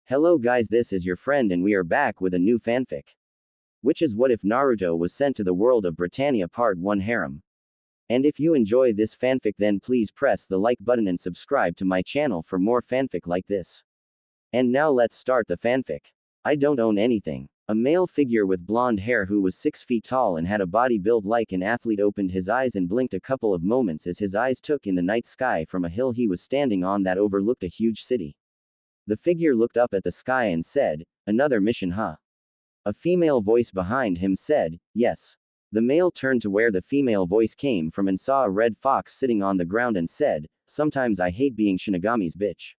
Hello guys, this is your friend and we are back with a new fanfic. Which is what if Naruto was sent to the world of Britannia Part 1 Harem. And if you enjoy this fanfic then please press the like button and subscribe to my channel for more fanfic like this. And now let's start the fanfic. I don't own anything. A male figure with blonde hair who was 6 feet tall and had a body built like an athlete opened his eyes and blinked a couple of moments as his eyes took in the night sky from a hill he was standing on that overlooked a huge city. The figure looked up at the sky and said, "Another mission, huh?" A female voice behind him said, "Yes." The male turned to where the female voice came from and saw a red fox sitting on the ground and said, "Sometimes I hate being Shinigami's bitch.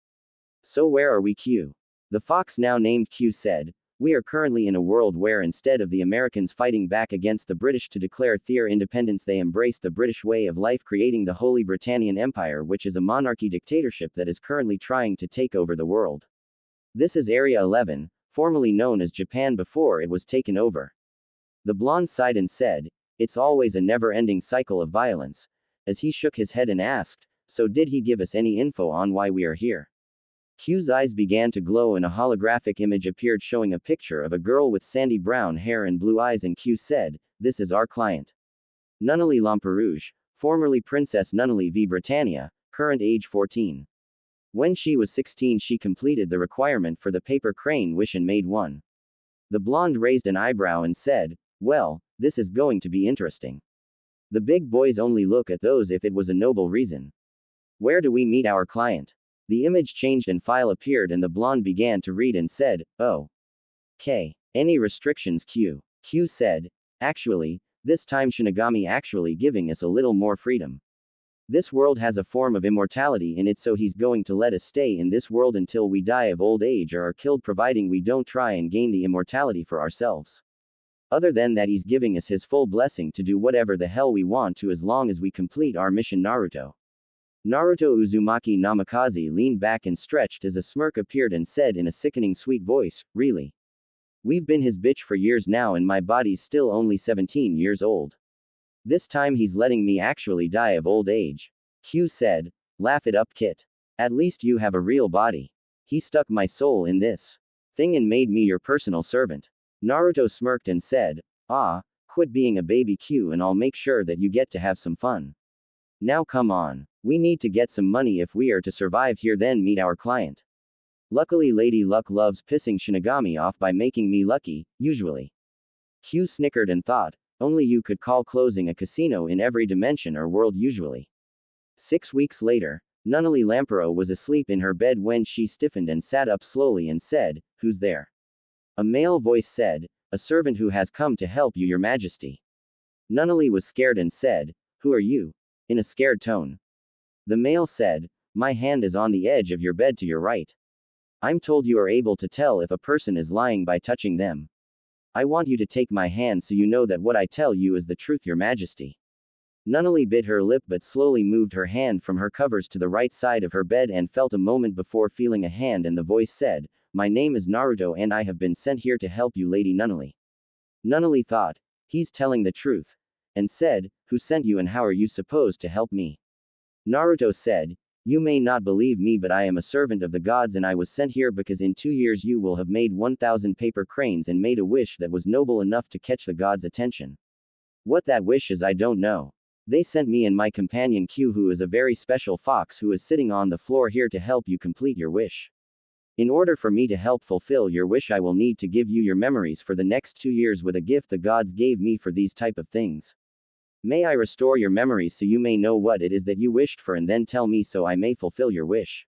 So where are we, Q?" The fox now named Q said, "We are currently in a world where instead of the Americans fighting back against the British to declare their independence they embrace the British way of life creating the Holy Britannian Empire which is a monarchy dictatorship that is currently trying to take over the world. This is Area 11, formerly known as Japan before it was taken over." The blonde sighed and said, "It's always a never-ending cycle of violence," as he shook his head and asked, "So did he give us any info on why we are here?" Q's eyes began to glow and a holographic image appeared showing a picture of a girl with sandy brown hair and blue eyes and Q said, "This is our client. Nunnally Lamperouge, formerly Princess Nunnally v Britannia, current age 14. When she was 16 she completed the requirement for the paper crane wish and made one." The blonde raised an eyebrow and said, "Well, this is going to be interesting. The big boys only look at those if it was a noble reason. Where do we meet our client?" The image changed and file appeared and the blonde began to read and said, "Oh. K. Any restrictions, Q?" Q said, "Actually, this time Shinigami actually giving us a little more freedom. This world has a form of immortality in it so he's going to let us stay in this world until we die of old age or are killed providing we don't try and gain the immortality for ourselves. Other than that he's giving us his full blessing to do whatever the hell we want to as long as we complete our mission Naruto." Naruto Uzumaki Namikaze leaned back and stretched as a smirk appeared and said in a sickening sweet voice, "Really? We've been his bitch for years now and my body's still only 17 years old. This time he's letting me actually die of old age." Q said, "Laugh it up, Kit. At least you have a real body. He stuck my soul in this thing and made me your personal servant." Naruto smirked and said, "Ah, quit being a baby Q and I'll make sure that you get to have some fun. Now come on. We need to get some money if we are to survive here then meet our client. Luckily Lady Luck loves pissing Shinigami off by making me lucky, usually." Q snickered and thought, only you could call closing a casino in every dimension or world usually. 6 weeks later, Nunnally Lampero was asleep in her bed when she stiffened and sat up slowly and said, "Who's there?" A male voice said, "A servant who has come to help you, your majesty." Nunnally was scared and said, "Who are you?" in a scared tone. The male said, "My hand is on the edge of your bed to your right. I'm told you are able to tell if a person is lying by touching them. I want you to take my hand so you know that what I tell you is the truth, your majesty." Nunnally bit her lip but slowly moved her hand from her covers to the right side of her bed and felt a moment before feeling a hand and the voice said, "My name is Naruto and I have been sent here to help you, Lady Nunnally." Nunnally thought, he's telling the truth, and said, "Who sent you and how are you supposed to help me?" Naruto said, "You may not believe me but I am a servant of the gods and I was sent here because in 2 years you will have made 1,000 paper cranes and made a wish that was noble enough to catch the gods' attention. What that wish is I don't know. They sent me and my companion Q who is a very special fox who is sitting on the floor here to help you complete your wish. In order for me to help fulfill your wish I will need to give you your memories for the next 2 years with a gift the gods gave me for these type of things. May I restore your memories so you may know what it is that you wished for and then tell me so I may fulfill your wish."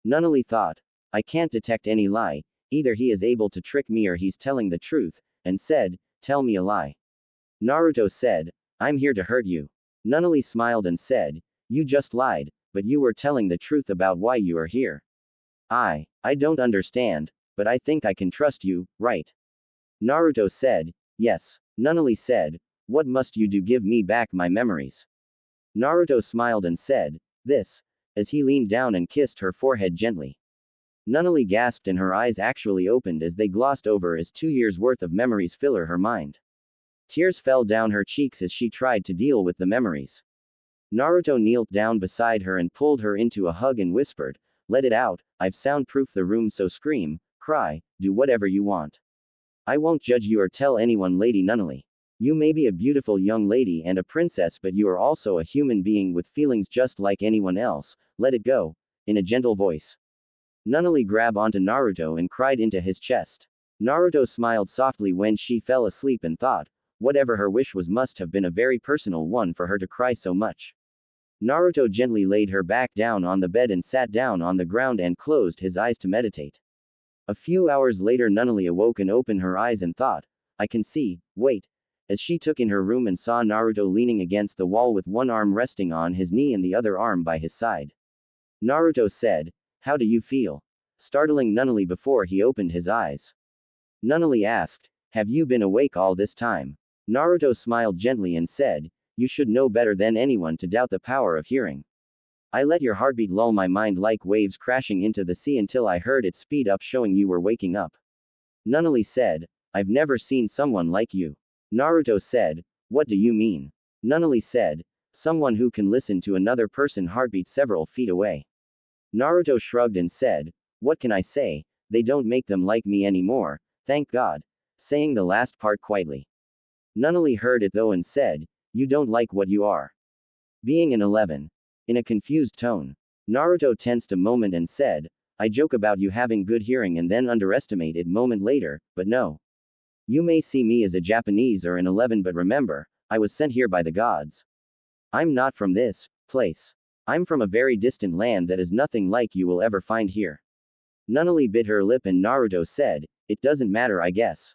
Nunnally thought, I can't detect any lie, either he is able to trick me or he's telling the truth, and said, "Tell me a lie." Naruto said, "I'm here to hurt you." Nunnally smiled and said, "You just lied, but you were telling the truth about why you are here. I don't understand, but I think I can trust you, right?" Naruto said, "Yes." Nunnally said, "What must you do? Give me back my memories." Naruto smiled and said, "This," as he leaned down and kissed her forehead gently. Nunnally gasped and her eyes actually opened as they glossed over as 2 years worth of memories fill her mind. Tears fell down her cheeks as she tried to deal with the memories. Naruto kneeled down beside her and pulled her into a hug and whispered, "Let it out, I've soundproofed the room so scream, cry, do whatever you want. I won't judge you or tell anyone, Lady Nunnally. You may be a beautiful young lady and a princess, but you are also a human being with feelings just like anyone else. Let it go. In a gentle voice. Nunnally grabbed onto Naruto and cried into his chest. Naruto smiled softly when she fell asleep and thought, whatever her wish was must have been a very personal one for her to cry so much. Naruto gently laid her back down on the bed and sat down on the ground and closed his eyes to meditate. A few hours later, Nunnally awoke and opened her eyes and thought, I can see, wait. As she took in her room and saw Naruto leaning against the wall with one arm resting on his knee and the other arm by his side. Naruto said, how do you feel? Startling Nunnally before he opened his eyes. Nunnally asked, have you been awake all this time? Naruto smiled gently and said, you should know better than anyone to doubt the power of hearing. I let your heartbeat lull my mind like waves crashing into the sea until I heard it speed up, showing you were waking up. Nunnally said, I've never seen someone like you. Naruto said, what do you mean? Nunnally said, someone who can listen to another person's heartbeat several feet away. Naruto shrugged and said, what can I say? They don't make them like me anymore, thank God. Saying the last part quietly. Nunnally heard it though and said, you don't like what you are being an 11. In a confused tone. Naruto tensed a moment and said, I joke about you having good hearing and then underestimate it moment later, but no. You may see me as a Japanese or an 11, but remember, I was sent here by the gods. I'm not from this place. I'm from a very distant land that is nothing like you will ever find here. Nunnally bit her lip and Naruto said, it doesn't matter, I guess.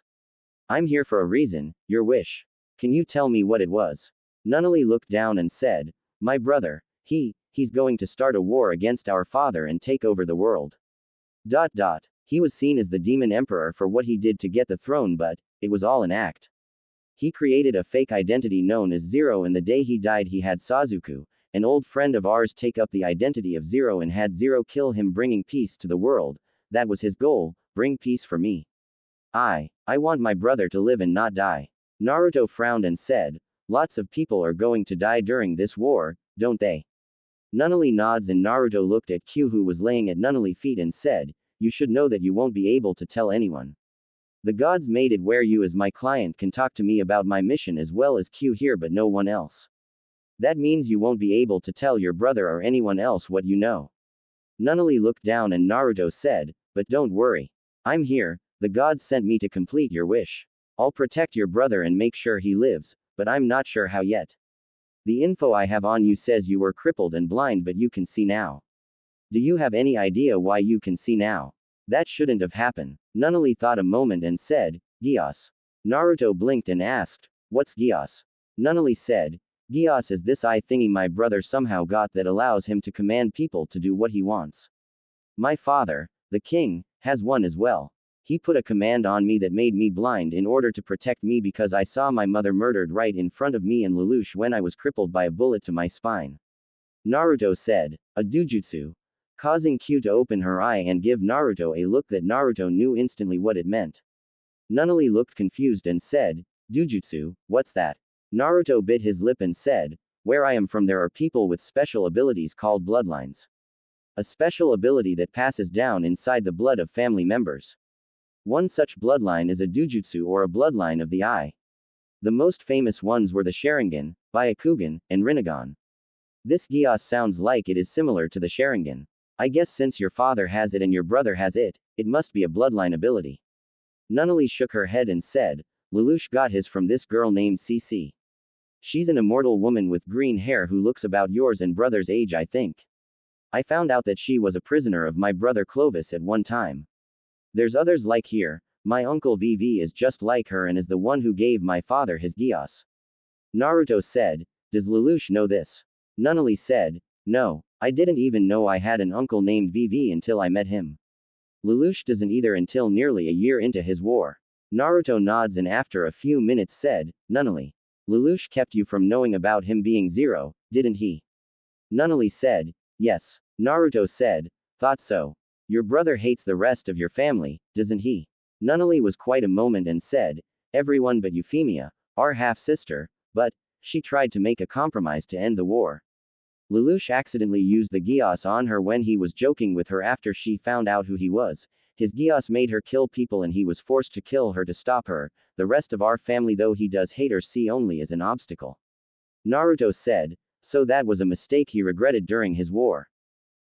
I'm here for a reason, your wish. Can you tell me what it was? Nunnally looked down and said, my brother, he's going to start a war against our father and take over the world. He was seen as the demon emperor for what he did to get the throne, but it was all an act. He created a fake identity known as Zero, and the day he died he had Sasuke, an old friend of ours, take up the identity of Zero and had Zero kill him, bringing peace to the world. That was his goal, bring peace for me. I want my brother to live and not die. Naruto frowned and said, lots of people are going to die during this war, don't they? Nunnally nods and Naruto looked at Q, who was laying at Nunnally's feet, and said, you should know that you won't be able to tell anyone. The gods made it where you as my client can talk to me about my mission as well as Q here, but no one else. That means you won't be able to tell your brother or anyone else what you know. Nunnally looked down and Naruto said, but don't worry. I'm here, the gods sent me to complete your wish. I'll protect your brother and make sure he lives, but I'm not sure how yet. The info I have on you says you were crippled and blind, but you can see now. Do you have any idea why you can see now? That shouldn't have happened. Nunnally thought a moment and said, Gios. Naruto blinked and asked, what's Gios? Nunnally said, Gios is this eye thingy my brother somehow got that allows him to command people to do what he wants. My father, the king, has one as well. He put a command on me that made me blind in order to protect me because I saw my mother murdered right in front of me and Lelouch when I was crippled by a bullet to my spine. Naruto said, a dujutsu. Causing Q to open her eye and give Naruto a look that Naruto knew instantly what it meant. Nunnally looked confused and said, Dujutsu, what's that? Naruto bit his lip and said, where I am from there are people with special abilities called bloodlines. A special ability that passes down inside the blood of family members. One such bloodline is a Dujutsu, or a bloodline of the eye. The most famous ones were the Sharingan, Byakugan, and Rinnegan. This Gios sounds like it is similar to the Sharingan. I guess since your father has it and your brother has it, it must be a bloodline ability. Nunnally shook her head and said, Lelouch got his from this girl named Cece. She's an immortal woman with green hair who looks about yours and brother's age, I think. I found out that she was a prisoner of my brother Clovis at one time. There's others like here, my uncle VV is just like her and is the one who gave my father his Gios. Naruto said, does Lelouch know this? Nunnally said, no, I didn't even know I had an uncle named VV until I met him. Lelouch doesn't either until nearly a year into his war. Naruto nods and after a few minutes said, Nunnally. Lelouch kept you from knowing about him being Zero, didn't he? Nunnally said, yes. Naruto said, thought so. Your brother hates the rest of your family, doesn't he? Nunnally was quite a moment and said, everyone but Euphemia, our half-sister, but she tried to make a compromise to end the war. Lelouch accidentally used the Gios on her when he was joking with her after she found out who he was, His Gios made her kill people and he was forced to kill her to stop her. The rest of our family, though he does hate her, see only as an obstacle. Naruto said, so that was a mistake he regretted during his war.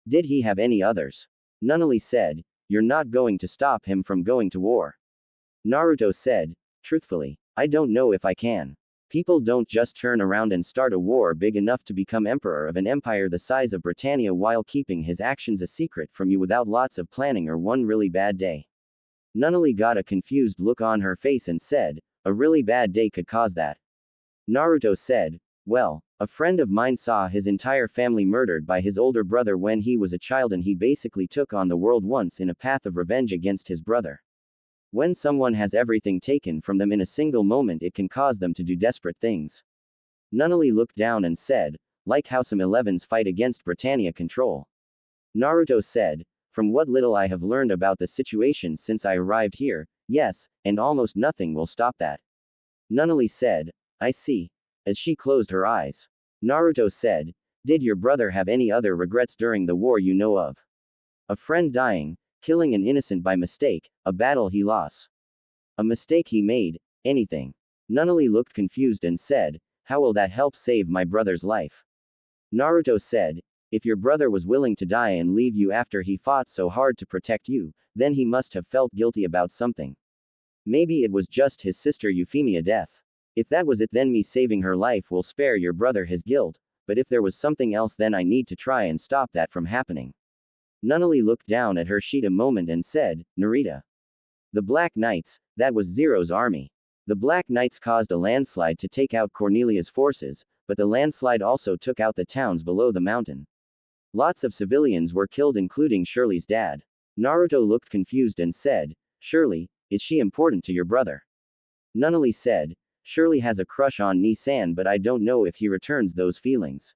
Did he have any others? Nunnally said, you're not going to stop him from going to war. Naruto said, truthfully, I don't know if I can. People don't just turn around and start a war big enough to become emperor of an empire the size of Britannia while keeping his actions a secret from you without lots of planning or one really bad day. Nunnally got a confused look on her face and said, a really bad day could cause that. Naruto said, well, a friend of mine saw his entire family murdered by his older brother when he was a child and he basically took on the world once in a path of revenge against his brother. When someone has everything taken from them in a single moment, it can cause them to do desperate things. Nunnally looked down and said, like how some 11s fight against Britannia control. Naruto said, from what little I have learned about the situation since I arrived here, yes, and almost nothing will stop that. Nunnally said, I see. As she closed her eyes. Naruto said, did your brother have any other regrets during the war you know of? A friend dying, killing an innocent by mistake, a battle he lost. A mistake he made, anything. Nunnally looked confused and said, how will that help save my brother's life? Naruto said, if your brother was willing to die and leave you after he fought so hard to protect you, then he must have felt guilty about something. Maybe it was just his sister Euphemia death. If that was it, then me saving her life will spare your brother his guilt, but if there was something else, then I need to try and stop that from happening. Nunnally looked down at her sheet a moment and said, Narita. The Black Knights, that was Zero's army. The Black Knights caused a landslide to take out Cornelia's forces, but the landslide also took out the towns below the mountain. Lots of civilians were killed, including Shirley's dad. Naruto looked confused and said, Shirley, is she important to your brother? Nunnally said, Shirley has a crush on Ni-san, but I don't know if he returns those feelings.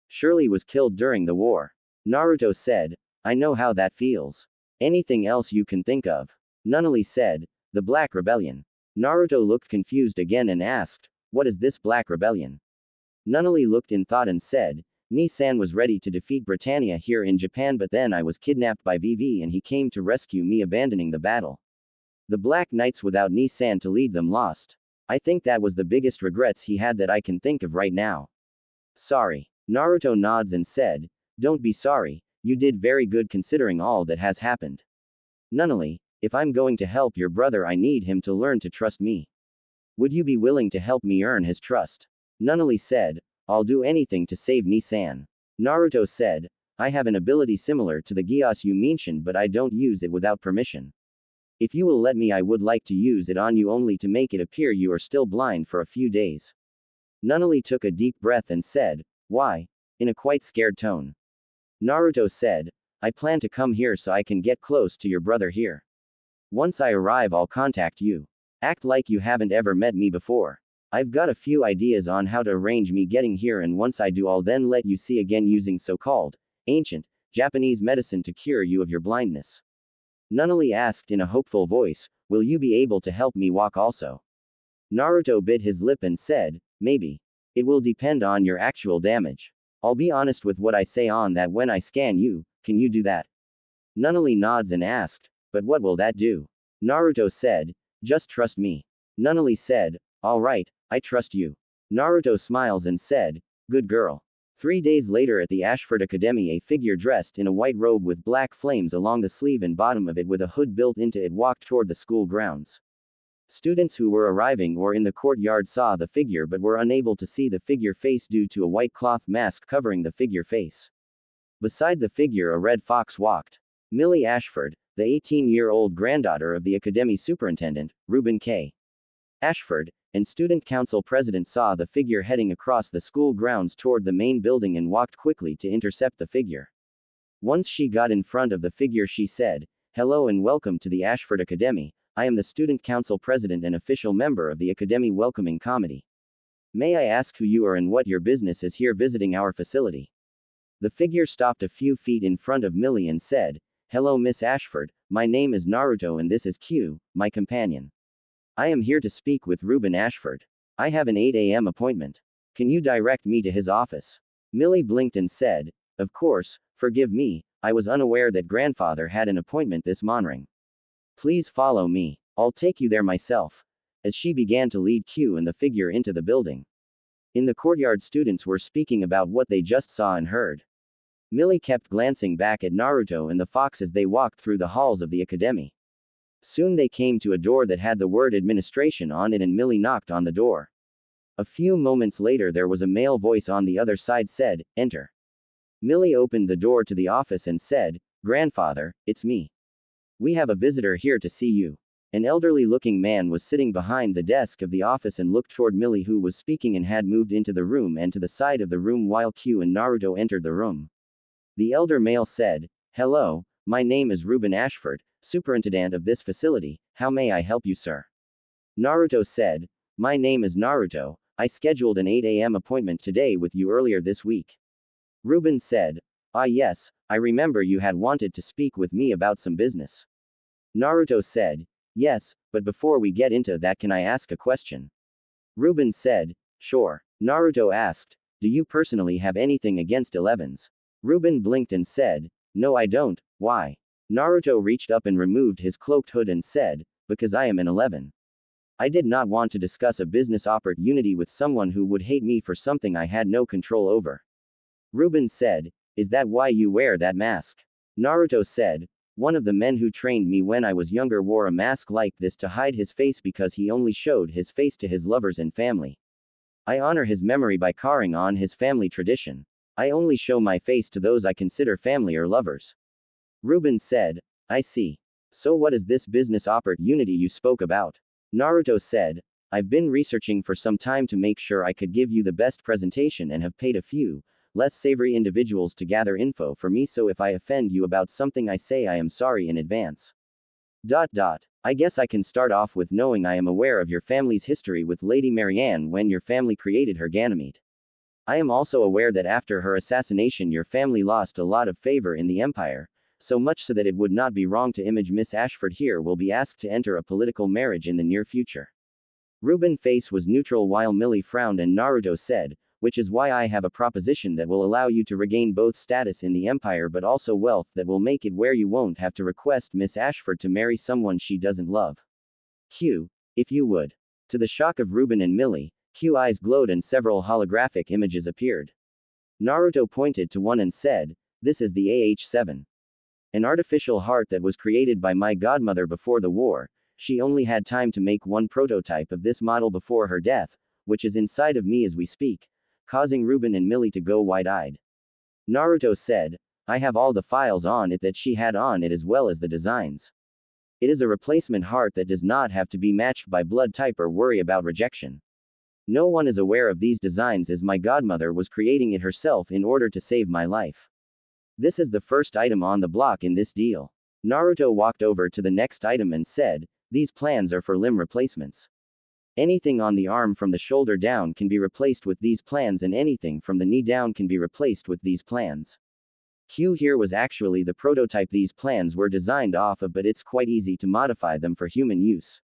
Shirley was killed during the war. Naruto said, I know how that feels. Anything else you can think of? Nunnally said, the Black Rebellion. Naruto looked confused again and asked, what is this Black Rebellion? Nunnally looked in thought and said, Ni-san was ready to defeat Britannia here in Japan, but then I was kidnapped by VV and he came to rescue me, abandoning the battle. The Black Knights without Ni-san to lead them lost. I think that was the biggest regrets he had that I can think of right now. Sorry. Naruto nods and said, don't be sorry, you did very good considering all that has happened. Nunnally, if I'm going to help your brother, I need him to learn to trust me. Would you be willing to help me earn his trust? Nunnally said, I'll do anything to save Ni-san. Naruto said, I have an ability similar to the Gios you mentioned, but I don't use it without permission. If you will let me, I would like to use it on you only to make it appear you are still blind for a few days. Nunnally took a deep breath and said, why? In a quite scared tone. Naruto said, I plan to come here so I can get close to your brother here. Once I arrive, I'll contact you. Act like you haven't ever met me before. I've got a few ideas on how to arrange me getting here, and once I do, I'll then let you see again using so-called ancient Japanese medicine to cure you of your blindness. Nunnally asked in a hopeful voice, will you be able to help me walk also? Naruto bit his lip and said, maybe. It will depend on your actual damage. I'll be honest with what I say on that when I scan you, can you do that? Nunnally nods and asked, but what will that do? Naruto said, just trust me. Nunnally said, alright, I trust you. Naruto smiles and said, good girl. 3 days later at the Ashford Academy, a figure dressed in a white robe with black flames along the sleeve and bottom of it with a hood built into it walked toward the school grounds. Students who were arriving or in the courtyard saw the figure but were unable to see the figure face due to a white cloth mask covering the figure face. Beside the figure, a red fox walked. Millie Ashford, the 18-year-old granddaughter of the academy superintendent, Reuben K. Ashford, and student council president, saw the figure heading across the school grounds toward the main building and walked quickly to intercept the figure. Once she got in front of the figure, she said, hello and welcome to the Ashford Academy. I am the student council president and official member of the Academy Welcoming Committee. May I ask who you are and what your business is here visiting our facility? The figure stopped a few feet in front of Millie and said, hello Miss Ashford, my name is Naruto and this is Q, my companion. I am here to speak with Reuben Ashford. I have an 8 a.m. appointment. Can you direct me to his office? Millie blinked and said, of course, forgive me, I was unaware that grandfather had an appointment this morning. Please follow me. I'll take you there myself. As she began to lead Q and the figure into the building. In the courtyard, students were speaking about what they just saw and heard. Millie kept glancing back at Naruto and the fox as they walked through the halls of the academy. Soon they came to a door that had the word administration on it, and Millie knocked on the door. A few moments later, there was a male voice on the other side said, "Enter." Millie opened the door to the office and said, "Grandfather, it's me. We have a visitor here to see you." An elderly-looking man was sitting behind the desk of the office and looked toward Millie, who was speaking and had moved into the room and to the side of the room while Q and Naruto entered the room. The elder male said, "Hello, my name is Reuben Ashford, superintendent of this facility. How may I help you, sir?" Naruto said, "My name is Naruto. I scheduled an 8 a.m. appointment today with you earlier this week." Reuben said, "Ah yes, I remember you had wanted to speak with me about some business." Naruto said, "Yes, but before we get into that, can I ask a question?" Reuben said, "Sure." Naruto asked, "Do you personally have anything against 11s?" Reuben blinked and said, "No, I don't. Why?" Naruto reached up and removed his cloaked hood and said, "Because I am an 11. I did not want to discuss a business opportunity with someone who would hate me for something I had no control over." Reuben said, "Is that why you wear that mask?" Naruto said, "One of the men who trained me when I was younger wore a mask like this to hide his face because he only showed his face to his lovers and family. I honor his memory by carrying on his family tradition. I only show my face to those I consider family or lovers." Reuben said, "I see. So what is this business opportunity you spoke about?" Naruto said, "I've been researching for some time to make sure I could give you the best presentation and have paid a few less savory individuals to gather info for me, so if I offend you about something I say, I am sorry in advance. I guess I can start off with knowing I am aware of your family's history with Lady Marianne when your family created her Ganymede. I am also aware that after her assassination your family lost a lot of favor in the empire, so much so that it would not be wrong to image Miss Ashford here will be asked to enter a political marriage in the near future." Reuben's face was neutral while Millie frowned, and Naruto said, "Which is why I have a proposition that will allow you to regain both status in the empire but also wealth that will make it where you won't have to request Miss Ashford to marry someone she doesn't love. Q, if you would." To the shock of Reuben and Millie, Q's eyes glowed and several holographic images appeared. Naruto pointed to one and said, "This is the AH-7. An artificial heart that was created by my godmother before the war. She only had time to make one prototype of this model before her death, which is inside of me as we speak," causing Reuben and Millie to go wide-eyed. Naruto said, "I have all the files on it that she had on it as well as the designs. It is a replacement heart that does not have to be matched by blood type or worry about rejection. No one is aware of these designs as my godmother was creating it herself in order to save my life. This is the first item on the block in this deal." Naruto walked over to the next item and said, "These plans are for limb replacements. Anything on the arm from the shoulder down can be replaced with these plans, and anything from the knee down can be replaced with these plans." Q here was actually the prototype these plans were designed off of, but it's quite easy to modify them for human use.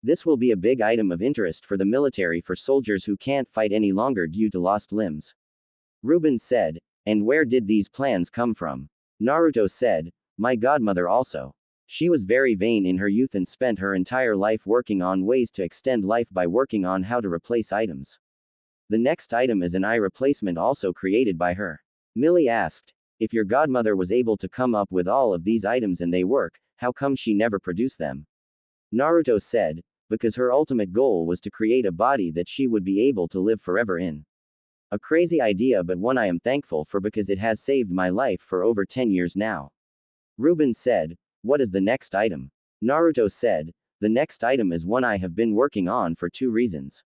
This will be a big item of interest for the military for soldiers who can't fight any longer due to lost limbs. Reuben said, "And where did these plans come from?" Naruto said, "My godmother also. She was very vain in her youth and spent her entire life working on ways to extend life by working on how to replace items. The next item is an eye replacement also created by her." Millie asked, "If your godmother was able to come up with all of these items and they work, how come she never produced them?" Naruto said, "Because her ultimate goal was to create a body that she would be able to live forever in. A crazy idea, but one I am thankful for because it has saved my life for over 10 years now." Reuben said, "What is the next item?" Naruto said, "The next item is one I have been working on for 2 reasons.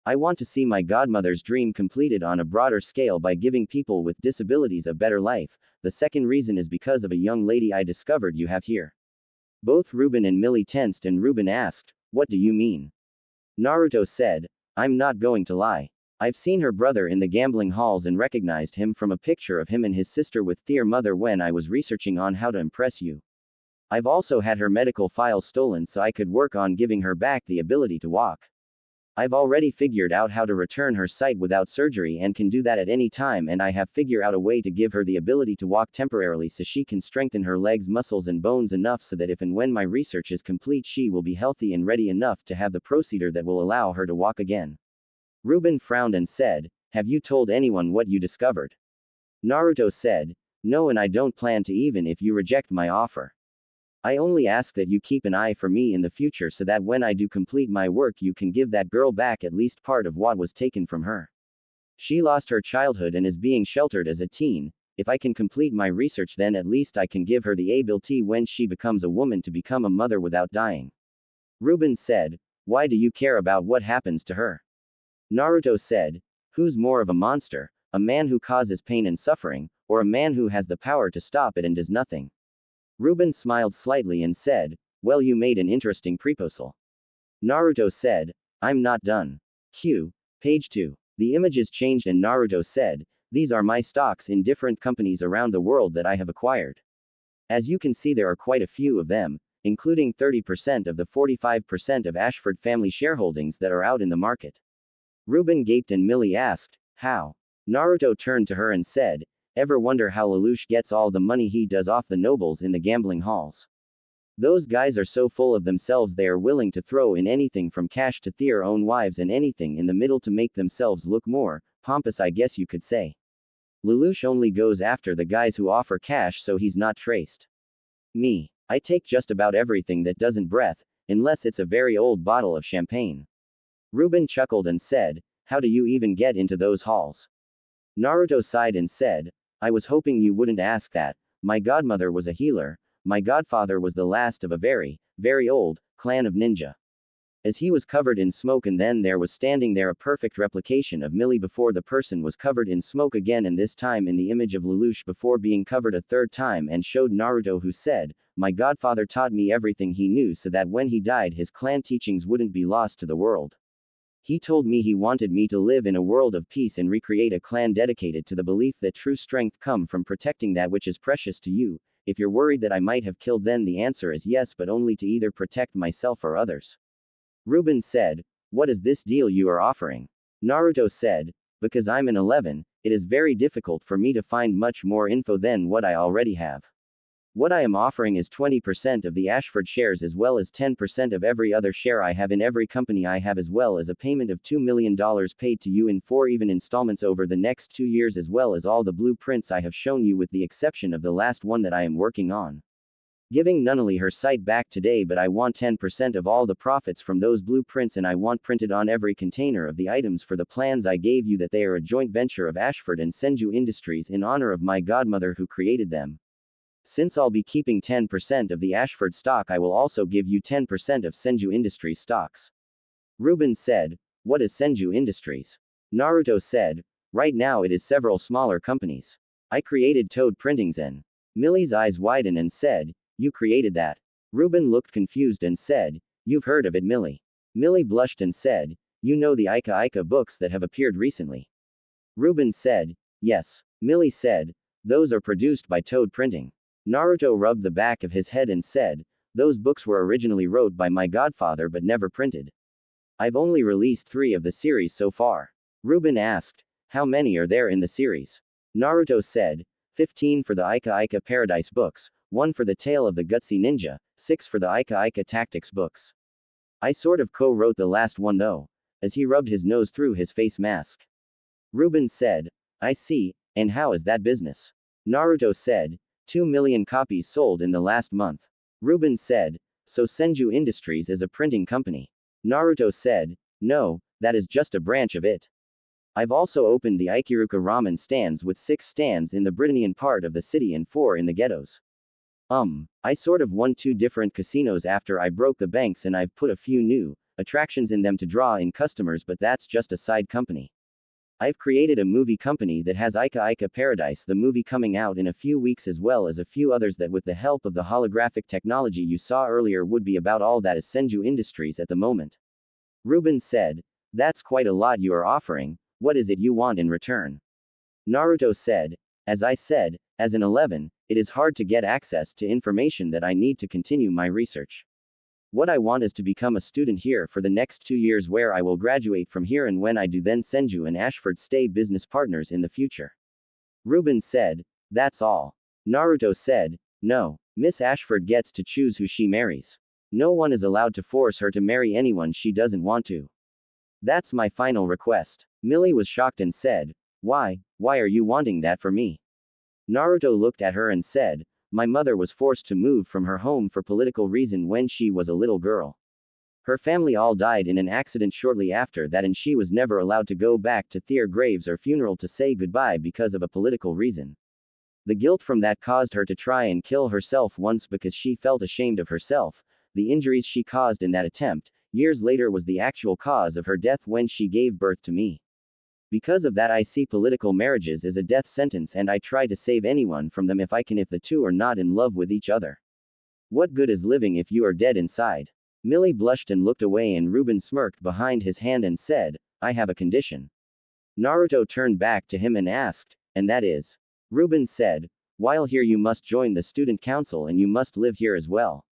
I want to see my godmother's dream completed on a broader scale by giving people with disabilities a better life. The second reason is because of a young lady I discovered you have here." Both Reuben and Millie tensed, and Reuben asked, "What do you mean?" Naruto said, "I'm not going to lie. I've seen her brother in the gambling halls and recognized him from a picture of him and his sister with their mother when I was researching on how to impress you. I've also had her medical files stolen so I could work on giving her back the ability to walk. I've already figured out how to return her sight without surgery and can do that at any time, and I have figured out a way to give her the ability to walk temporarily so she can strengthen her legs, muscles and bones enough so that if and when my research is complete she will be healthy and ready enough to have the procedure that will allow her to walk again. Ruben frowned and said, "Have you told anyone what you discovered?" Naruto said, "No, and I don't plan to even if you reject my offer. I only ask that you keep an eye for me in the future so that when I do complete my work you can give that girl back at least part of what was taken from her. She lost her childhood and is being sheltered as a teen. If I can complete my research then at least I can give her the ability when she becomes a woman to become a mother without dying." Ruben said, "Why do you care about what happens to her?" Naruto said, "Who's more of a monster, a man who causes pain and suffering, or a man who has the power to stop it and does nothing?" Ruben smiled slightly and said, "Well, you made an interesting proposal." Naruto said, "I'm not done." Page 2. The images changed and Naruto said, "These are my stocks in different companies around the world that I have acquired. As you can see there are quite a few of them, including 30% of the 45% of Ashford family shareholdings that are out in the market." Ruben gaped and Millie asked, "How?" Naruto turned to her and said, "Ever wonder how Lelouch gets all the money he does off the nobles in the gambling halls? Those guys are so full of themselves they are willing to throw in anything from cash to their own wives and anything in the middle to make themselves look more pompous, I guess you could say. Lelouch only goes after the guys who offer cash so he's not traced. Me. I take just about everything that doesn't breath, unless it's a very old bottle of champagne." Ruben chuckled and said, "How do you even get into those halls?" Naruto sighed and said, "I was hoping you wouldn't ask that. My godmother was a healer. My godfather was the last of a very, very old clan of ninja." As he was covered in smoke and then there was standing there a perfect replication of Millie before the person was covered in smoke again and this time in the image of Lelouch before being covered a third time and showed Naruto who said, "My godfather taught me everything he knew so that when he died his clan teachings wouldn't be lost to the world. He told me he wanted me to live in a world of peace and recreate a clan dedicated to the belief that true strength comes from protecting that which is precious to you. If you're worried that I might have killed then the answer is yes, but only to either protect myself or others." Ruben said, "What is this deal you are offering?" Naruto said, "Because I'm an 11, it is very difficult for me to find much more info than what I already have. What I am offering is 20% of the Ashford shares as well as 10% of every other share I have in every company I have as well as a payment of $2 million paid to you in 4 even installments over the next 2 years as well as all the blueprints I have shown you with the exception of the last one that I am working on. Giving Nunnally her sight back today, but I want 10% of all the profits from those blueprints and I want printed on every container of the items for the plans I gave you that they are a joint venture of Ashford and Senju Industries in honor of my godmother who created them. Since I'll be keeping 10% of the Ashford stock I will also give you 10% of Senju Industries stocks." Ruben said, "What is Senju Industries?" Naruto said, "Right now it is several smaller companies. I created Toad Printings and." Millie's eyes widened and said, "You created that?" Ruben looked confused and said, "You've heard of it, Millie." Millie blushed and said, "You know the Ika Ika books that have appeared recently?" Ruben said, "Yes." Millie said, "Those are produced by Toad Printing." Naruto rubbed the back of his head and said, "Those books were originally wrote by my godfather but never printed. I've only released 3 of the series so far." Ruben asked, "How many are there in the series?" Naruto said, 15 for the Ika Ika Paradise books, 1 for the Tale of the Gutsy Ninja, 6 for the Ika Ika Tactics books. I sort of co-wrote the last one though," as he rubbed his nose through his face mask. Ruben said, "I see, and how is that business?" Naruto said, 2 million copies sold in the last month. Ruben said, "So Senju Industries is a printing company?" Naruto said, "No, that is just a branch of it. I've also opened the Ikiruka ramen stands with 6 stands in the Britannian part of the city and 4 in the ghettos. I sort of won 2 different casinos after I broke the banks and I've put a few new attractions in them to draw in customers, but that's just a side company. I've created a movie company that has Ika Ika Paradise the movie coming out in a few weeks as well as a few others that with the help of the holographic technology you saw earlier would be about all that is Senju Industries at the moment." Ruben said, "That's quite a lot you are offering. What is it you want in return?" Naruto said, "As I said, as an 11, it is hard to get access to information that I need to continue my research. What I want is to become a student here for the next 2 years where I will graduate from here, and when I do then Senju and Ashford stay business partners in the future. Ruben said, that's all. Naruto said, no. Miss Ashford gets to choose who she marries. No one is allowed to force her to marry anyone she doesn't want to. That's my final request. Millie was shocked and said, why are you wanting that for me? Naruto looked at her and said, my mother was forced to move from her home for political reason when she was a little girl. Her family all died in an accident shortly after that, and she was never allowed to go back to their graves or funeral to say goodbye because of a political reason. The guilt from that caused her to try and kill herself once because she felt ashamed of herself. The injuries she caused in that attempt, years later, was the actual cause of her death when she gave birth to me. Because of that, I see political marriages as a death sentence, and I try to save anyone from them if I can, if the two are not in love with each other. What good is living if you are dead inside? Millie blushed and looked away, and Ruben smirked behind his hand and said, I have a condition. Naruto turned back to him and asked, and that is? Ruben said, while here you must join the student council and you must live here as well.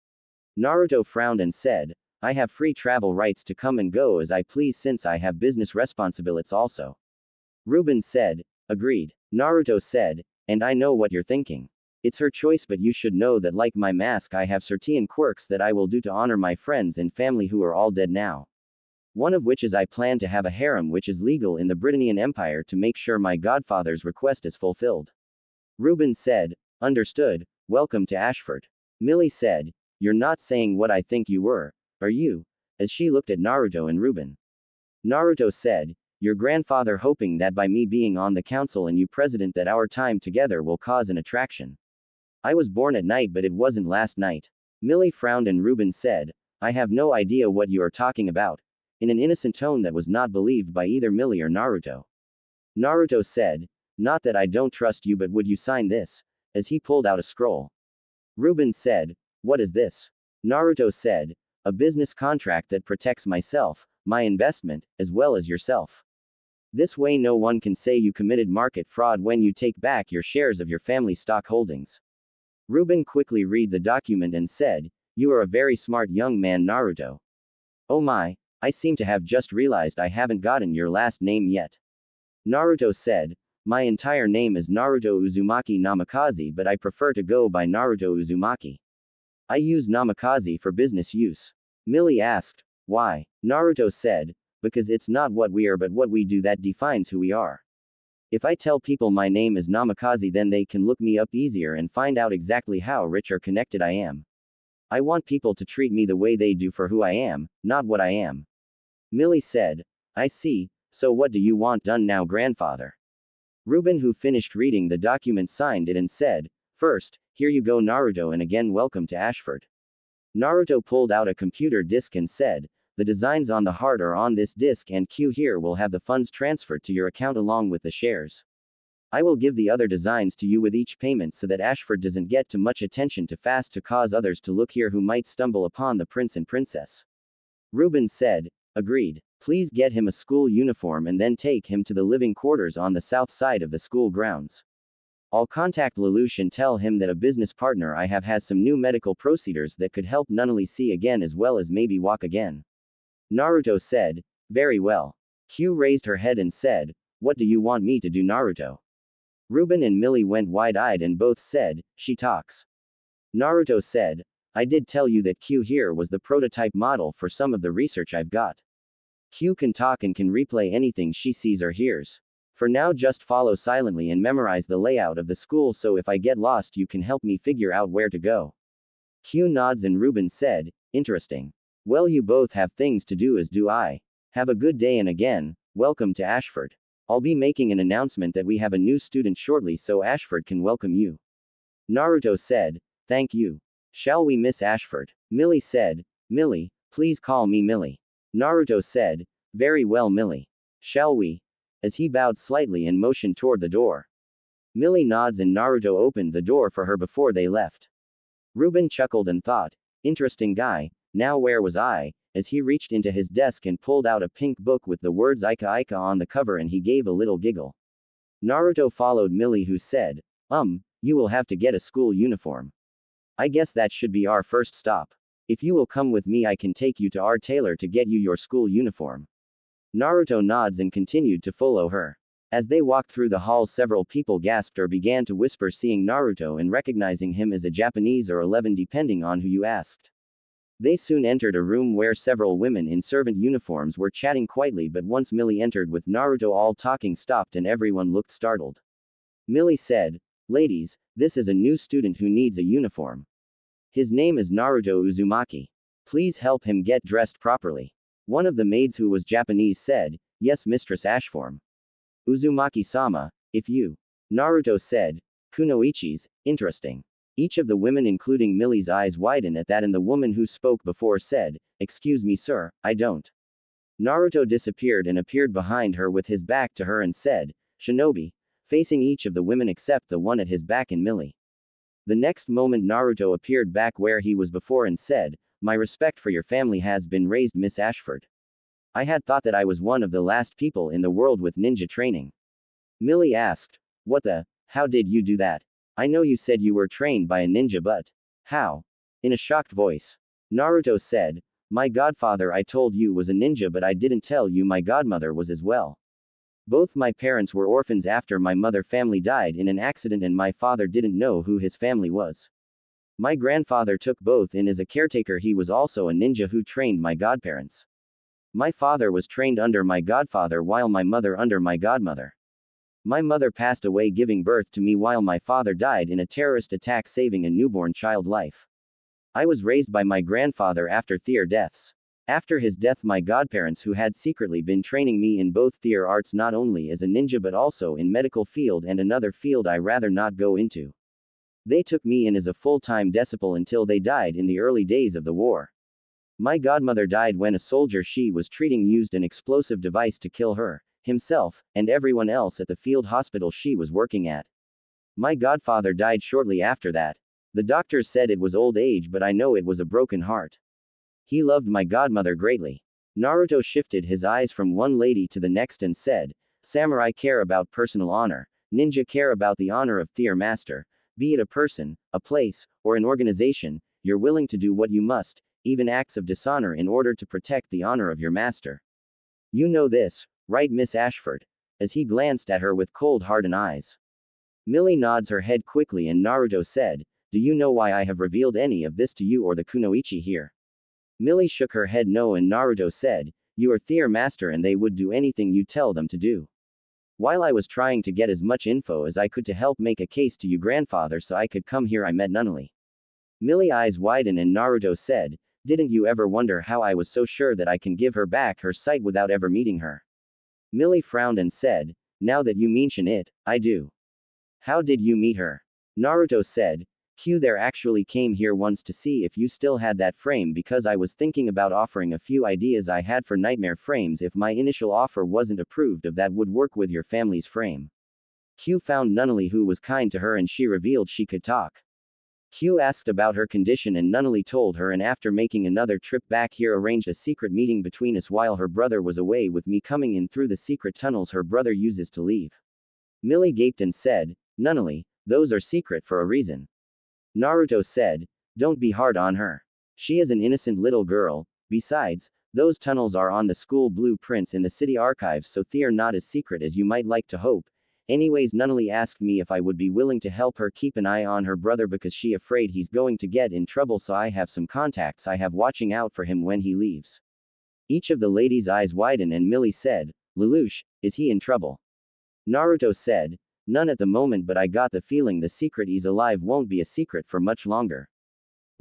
Naruto frowned and said, I have free travel rights to come and go as I please since I have business responsibilities also. Ruben said, agreed. Naruto said, and I know what you're thinking. It's her choice, but you should know that like my mask, I have certain quirks that I will do to honor my friends and family who are all dead now. One of which is I plan to have a harem which is legal in the Britannian Empire to make sure my godfather's request is fulfilled. Ruben said, understood, welcome to Ashford. Millie said, you're not saying what I think you were, are you? As she looked at Naruto and Ruben. Naruto said, your grandfather hoping that by me being on the council and you president that our time together will cause an attraction. I was born at night, but it wasn't last night. Millie frowned and Ruben said, I have no idea what you are talking about, in an innocent tone that was not believed by either Millie or Naruto. Naruto said, not that I don't trust you, but would you sign this? As he pulled out a scroll. Ruben said, what is this? Naruto said, a business contract that protects myself, my investment, as well as yourself. This way no one can say you committed market fraud when you take back your shares of your family stock holdings. Ruben quickly read the document and said, you are a very smart young man, Naruto. Oh my, I seem to have just realized I haven't gotten your last name yet. Naruto said, my entire name is Naruto Uzumaki Namikaze, but I prefer to go by Naruto Uzumaki. I use Namikaze for business use. Millie asked, why? Naruto said, because it's not what we are but what we do that defines who we are. If I tell people my name is Namikaze, then they can look me up easier and find out exactly how rich or connected I am. I want people to treat me the way they do for who I am, not what I am. Millie said, I see, so what do you want done now, grandfather? Ruben, who finished reading the document, signed it and said, first, here you go, Naruto, and again welcome to Ashford. Naruto pulled out a computer disk and said, the designs on the heart are on this disk, and Q here will have the funds transferred to your account along with the shares. I will give the other designs to you with each payment so that Ashford doesn't get too much attention too fast to cause others to look here who might stumble upon the prince and princess. Ruben said, agreed. Please get him a school uniform and then take him to the living quarters on the south side of the school grounds. I'll contact Lelouch and tell him that a business partner I have has some new medical procedures that could help Nunnally see again as well as maybe walk again. Naruto said, very well. Q raised her head and said, what do you want me to do, Naruto? Ruben and Millie went wide-eyed and both said, she talks. Naruto said, I did tell you that Q here was the prototype model for some of the research I've got. Q can talk and can replay anything she sees or hears. For now just follow silently and memorize the layout of the school, so if I get lost you can help me figure out where to go. Q nods and Ruben said, interesting. Well, you both have things to do as do I. Have a good day and again, welcome to Ashford. I'll be making an announcement that we have a new student shortly so Ashford can welcome you. Naruto said, thank you. Shall we, Miss Ashford? Millie said, Millie, please call me Millie. Naruto said, very well, Millie. Shall we? As he bowed slightly and motioned toward the door. Millie nods and Naruto opened the door for her before they left. Ruben chuckled and thought, interesting guy, now where was I, as he reached into his desk and pulled out a pink book with the words Ika Ika on the cover, and he gave a little giggle. Naruto followed Millie, who said, you will have to get a school uniform. I guess that should be our first stop. If you will come with me, I can take you to our tailor to get you your school uniform. Naruto nods and continued to follow her. As they walked through the hall, several people gasped or began to whisper, seeing Naruto and recognizing him as a Japanese or 11 depending on who you asked. They soon entered a room where several women in servant uniforms were chatting quietly, but once Millie entered with Naruto, all talking stopped and everyone looked startled. Millie said, "Ladies, this is a new student who needs a uniform. His name is Naruto Uzumaki. Please help him get dressed properly." One of the maids, who was Japanese, said, "Yes, Mistress Ashform. Uzumaki-sama, if you." Naruto said, "Kunoichis, interesting." Each of the women, including Millie's, eyes widened at that, and the woman who spoke before said, "Excuse me, sir, I don't." Naruto disappeared and appeared behind her with his back to her and said, "Shinobi," facing each of the women except the one at his back and Millie. The next moment Naruto appeared back where he was before and said, "My respect for your family has been raised, Miss Ashford. I had thought that I was one of the last people in the world with ninja training." Millie asked, "What the? How did you do that? I know you said you were trained by a ninja, but how?" In a shocked voice. Naruto said, "My godfather, I told you, was a ninja, but I didn't tell you my godmother was as well. Both my parents were orphans after my mother family died in an accident, and my father didn't know who his family was. My grandfather took both in as a caretaker. He was also a ninja who trained my godparents. My father was trained under my godfather while my mother under my godmother. My mother passed away giving birth to me while my father died in a terrorist attack, saving a newborn child life. I was raised by my grandfather after their deaths. After his death, my godparents, who had secretly been training me in both their arts, not only as a ninja but also in medical field and another field I rather not go into. They took me in as a full-time disciple until they died in the early days of the war. My godmother died when a soldier she was treating used an explosive device to kill her, himself, and everyone else at the field hospital she was working at. My godfather died shortly after that. The doctors said it was old age, but I know it was a broken heart. He loved my godmother greatly." Naruto shifted his eyes from one lady to the next and said, "Samurai care about personal honor, ninja care about the honor of their master. Be it a person, a place, or an organization, you're willing to do what you must, even acts of dishonor, in order to protect the honor of your master. You know this, right, Miss Ashford?" As he glanced at her with cold, hardened eyes. Millie nods her head quickly, and Naruto said, "Do you know why I have revealed any of this to you or the kunoichi here?" Millie shook her head no, and Naruto said, "You are their master and they would do anything you tell them to do. While I was trying to get as much info as I could to help make a case to you grandfather so I could come here, I met Nunnally." Millie's eyes widened and Naruto said, "Didn't you ever wonder how I was so sure that I can give her back her sight without ever meeting her?" Millie frowned and said, "Now that you mention it, I do." "How did you meet her?" Naruto said, There actually came here once to see if you still had that frame, because I was thinking about offering a few ideas I had for nightmare frames if my initial offer wasn't approved of that would work with your family's frame." Q found Nunnally, who was kind to her, and she revealed she could talk. Q asked about her condition and Nunnally told her, and after making another trip back here arranged a secret meeting between us while her brother was away, with me coming in through the secret tunnels her brother uses to leave. Millie gaped and said, "Nunnally, those are secret for a reason." Naruto said, "Don't be hard on her. She is an innocent little girl. Besides, those tunnels are on the school blueprints in the city archives, so they're not as secret as you might like to hope. Anyways, Nunnally asked me if I would be willing to help her keep an eye on her brother because she afraid he's going to get in trouble, so I have some contacts I have watching out for him when he leaves." Each of the ladies' eyes widened and Millie said, "Lelouch, is he in trouble?" Naruto said, "None at the moment, but I got the feeling the secret he's alive won't be a secret for much longer.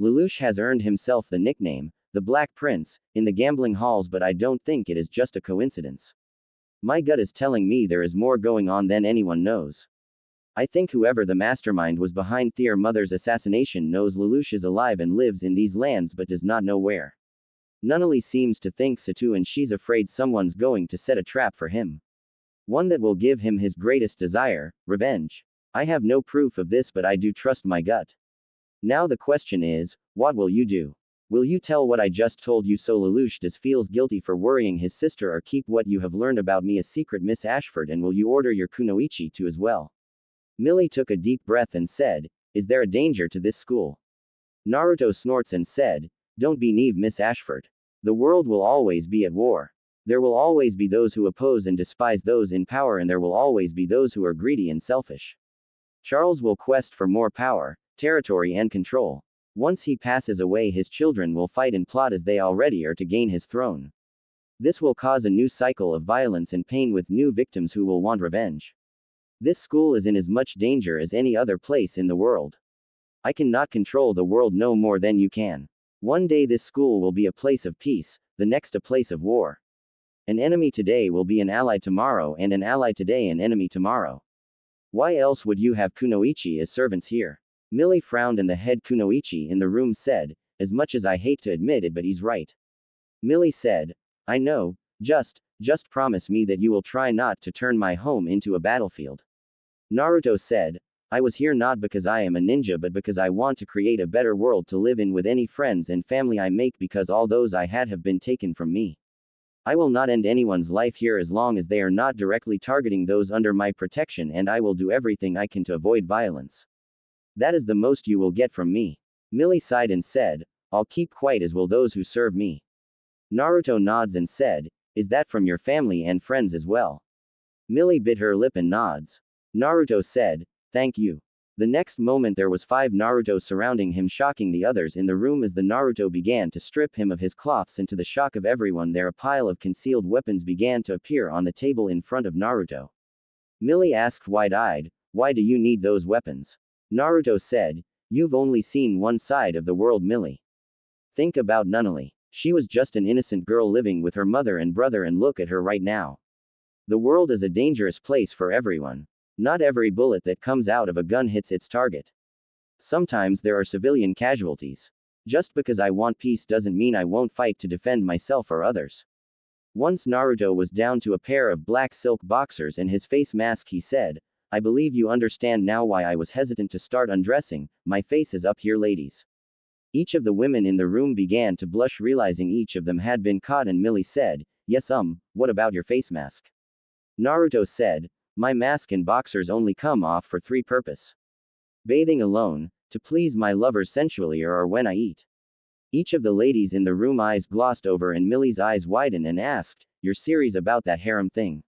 Lelouch has earned himself the nickname, the Black Prince, in the gambling halls, but I don't think it is just a coincidence. My gut is telling me there is more going on than anyone knows. I think whoever the mastermind was behind their mother's assassination knows Lelouch is alive and lives in these lands but does not know where. Nunnally seems to think so too, and she's afraid someone's going to set a trap for him. One that will give him his greatest desire, revenge. I have no proof of this, but I do trust my gut. Now the question is, what will you do? Will you tell what I just told you so Lelouch does feels guilty for worrying his sister, or keep what you have learned about me a secret, Miss Ashford, and will you order your kunoichi to as well?" Millie took a deep breath and said, "Is there a danger to this school?" Naruto snorts and said, Don't be naive, Miss Ashford. The world will always be at war. There will always be those who oppose and despise those in power, and there will always be those who are greedy and selfish. Charles will quest for more power, territory, and control. Once he passes away, his children will fight and plot as they already are to gain his throne. This will cause a new cycle of violence and pain with new victims who will want revenge. This school is in as much danger as any other place in the world. I cannot control the world no more than you can. One day this school will be a place of peace, the next a place of war. An enemy today will be an ally tomorrow, and an ally today an enemy tomorrow. Why else would you have kunoichi as servants here? Millie frowned, and the head kunoichi in the room said, as much as I hate to admit it, but he's right. Millie said, I know, just promise me that you will try not to turn my home into a battlefield. Naruto said, I was here not because I am a ninja, but because I want to create a better world to live in with any friends and family I make, because all those I had have been taken from me. I will not end anyone's life here as long as they are not directly targeting those under my protection, and I will do everything I can to avoid violence. That is the most you will get from me. Millie sighed and said, I'll keep quiet, as will those who serve me. Naruto nods and said, is that from your family and friends as well? Millie bit her lip and nods. Naruto said, thank you. The next moment there was 5 Naruto surrounding him, shocking the others in the room as the Naruto began to strip him of his cloths, and to the shock of everyone there a pile of concealed weapons began to appear on the table in front of Naruto. Millie asked wide-eyed, why do you need those weapons? Naruto said, you've only seen one side of the world, Millie. Think about Nunnally. She was just an innocent girl living with her mother and brother, and look at her right now. The world is a dangerous place for everyone. Not every bullet that comes out of a gun hits its target. Sometimes there are civilian casualties. Just because I want peace doesn't mean I won't fight to defend myself or others. Once Naruto was down to a pair of black silk boxers and his face mask. He said, I believe you understand now why I was hesitant to start undressing. My face is up here, ladies. Each of the women in the room began to blush, realizing each of them had been caught, and Millie said, yes, what about your face mask? Naruto said, my mask and boxers only come off for 3 purposes. Bathing alone, to please my lovers sensually, or when I eat. Each of the ladies in the room eyes glossed over, and Millie's eyes widened and asked, you're serious about that harem thing?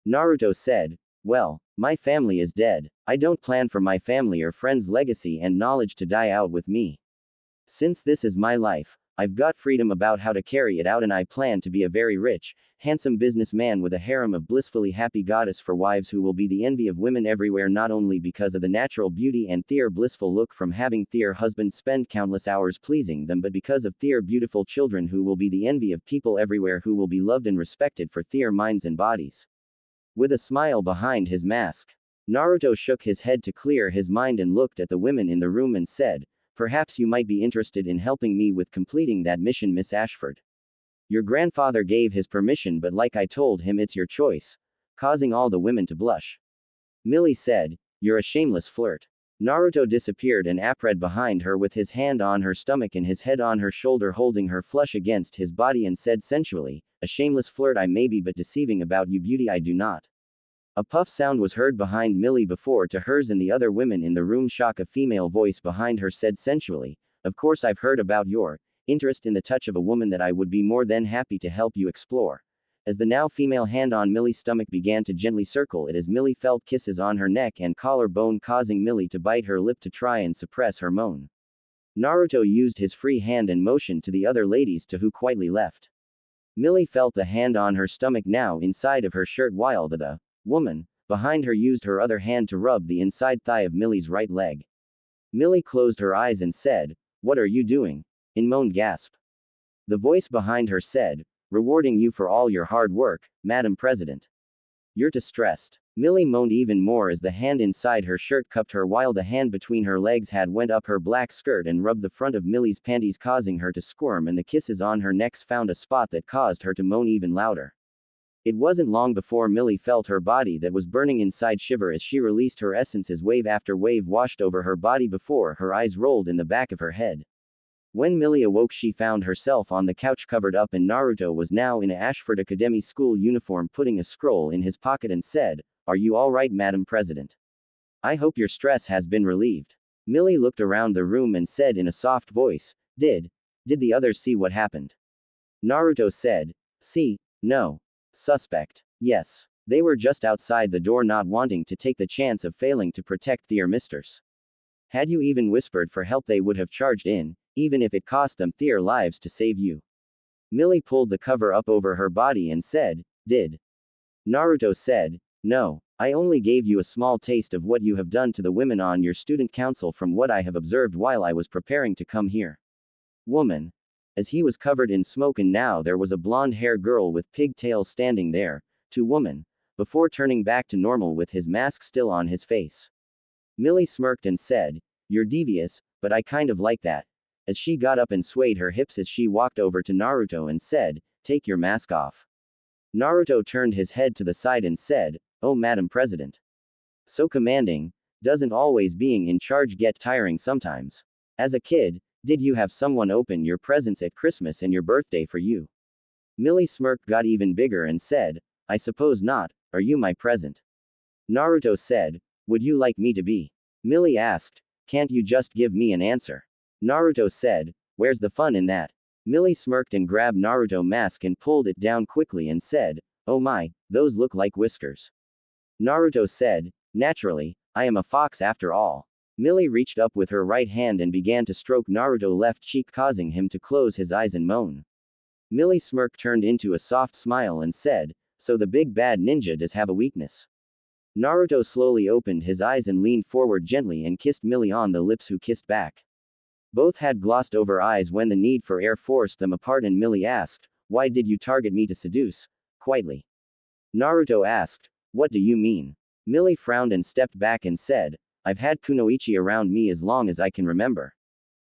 Naruto said, well, my family is dead. I don't plan for my family or friends' legacy and knowledge to die out with me. Since this is my life, I've got freedom about how to carry it out, and I plan to be a very rich, handsome businessman with a harem of blissfully happy goddess for wives who will be the envy of women everywhere, not only because of the natural beauty and their blissful look from having their husbands spend countless hours pleasing them, but because of their beautiful children who will be the envy of people everywhere, who will be loved and respected for their minds and bodies. With a smile behind his mask, Naruto shook his head to clear his mind and looked at the women in the room and said, perhaps you might be interested in helping me with completing that mission, Miss Ashford. Your grandfather gave his permission, but like I told him, it's your choice, causing all the women to blush. Millie said, you're a shameless flirt. Naruto disappeared and appeared behind her with his hand on her stomach and his head on her shoulder, holding her flush against his body, and said sensually, a shameless flirt I may be, but deceiving about you beauty I do not. A puff sound was heard behind Millie before to hers, and the other women in the room shock. A female voice behind her said sensually, of course I've heard about your interest in the touch of a woman that I would be more than happy to help you explore. As the now female hand on Millie's stomach began to gently circle it, as Millie felt kisses on her neck and collarbone, causing Millie to bite her lip to try and suppress her moan. Naruto used his free hand and motioned to the other ladies to who quietly left. Millie felt the hand on her stomach now inside of her shirt, while the woman behind her used her other hand to rub the inside thigh of Millie's right leg. Millie closed her eyes and said, what are you doing? In moan gasp. The voice behind her said, rewarding you for all your hard work, Madam President. You're distressed. Millie moaned even more as the hand inside her shirt cupped her, while the hand between her legs had went up her black skirt and rubbed the front of Millie's panties, causing her to squirm, and the kisses on her neck found a spot that caused her to moan even louder. It wasn't long before Millie felt her body that was burning inside shiver as she released her essence, as wave after wave washed over her body before her eyes rolled in the back of her head. When Millie awoke, she found herself on the couch covered up, and Naruto was now in a Ashford Academy school uniform, putting a scroll in his pocket, and said, are you all right, Madam President? I hope your stress has been relieved. Millie looked around the room and said in a soft voice, did Did the others see what happened? Naruto said. See? No. Suspect. Yes. They were just outside the door not wanting to take the chance of failing to protect their misters. Had you even whispered for help they would have charged in, even if it cost them their lives to save you. Millie pulled the cover up over her body and said, Did? Naruto said, No, I only gave you a small taste of what you have done to the women on your student council from what I have observed while I was preparing to come here. Woman. As he was covered in smoke and now there was a blonde-haired girl with pigtails standing there, to woman, before turning back to normal with his mask still on his face. Millie smirked and said, You're devious, but I kind of like that. As she got up and swayed her hips as she walked over to Naruto and said, Take your mask off. Naruto turned his head to the side and said, Oh Madam President. So commanding, doesn't always being in charge get tiring sometimes? As a kid, did you have someone open your presents at Christmas and your birthday for you? Millie's smirk got even bigger and said, I suppose not, are you my present? Naruto said, Would you like me to be? Millie asked, Can't you just give me an answer? Naruto said, Where's the fun in that? Millie smirked and grabbed Naruto's mask and pulled it down quickly and said, Oh my, those look like whiskers. Naruto said, Naturally, I am a fox after all. Millie reached up with her right hand and began to stroke Naruto's left cheek causing him to close his eyes and moan. Millie's smirk turned into a soft smile and said, So the big bad ninja does have a weakness. Naruto slowly opened his eyes and leaned forward gently and kissed Millie on the lips who kissed back. Both had glossed over eyes when the need for air forced them apart and Millie asked, Why did you target me to seduce? Quietly. Naruto asked, What do you mean? Millie frowned and stepped back and said, I've had kunoichi around me as long as I can remember.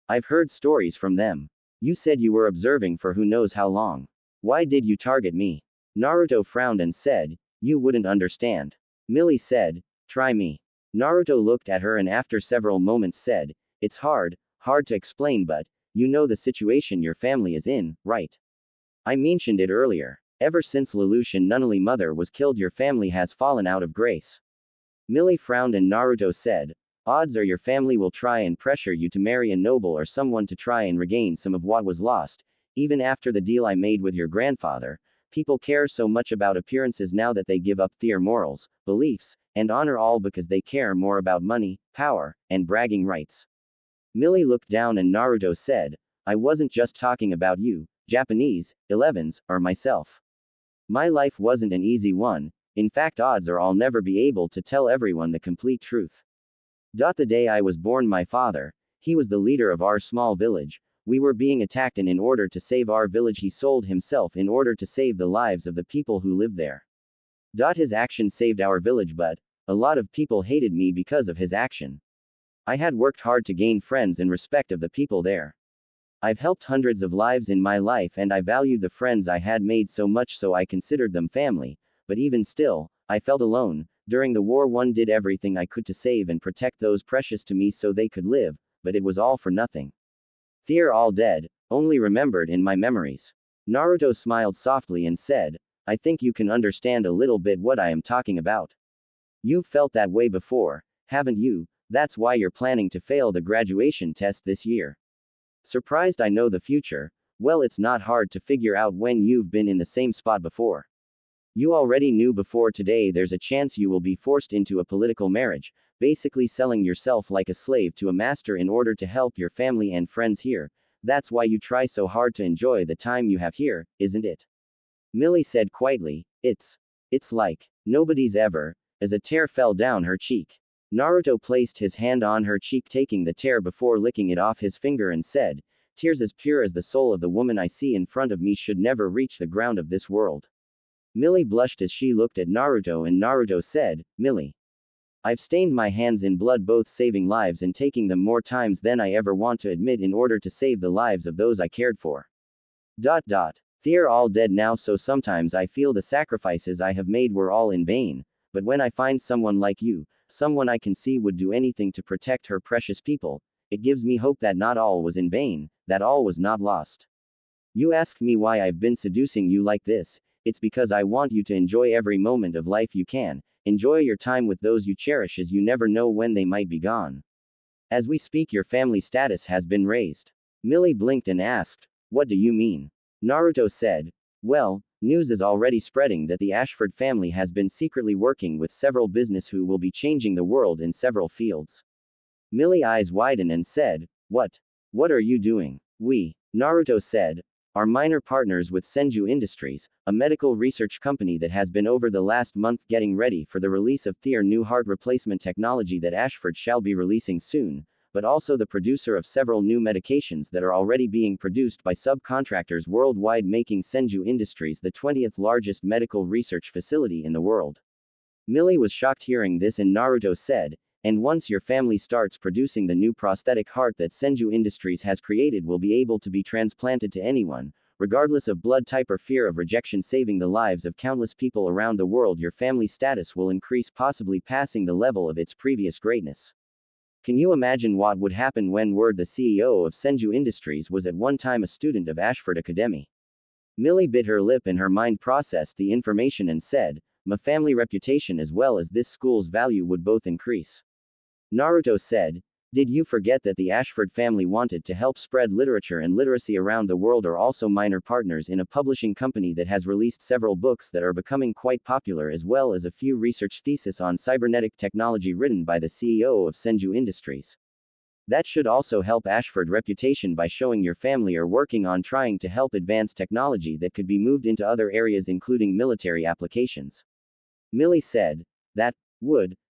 I've heard stories from them. You said you were observing for who knows how long. Why did you target me? Naruto frowned and said, You wouldn't understand. Millie said, Try me. Naruto looked at her and after several moments said, It's hard to explain but, you know the situation your family is in, right? I mentioned it earlier. Ever since Lelouch and Nunnally mother was killed your family has fallen out of grace. Millie frowned and Naruto said, Odds are your family will try and pressure you to marry a noble or someone to try and regain some of what was lost, even after the deal I made with your grandfather. People care so much about appearances now that they give up their morals, beliefs, and honor all because they care more about money, power, and bragging rights. Millie looked down and Naruto said, I wasn't just talking about you, Japanese, 11s, or myself. My life wasn't an easy one, in fact odds are I'll never be able to tell everyone the complete truth. The day I was born my father, he was the leader of our small village, we were being attacked and in order to save our village he sold himself in order to save the lives of the people who lived there. His action saved our village but, a lot of people hated me because of his action. I had worked hard to gain friends and respect of the people there. I've helped hundreds of lives in my life and I valued the friends I had made so much so I considered them family, but even still, I felt alone. During the war one did everything I could to save and protect those precious to me so they could live, but it was all for nothing. They're all dead, only remembered in my memories. Naruto smiled softly and said, I think you can understand a little bit what I am talking about. You've felt that way before, haven't you? That's why you're planning to fail the graduation test this year. Surprised I know the future? Well, it's not hard to figure out when you've been in the same spot before. You already knew before today there's a chance you will be forced into a political marriage, basically selling yourself like a slave to a master in order to help your family and friends here. That's why you try so hard to enjoy the time you have here, isn't it? Millie said quietly, It's like nobody's ever, as a tear fell down her cheek. Naruto placed his hand on her cheek taking the tear before licking it off his finger and said, Tears as pure as the soul of the woman I see in front of me should never reach the ground of this world. Millie blushed as she looked at Naruto and Naruto said, Millie. I've stained my hands in blood both saving lives and taking them more times than I ever want to admit in order to save the lives of those I cared for. They're all dead now so sometimes I feel the sacrifices I have made were all in vain, but when I find someone like you, someone I can see would do anything to protect her precious people, it gives me hope that not all was in vain, that all was not lost. You ask me why I've been seducing you like this, it's because I want you to enjoy every moment of life you can, enjoy your time with those you cherish as you never know when they might be gone. As we speak your family status has been raised. Millie blinked and asked, "What do you mean?" Naruto said, "Well, news is already spreading that the Ashford family has been secretly working with several business who will be changing the world in several fields." Millie's eyes widened and said, "What? What are you doing?" "We," Naruto said, "are minor partners with Senju Industries, a medical research company that has been over the last month getting ready for the release of their new heart replacement technology that Ashford shall be releasing soon, but also the producer of several new medications that are already being produced by subcontractors worldwide, making Senju Industries the 20th largest medical research facility in the world." Millie was shocked hearing this, and Naruto said, "And once your family starts producing the new prosthetic heart that Senju Industries has created will be able to be transplanted to anyone, regardless of blood type or fear of rejection, saving the lives of countless people around the world. Your family status will increase, possibly passing the level of its previous greatness." Can you imagine what would happen when word the CEO of Senju Industries was at one time a student of Ashford Academy? Millie bit her lip and her mind processed the information and said, "My family reputation as well as this school's value would both increase." Naruto said, "Did you forget that the Ashford family wanted to help spread literature and literacy around the world, are also minor partners in a publishing company that has released several books that are becoming quite popular, as well as a few research theses on cybernetic technology written by the CEO of Senju Industries. That should also help Ashford reputation by showing your family are working on trying to help advance technology that could be moved into other areas, including military applications." Millie said,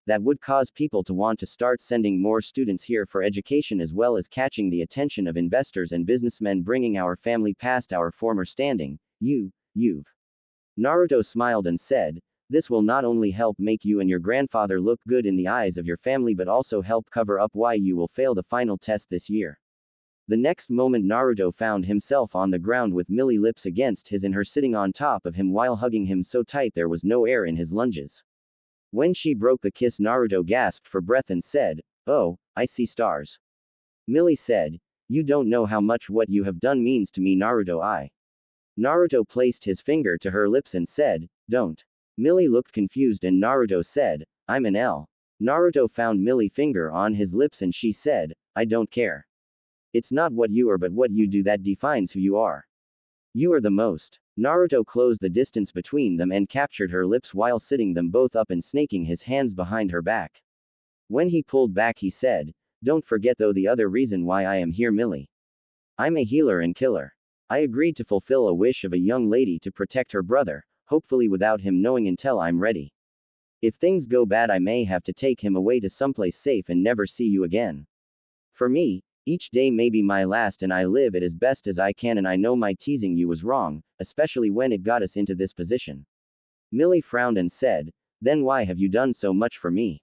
That would cause people to want to start sending more students here for education, as well as catching the attention of investors and businessmen, bringing our family past our former standing. You've." Naruto smiled and said, "This will not only help make you and your grandfather look good in the eyes of your family, but also help cover up why you will fail the final test this year." The next moment Naruto found himself on the ground with Millie's lips against his and her sitting on top of him while hugging him so tight there was no air in his lunges. When she broke the kiss, Naruto gasped for breath and said, "Oh, I see stars." Millie said, "You don't know how much what you have done means to me, Naruto." Naruto placed his finger to her lips and said, "Don't." Millie looked confused and Naruto said, "I'm an L." Naruto found Millie's finger on his lips and she said, "I don't care. It's not what you are but what you do that defines who you are. You are the most." Naruto closed the distance between them and captured her lips while sitting them both up and snaking his hands behind her back. When he pulled back he said, "Don't forget though the other reason why I am here, Millie. I'm a healer and killer. I agreed to fulfill a wish of a young lady to protect her brother, hopefully without him knowing until I'm ready. If things go bad I may have to take him away to someplace safe and never see you again. For me, each day may be my last and I live it as best as I can, and I know my teasing you was wrong, especially when it got us into this position." Millie frowned and said, "Then why have you done so much for me?"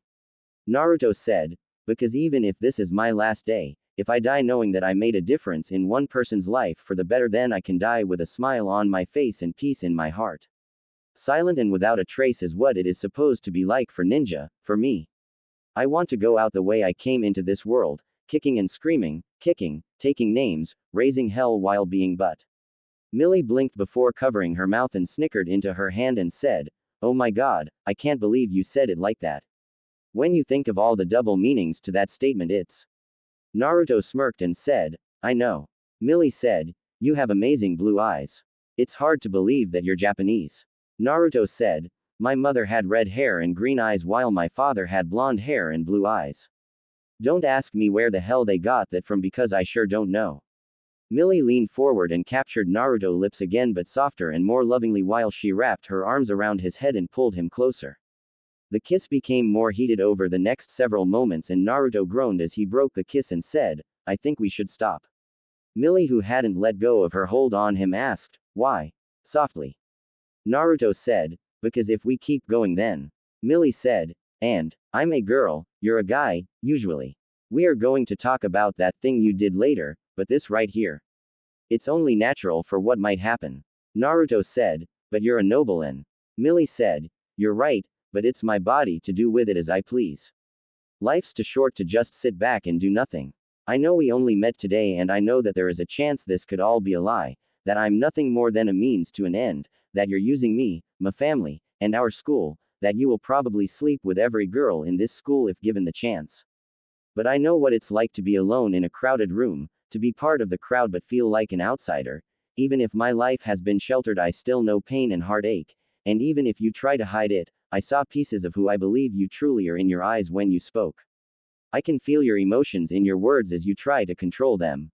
Naruto said, "Because even if this is my last day, if I die knowing that I made a difference in one person's life for the better, then I can die with a smile on my face and peace in my heart. Silent and without a trace is what it is supposed to be like for ninja, for me. I want to go out the way I came into this world, kicking and screaming, kicking, taking names, raising hell while being but." Millie blinked before covering her mouth and snickered into her hand and said, "Oh my god, I can't believe you said it like that. When you think of all the double meanings to that statement, it's." Naruto smirked and said, "I know." Millie said, "You have amazing blue eyes. It's hard to believe that you're Japanese." Naruto said, "My mother had red hair and green eyes while my father had blonde hair and blue eyes. Don't ask me where the hell they got that from because I sure don't know." Millie leaned forward and captured Naruto's lips again, but softer and more lovingly, while she wrapped her arms around his head and pulled him closer. The kiss became more heated over the next several moments and Naruto groaned as he broke the kiss and said, "I think we should stop." Millie, who hadn't let go of her hold on him, asked, "Why?" Softly. Naruto said, "Because if we keep going then." Millie said, "And I'm a girl, you're a guy, usually. We are going to talk about that thing you did later, but this right here. It's only natural for what might happen." Naruto said, "But you're a noble and." Millie said, "You're right, but it's my body to do with it as I please. Life's too short to just sit back and do nothing. I know we only met today and I know that there is a chance this could all be a lie, that I'm nothing more than a means to an end, that you're using me, my family, and our school, that you will probably sleep with every girl in this school if given the chance. But I know what it's like to be alone in a crowded room, to be part of the crowd but feel like an outsider. Even if my life has been sheltered, I still know pain and heartache. And even if you try to hide it, I saw pieces of who I believe you truly are in your eyes when you spoke. I can feel your emotions in your words as you try to control them.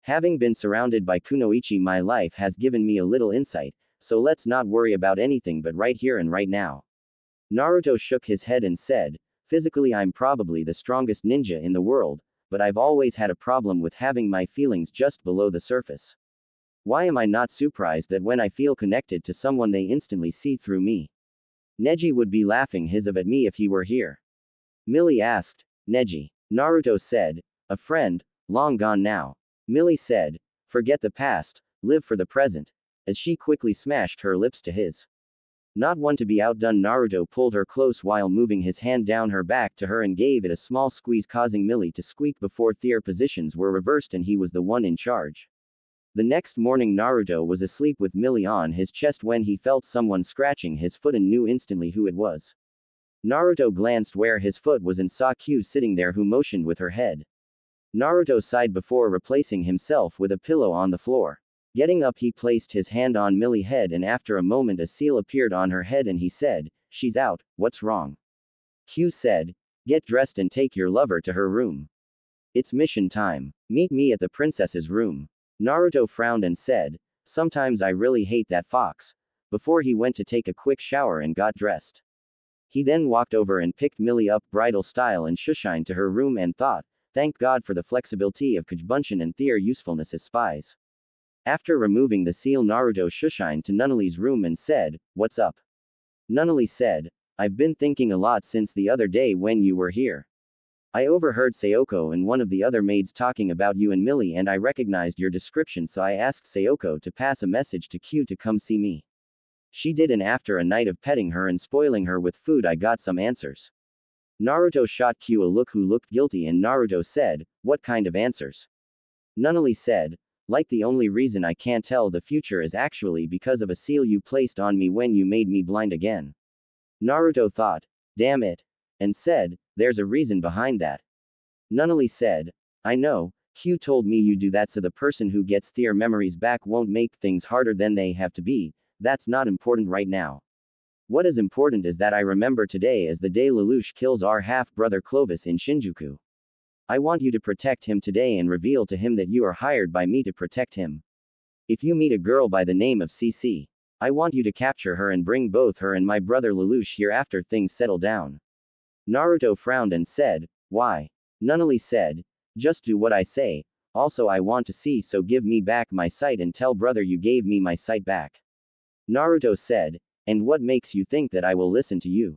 Having been surrounded by kunoichi, my life has given me a little insight, so let's not worry about anything but right here and right now. Naruto shook his head and said, physically I'm probably the strongest ninja in the world, but I've always had a problem with having my feelings just below the surface. Why am I not surprised that when I feel connected to someone they instantly see through me? Neji would be laughing his of at me if he were here. Millie asked. Neji. Naruto said, a friend, long gone now. Millie said, forget the past, live for the present, as she quickly smashed her lips to his. Not one to be outdone, Naruto pulled her close while moving his hand down her back to her and gave it a small squeeze, causing Millie to squeak before their positions were reversed and he was the one in charge. The next morning Naruto was asleep with Millie on his chest when he felt someone scratching his foot and knew instantly who it was. Naruto glanced where his foot was and saw Q sitting there, who motioned with her head. Naruto sighed before replacing himself with a pillow on the floor. Getting up, he placed his hand on Millie's head and after a moment a seal appeared on her head and he said, she's out, what's wrong? Q said, get dressed and take your lover to her room. It's mission time. Meet me at the princess's room. Naruto frowned and said, sometimes I really hate that fox, before he went to take a quick shower and got dressed. He then walked over and picked Millie up bridal style and shushined to her room and thought, thank God for the flexibility of Kajbunshin and their usefulness as spies. After removing the seal, Naruto shushined to Nunnally's room and said, what's up? Nunnally said, I've been thinking a lot since the other day when you were here. I overheard Sayoko and one of the other maids talking about you and Millie and I recognized your description, so I asked Sayoko to pass a message to Q to come see me. She did, and after a night of petting her and spoiling her with food I got some answers. Naruto shot Q a look who looked guilty and Naruto said, what kind of answers? Nunnally said, like the only reason I can't tell the future is actually because of a seal you placed on me when you made me blind again. Naruto thought, damn it, and said, there's a reason behind that. Nunnally said, I know, Q told me you do that so the person who gets their memories back won't make things harder than they have to be. That's not important right now. What is important is that I remember today as the day Lelouch kills our half-brother Clovis in Shinjuku. I want you to protect him today and reveal to him that you are hired by me to protect him. If you meet a girl by the name of CC, I want you to capture her and bring both her and my brother Lelouch here after things settle down. Naruto frowned and said, why? Nunnally said, just do what I say, also I want to see, so give me back my sight and tell brother you gave me my sight back. Naruto said, and what makes you think that I will listen to you?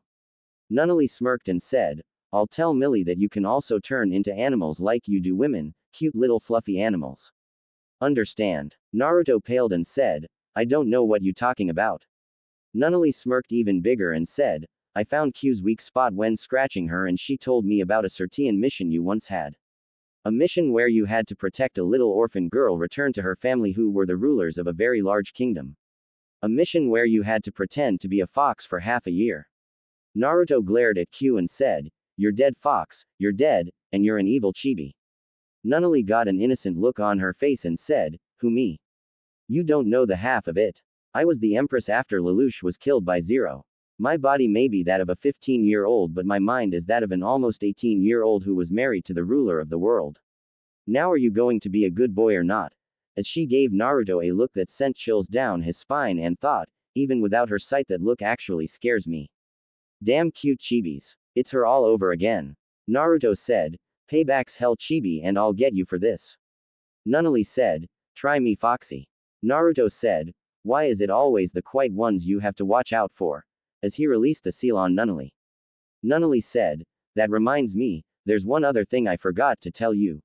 Nunnally smirked and said, I'll tell Millie that you can also turn into animals like you do women, cute little fluffy animals. Understand? Naruto paled and said, I don't know what you talking about. Nunnally smirked even bigger and said, I found Q's weak spot when scratching her and she told me about a certain mission you once had. A mission where you had to protect a little orphan girl returned to her family who were the rulers of a very large kingdom. A mission where you had to pretend to be a fox for half a year. Naruto glared at Q and said, you're dead fox, you're dead, and you're an evil chibi. Nunnally got an innocent look on her face and said, who, me? You don't know the half of it. I was the empress after Lelouch was killed by Zero. My body may be that of a 15-year-old but my mind is that of an almost 18-year-old who was married to the ruler of the world. Now are you going to be a good boy or not? As she gave Naruto a look that sent chills down his spine and thought, even without her sight that look actually scares me. Damn cute chibis. It's her all over again. Naruto said, payback's hell chibi and I'll get you for this. Nunnally said, try me foxy. Naruto said, why is it always the quiet ones you have to watch out for? As he released the seal on Nunnally. Nunnally said, that reminds me, there's one other thing I forgot to tell you.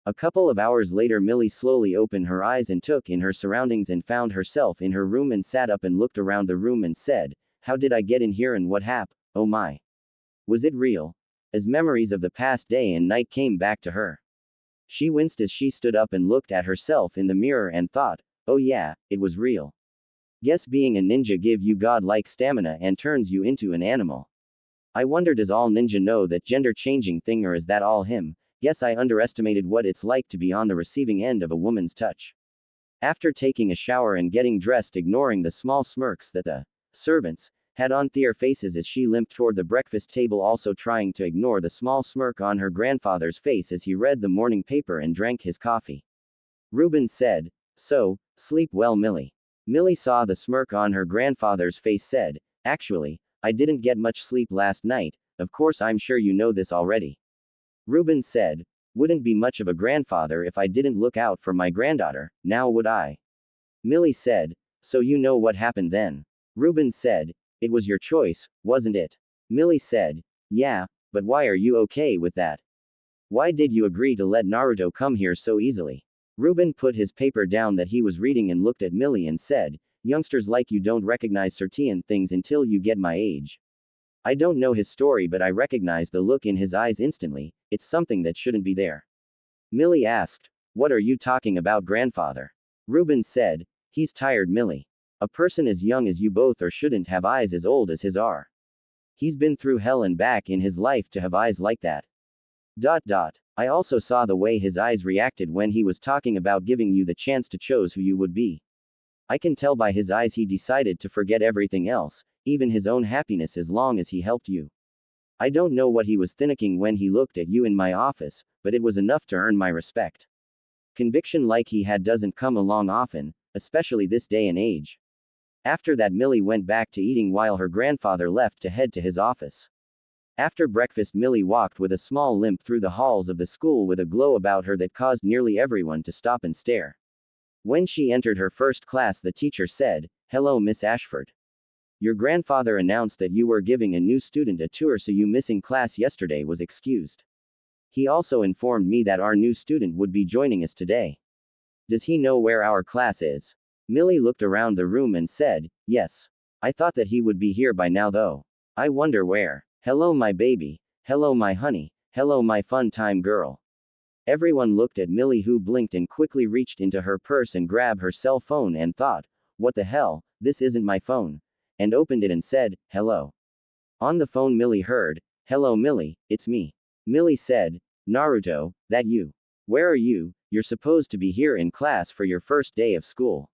A couple of hours later Millie slowly opened her eyes and took in her surroundings and found herself in her room and sat up and looked around the room and said, how did I get in here and what happened? Oh my. Was it real? As memories of the past day and night came back to her. She winced as she stood up and looked at herself in the mirror and thought, oh yeah, it was real. Guess being a ninja give you godlike stamina and turns you into an animal. I wonder does all ninja know that gender changing thing or is that all him? Guess I underestimated what it's like to be on the receiving end of a woman's touch. After taking a shower and getting dressed, ignoring the small smirks that the servants had on their faces as she limped toward the breakfast table, also trying to ignore the small smirk on her grandfather's face as he read the morning paper and drank his coffee. Reuben said, "So, sleep well, Millie." Millie saw the smirk on her grandfather's face, said, "Actually, I didn't get much sleep last night, of course I'm sure you know this already." Reuben said, "Wouldn't be much of a grandfather if I didn't look out for my granddaughter, now would I?" Millie said, "So you know what happened then?" Reuben said, "It was your choice, wasn't it?" Millie said, "Yeah, but why are you okay with that? Why did you agree to let Naruto come here so easily?" Reuben put his paper down that he was reading and looked at Millie and said, "Youngsters like you don't recognize certain things until you get my age. I don't know his story, but I recognize the look in his eyes instantly. It's something that shouldn't be there." Millie asked, "What are you talking about, grandfather?" Reuben said, "He's tired, Millie. A person as young as you both are shouldn't have eyes as old as his are. He's been through hell and back in his life to have eyes like that. I also saw the way his eyes reacted when he was talking about giving you the chance to choose who you would be. I can tell by his eyes he decided to forget everything else, even his own happiness, as long as he helped you. I don't know what he was thinking when he looked at you in my office, but it was enough to earn my respect. Conviction like he had doesn't come along often, especially this day and age." After that, Millie went back to eating while her grandfather left to head to his office. After breakfast, Millie walked with a small limp through the halls of the school with a glow about her that caused nearly everyone to stop and stare. When she entered her first class, the teacher said, "Hello, Miss Ashford. Your grandfather announced that you were giving a new student a tour, so you missing class yesterday was excused. He also informed me that our new student would be joining us today. Does he know where our class is?" Millie looked around the room and said, "Yes. I thought that he would be here by now though. I wonder where. Hello, my baby. Hello, my honey. Hello, my fun time girl." Everyone looked at Millie, who blinked and quickly reached into her purse and grabbed her cell phone and thought, "What the hell, this isn't my phone," and opened it and said, "Hello." On the phone, Millie heard, "Hello, Millie, it's me." Millie said, "Naruto, that you? Where are you? You're supposed to be here in class for your first day of school."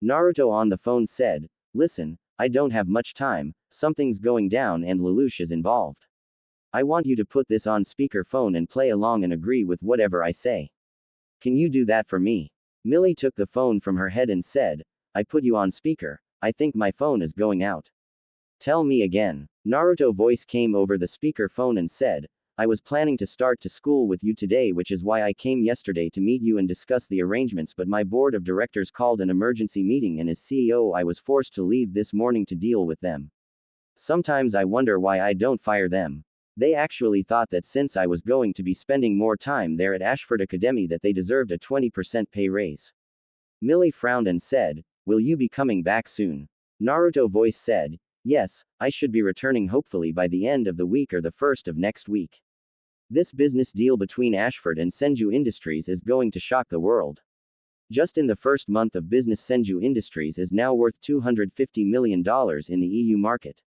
Naruto on the phone said, "Listen, I don't have much time, something's going down and Lelouch is involved. I want you to put this on speaker phone and play along and agree with whatever I say. Can you do that for me?" Millie took the phone from her head and said, "I put you on speaker, I think my phone is going out." "Tell me again." Naruto voice came over the speaker phone and said, "I was planning to start to school with you today, which is why I came yesterday to meet you and discuss the arrangements, but my board of directors called an emergency meeting and as CEO I was forced to leave this morning to deal with them. Sometimes I wonder why I don't fire them. They actually thought that since I was going to be spending more time there at Ashford Academy that they deserved a 20% pay raise." Millie frowned and said, "Will you be coming back soon?" Naruto voice said, "Yes, I should be returning hopefully by the end of the week or the first of next week. This business deal between Ashford and Senju Industries is going to shock the world. Just in the first month of business, Senju Industries is now worth $250 million in the EU market.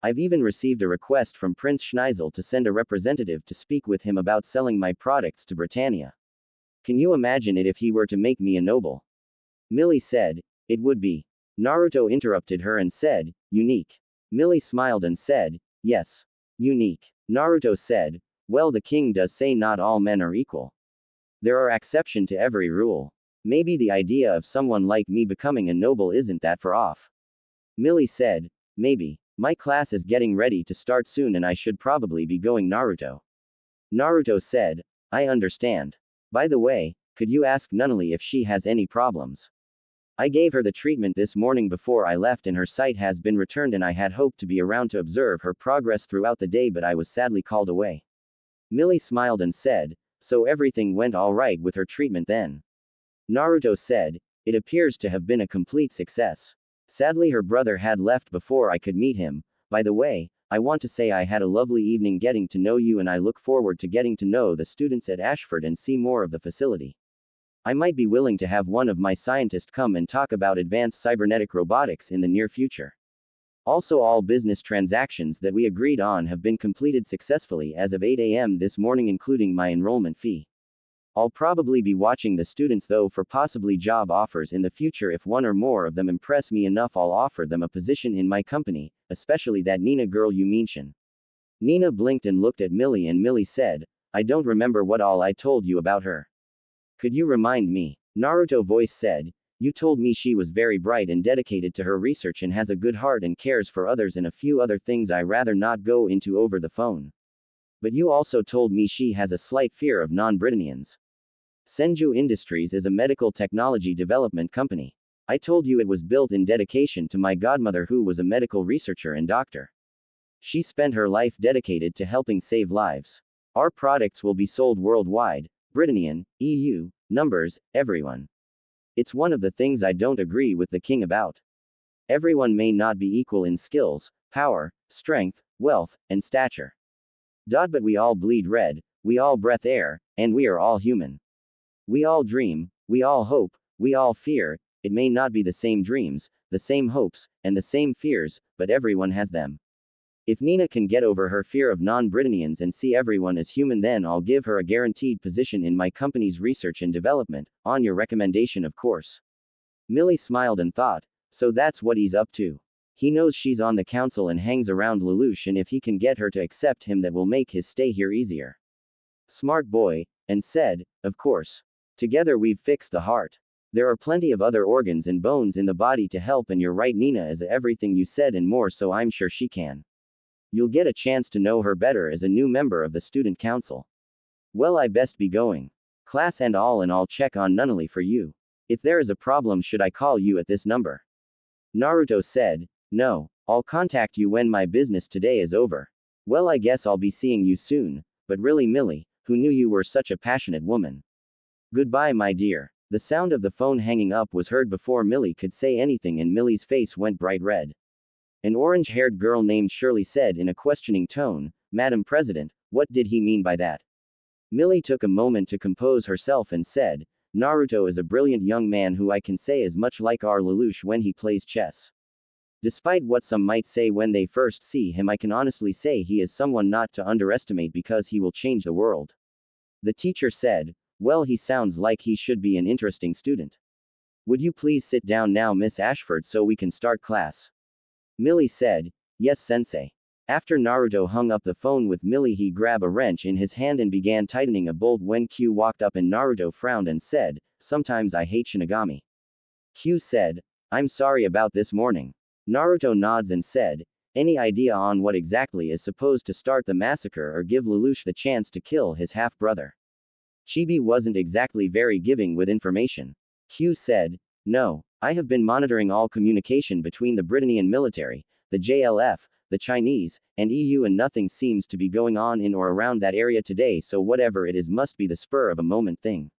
I've even received a request from Prince Schneizel to send a representative to speak with him about selling my products to Britannia. Can you imagine it if he were to make me a noble?" Millie said, "It would be." Naruto interrupted her and said, "Unique." Millie smiled and said, "Yes. Unique." Naruto said, "Well, the king does say not all men are equal. There are exceptions to every rule. Maybe the idea of someone like me becoming a noble isn't that far off." Millie said, "Maybe. My class is getting ready to start soon and I should probably be going, Naruto." Naruto said, "I understand. By the way, could you ask Nunnally if she has any problems? I gave her the treatment this morning before I left and her sight has been returned and I had hoped to be around to observe her progress throughout the day, but I was sadly called away." Millie smiled and said, "So everything went all right with her treatment then?" Naruto said, "It appears to have been a complete success. Sadly, her brother had left before I could meet him. By the way, I want to say I had a lovely evening getting to know you and I look forward to getting to know the students at Ashford and see more of the facility. I might be willing to have one of my scientists come and talk about advanced cybernetic robotics in the near future." Also, all business transactions that we agreed on have been completed successfully as of 8 a.m. this morning, including my enrollment fee. I'll probably be watching the students though for possibly job offers in the future. If one or more of them impress me enough, I'll offer them a position in my company, especially that Nina girl you mention. Nina blinked and looked at Millie, and Millie said, I don't remember what all I told you about her. Could you remind me? Naruto voice said, you told me she was very bright and dedicated to her research and has a good heart and cares for others and a few other things I rather not go into over the phone. But you also told me she has a slight fear of non-Britannians. Senju Industries is a medical technology development company. I told you it was built in dedication to my godmother, who was a medical researcher and doctor. She spent her life dedicated to helping save lives. Our products will be sold worldwide, Britannian, EU, numbers, everyone. It's one of the things I don't agree with the king about. Everyone may not be equal in skills, power, strength, wealth, and stature. But we all bleed red, we all breathe air, and we are all human. We all dream, we all hope, we all fear. It may not be the same dreams, the same hopes, and the same fears, but everyone has them. If Nina can get over her fear of non-Britannians and see everyone as human, then I'll give her a guaranteed position in my company's research and development, on your recommendation of course. Millie smiled and thought, so that's what he's up to. He knows she's on the council and hangs around Lelouch, and if he can get her to accept him, that will make his stay here easier. Smart boy, and said, of course. Together we've fixed the heart. There are plenty of other organs and bones in the body to help, and you're right, Nina is everything you said and more, so I'm sure she can. You'll get a chance to know her better as a new member of the student council. Well, I best be going. Class and I'll check on Nunnally for you. If there is a problem, should I call you at this number? Naruto said, no, I'll contact you when my business today is over. Well, I guess I'll be seeing you soon, but really Millie, who knew you were such a passionate woman. Goodbye, my dear. The sound of the phone hanging up was heard before Millie could say anything, and Millie's face went bright red. An orange-haired girl named Shirley said in a questioning tone, Madam President, what did he mean by that? Millie took a moment to compose herself and said, Naruto is a brilliant young man who I can say is much like our Lelouch when he plays chess. Despite what some might say when they first see him, I can honestly say he is someone not to underestimate because he will change the world. The teacher said, well, he sounds like he should be an interesting student. Would you please sit down now, Miss Ashford, so we can start class? Millie said, yes, sensei. After Naruto hung up the phone with Millie, he grabbed a wrench in his hand and began tightening a bolt when Q walked up, and Naruto frowned and said, sometimes I hate Shinigami. Q said, I'm sorry about this morning. Naruto nods and said, any idea on what exactly is supposed to start the massacre or give Lelouch the chance to kill his half-brother? Chibi wasn't exactly very giving with information. Q said, no, I have been monitoring all communication between the Britannian military, the JLF, the Chinese, and EU, and nothing seems to be going on in or around that area today, so whatever it is must be the spur of a moment thing.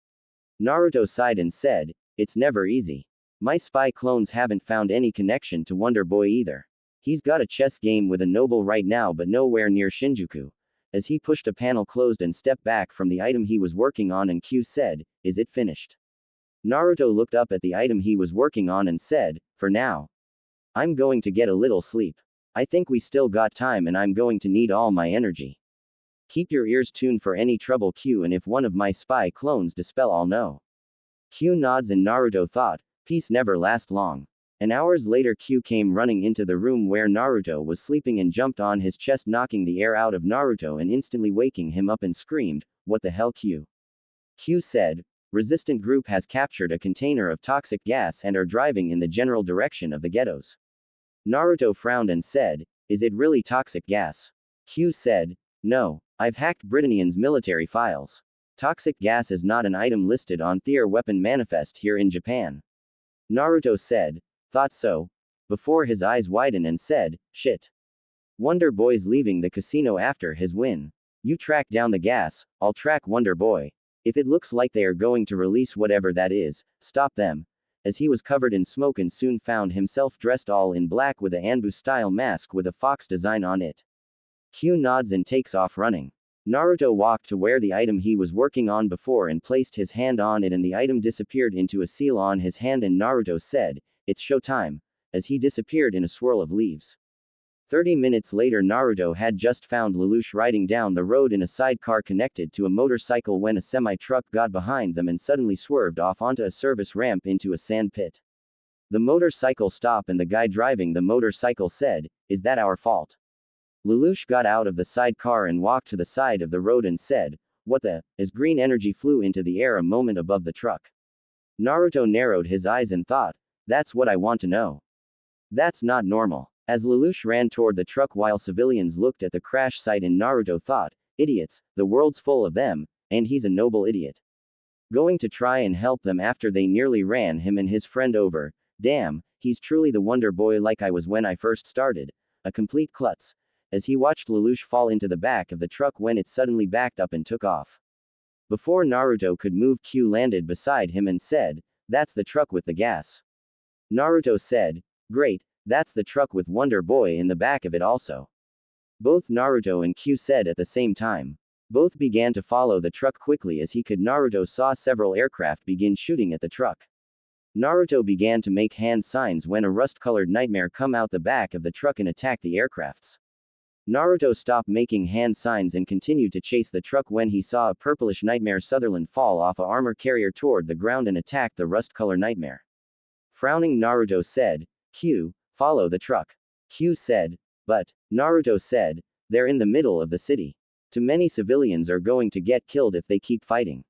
Naruto sighed and said, it's never easy. My spy clones haven't found any connection to Wonder Boy either. He's got a chess game with a noble right now, but nowhere near Shinjuku. As he pushed a panel closed and stepped back from the item he was working on, and Q said, is it finished? Naruto looked up at the item he was working on and said, for now. I'm going to get a little sleep. I think we still got time, and I'm going to need all my energy. Keep your ears tuned for any trouble, Q, and if one of my spy clones dispel, I'll know. Q nods, and Naruto thought, peace never lasts long. An hours later, Q came running into the room where Naruto was sleeping and jumped on his chest, knocking the air out of Naruto and instantly waking him up, and screamed, what the hell, Q? Q said, resistant group has captured a container of toxic gas and are driving in the general direction of the ghettos. Naruto frowned and said, is it really toxic gas? Q said, no, I've hacked Britannian's military files. Toxic gas is not an item listed on their weapon manifest here in Japan. Naruto said, thought so, before his eyes widened and said, shit. Wonder Boy's leaving the casino after his win. You track down the gas, I'll track Wonder Boy. If it looks like they are going to release whatever that is, stop them. As he was covered in smoke and soon found himself dressed all in black with a Anbu-style mask with a fox design on it. Q nods and takes off running. Naruto walked to where the item he was working on before and placed his hand on it, and the item disappeared into a seal on his hand, and Naruto said, it's showtime, as he disappeared in a swirl of leaves. 30 minutes later, Naruto had just found Lelouch riding down the road in a sidecar connected to a motorcycle when a semi-truck got behind them and suddenly swerved off onto a service ramp into a sand pit. The motorcycle stopped and the guy driving the motorcycle said, "Is that our fault?" Lelouch got out of the sidecar and walked to the side of the road and said, "What the?" as green energy flew into the air a moment above the truck. Naruto narrowed his eyes and thought, "That's what I want to know. That's not normal." As Lelouch ran toward the truck while civilians looked at the crash site and Naruto thought, "Idiots, the world's full of them, and he's a noble idiot. Going to try and help them after they nearly ran him and his friend over. Damn, he's truly the wonder boy like I was when I first started. A complete klutz." As he watched Lelouch fall into the back of the truck when it suddenly backed up and took off. Before Naruto could move, Q landed beside him and said, "That's the truck with the gas." Naruto said, "Great, that's the truck with Wonder Boy in the back of it also." Both Naruto and Q said at the same time. Both began to follow the truck quickly as he could. Naruto saw several aircraft begin shooting at the truck. Naruto began to make hand signs when a rust-colored nightmare come out the back of the truck and attacked the aircrafts. Naruto stopped making hand signs and continued to chase the truck when he saw a purplish nightmare Sutherland fall off a armor carrier toward the ground and attack the rust-color nightmare. Frowning, Naruto said, "Q, follow the truck." Q said, "But," Naruto said, "they're in the middle of the city. Too many civilians are going to get killed if they keep fighting.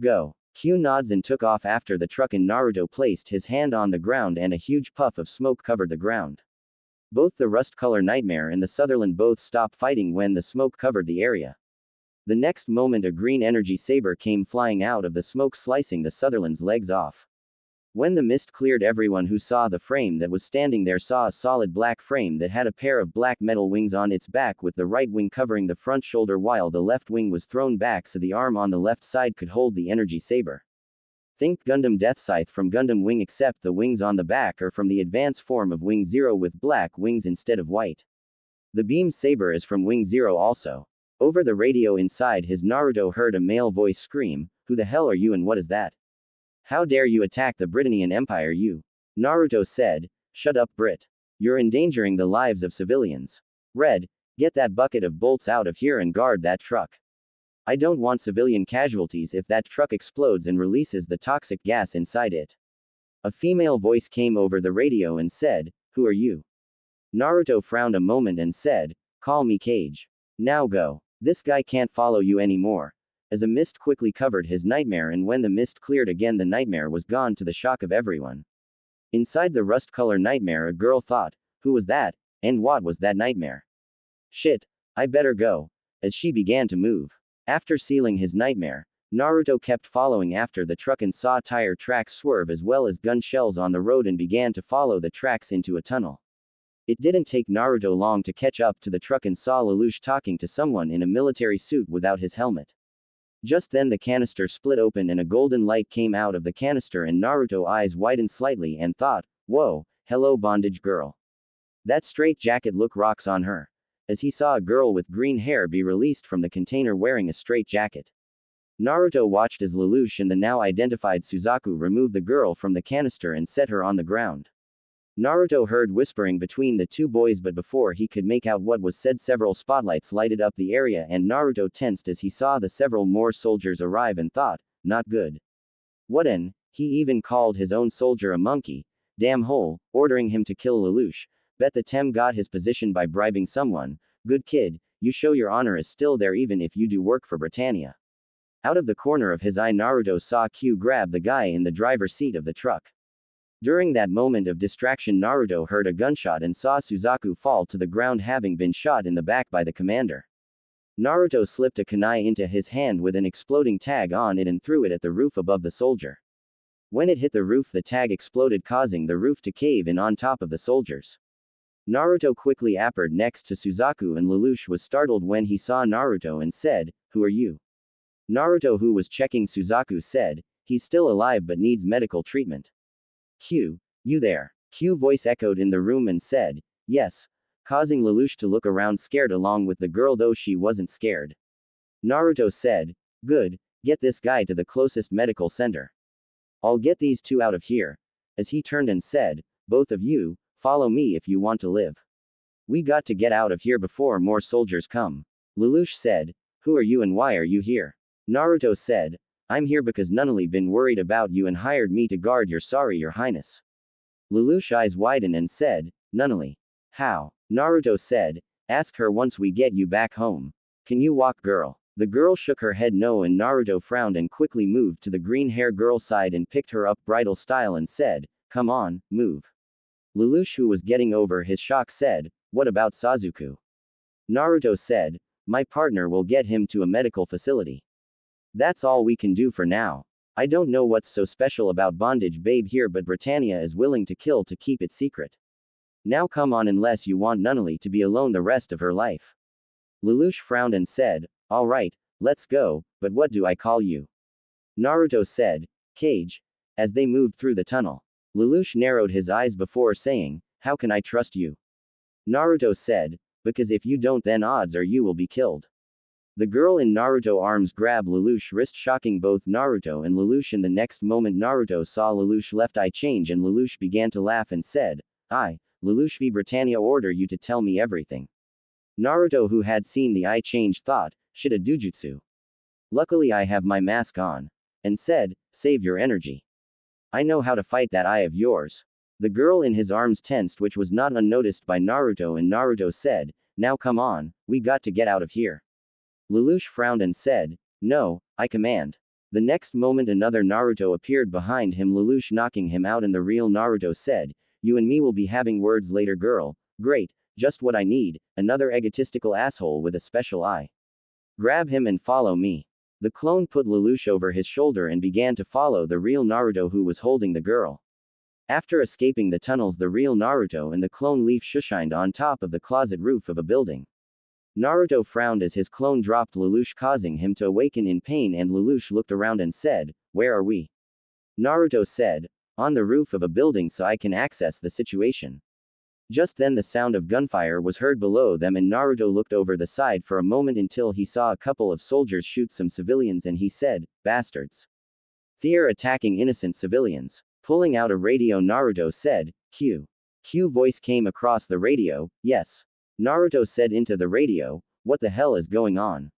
Go." Q nods and took off after the truck and Naruto placed his hand on the ground and a huge puff of smoke covered the ground. Both the rust-color nightmare and the Sutherland both stopped fighting when the smoke covered the area. The next moment a green energy saber came flying out of the smoke, slicing the Sutherland's legs off. When the mist cleared, everyone who saw the frame that was standing there saw a solid black frame that had a pair of black metal wings on its back, with the right wing covering the front shoulder while the left wing was thrown back so the arm on the left side could hold the energy saber. Think Gundam Death Scythe from Gundam Wing, except the wings on the back are from the advanced form of Wing Zero with black wings instead of white. The beam saber is from Wing Zero also. Over the radio inside his, Naruto heard a male voice scream, "Who the hell are you and what is that? How dare you attack the Britannian Empire, you?" Naruto said, "Shut up, Brit. You're endangering the lives of civilians. Red, get that bucket of bolts out of here and guard that truck. I don't want civilian casualties if that truck explodes and releases the toxic gas inside it." A female voice came over the radio and said, "Who are you?" Naruto frowned a moment and said, "Call me Cage. Now go. This guy can't follow you anymore." As a mist quickly covered his nightmare, and when the mist cleared again, the nightmare was gone, to the shock of everyone. Inside the rust-color nightmare, a girl thought, "Who was that? And what was that nightmare? Shit, I better go." As she began to move. After sealing his nightmare, Naruto kept following after the truck and saw tire tracks swerve as well as gun shells on the road and began to follow the tracks into a tunnel. It didn't take Naruto long to catch up to the truck and saw Lelouch talking to someone in a military suit without his helmet. Just then the canister split open and a golden light came out of the canister and Naruto's eyes widened slightly and thought, "Whoa, hello bondage girl. That straight jacket look rocks on her." As he saw a girl with green hair be released from the container wearing a straight jacket. Naruto watched as Lelouch and the now identified Suzaku remove the girl from the canister and set her on the ground. Naruto heard whispering between the two boys, but before he could make out what was said, several spotlights lighted up the area and Naruto tensed as he saw the several more soldiers arrive and thought, "Not good. What an," he even called his own soldier a monkey, "damn hole," ordering him to kill Lelouch. "Bet the Tem got his position by bribing someone. Good kid, you show your honor is still there even if you do work for Britannia." Out of the corner of his eye, Naruto saw Q grab the guy in the driver's seat of the truck. During that moment of distraction, Naruto heard a gunshot and saw Suzaku fall to the ground, having been shot in the back by the commander. Naruto slipped a kunai into his hand with an exploding tag on it and threw it at the roof above the soldier. When it hit the roof, the tag exploded, causing the roof to cave in on top of the soldiers. Naruto quickly appeared next to Suzaku and Lelouch was startled when he saw Naruto and said, "Who are you?" Naruto, who was checking Suzaku, said, "He's still alive but needs medical treatment." "Q, you there?" Q voice echoed in the room and said, "Yes," causing Lelouch to look around scared along with the girl, though she wasn't scared. Naruto said, "Good, get this guy to the closest medical center. I'll get these two out of here." As he turned and said, "Both of you, follow me if you want to live." We got to get out of here before more soldiers come. Lelouch said, who are you and why are you here? Naruto said, I'm here because Nunnally been worried about you and hired me to guard your highness. Lelouch's eyes widened and said, Nunnally. How? Naruto said, ask her once we get you back home. Can you walk, girl? The girl shook her head no, and Naruto frowned and quickly moved to the green hair girl's side and picked her up bridal style and said, come on, move. Lelouch, who was getting over his shock, said, what about Sasuke? Naruto said, my partner will get him to a medical facility. That's all we can do for now. I don't know what's so special about bondage babe here, but Britannia is willing to kill to keep it secret. Now come on, unless you want Nunnally to be alone the rest of her life. Lelouch frowned and said, all right, let's go, but what do I call you? Naruto said, Cage. As they moved through the tunnel, Lelouch narrowed his eyes before saying, how can I trust you? Naruto said, because if you don't, then odds are you will be killed. The girl in Naruto's arms grabbed Lelouch's wrist, shocking both Naruto and Lelouch. In the next moment, Naruto saw Lelouch's left eye change and Lelouch began to laugh and said, I, Lelouch v Britannia, order you to tell me everything. Naruto, who had seen the eye change, thought, shit, a dujutsu. Luckily I have my mask on. And said, save your energy. I know how to fight that eye of yours. The girl in his arms tensed, which was not unnoticed by Naruto, and Naruto said, now come on, we got to get out of here. Lelouch frowned and said, no, I command. The next moment another Naruto appeared behind him, Lelouch knocking him out, and the real Naruto said, you and me will be having words later, girl. Great, just what I need, another egotistical asshole with a special eye. Grab him and follow me. The clone put Lelouch over his shoulder and began to follow the real Naruto, who was holding the girl. After escaping the tunnels, the real Naruto and the clone leaf shushined on top of the closet roof of a building. Naruto frowned as his clone dropped Lelouch, causing him to awaken in pain, and Lelouch looked around and said, where are we? Naruto said, on the roof of a building so I can access the situation. Just then the sound of gunfire was heard below them, and Naruto looked over the side for a moment until he saw a couple of soldiers shoot some civilians, and he said, bastards. They're attacking innocent civilians. Pulling out a radio, Naruto said, Q. Q voice came across the radio, yes. Naruto said into the radio, what the hell is going on?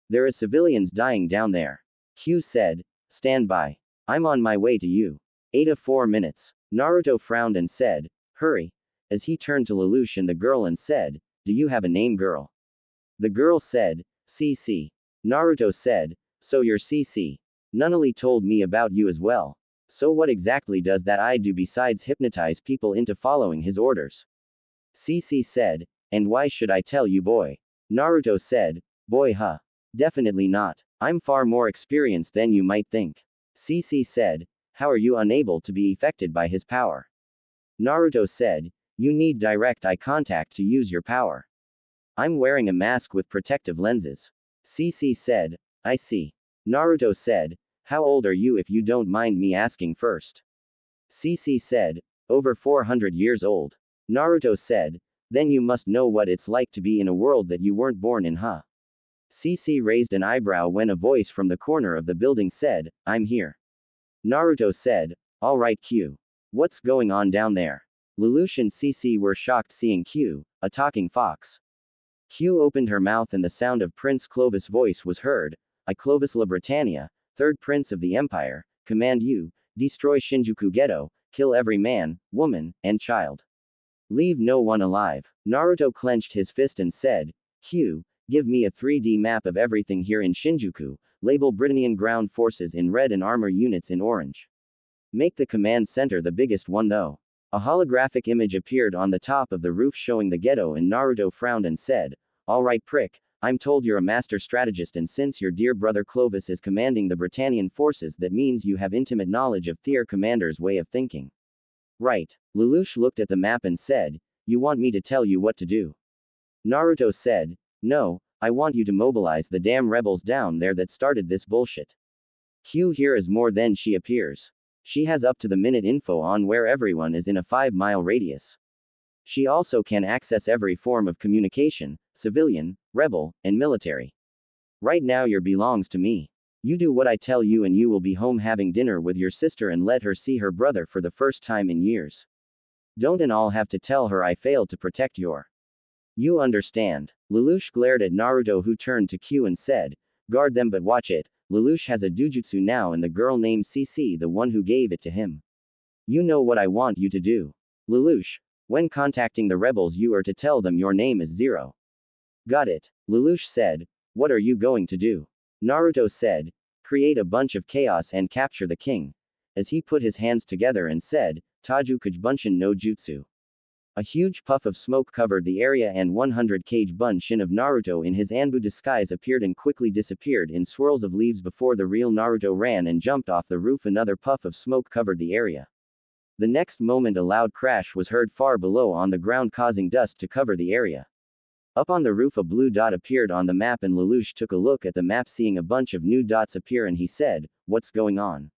There is civilians dying down there. Q said, stand by. I'm on my way to you. 8 of 4 minutes. Naruto frowned and said, hurry. As he turned to Lelouch and the girl and said, do you have a name, girl? The girl said, CC. Naruto said, so you're CC. Nunnally told me about you as well. So what exactly does that I do besides hypnotize people into following his orders? CC said, and why should I tell you, boy? Naruto said, boy, huh? Definitely not. I'm far more experienced than you might think. CC said, how are you unable to be affected by his power? Naruto said, you need direct eye contact to use your power. I'm wearing a mask with protective lenses. CC said, I see. Naruto said, how old are you, if you don't mind me asking first? CC said, over 400 years old. Naruto said, then you must know what it's like to be in a world that you weren't born in, huh? CC raised an eyebrow when a voice from the corner of the building said, I'm here. Naruto said, all right, Q. What's going on down there? Lelouch and CC were shocked seeing Q, a talking fox. Q opened her mouth and the sound of Prince Clovis' voice was heard. I, Clovis La Britannia, third prince of the empire, command you, destroy Shinjuku Ghetto, kill every man, woman, and child. Leave no one alive. Naruto clenched his fist and said, Q, give me a 3D map of everything here in Shinjuku, label Britannian ground forces in red and armor units in orange. Make the command center the biggest one though. A holographic image appeared on the top of the roof showing the ghetto, and Naruto frowned and said, all right, prick, I'm told you're a master strategist, and since your dear brother Clovis is commanding the Britannian forces, that means you have intimate knowledge of their commander's way of thinking. Right. Lelouch looked at the map and said, you want me to tell you what to do? Naruto said, no, I want you to mobilize the damn rebels down there that started this bullshit. Q here is more than she appears. She has up to the minute info on where everyone is in a 5-mile radius. She also can access every form of communication, civilian, rebel, and military. Right now your belongs to me. You do what I tell you and you will be home having dinner with your sister and let her see her brother for the first time in years. Don't and all have to tell her I failed to protect your You understand. Lelouch glared at Naruto, who turned to Q and said, guard them, but watch it. Lelouch has a dujutsu now, and the girl named CC, the one who gave it to him. You know what I want you to do. Lelouch, when contacting the rebels, you are to tell them your name is Zero. Got it. Lelouch said, what are you going to do? Naruto said, create a bunch of chaos and capture the king. As he put his hands together and said, Taju Kujbunshin no Jutsu. A huge puff of smoke covered the area, and 100 Kage Bunshin of Naruto in his Anbu disguise appeared and quickly disappeared in swirls of leaves before the real Naruto ran and jumped off the roof. Another puff of smoke covered the area. The next moment a loud crash was heard far below on the ground, causing dust to cover the area. Up on the roof a blue dot appeared on the map, and Lelouch took a look at the map, seeing a bunch of new dots appear, and he said, what's going on?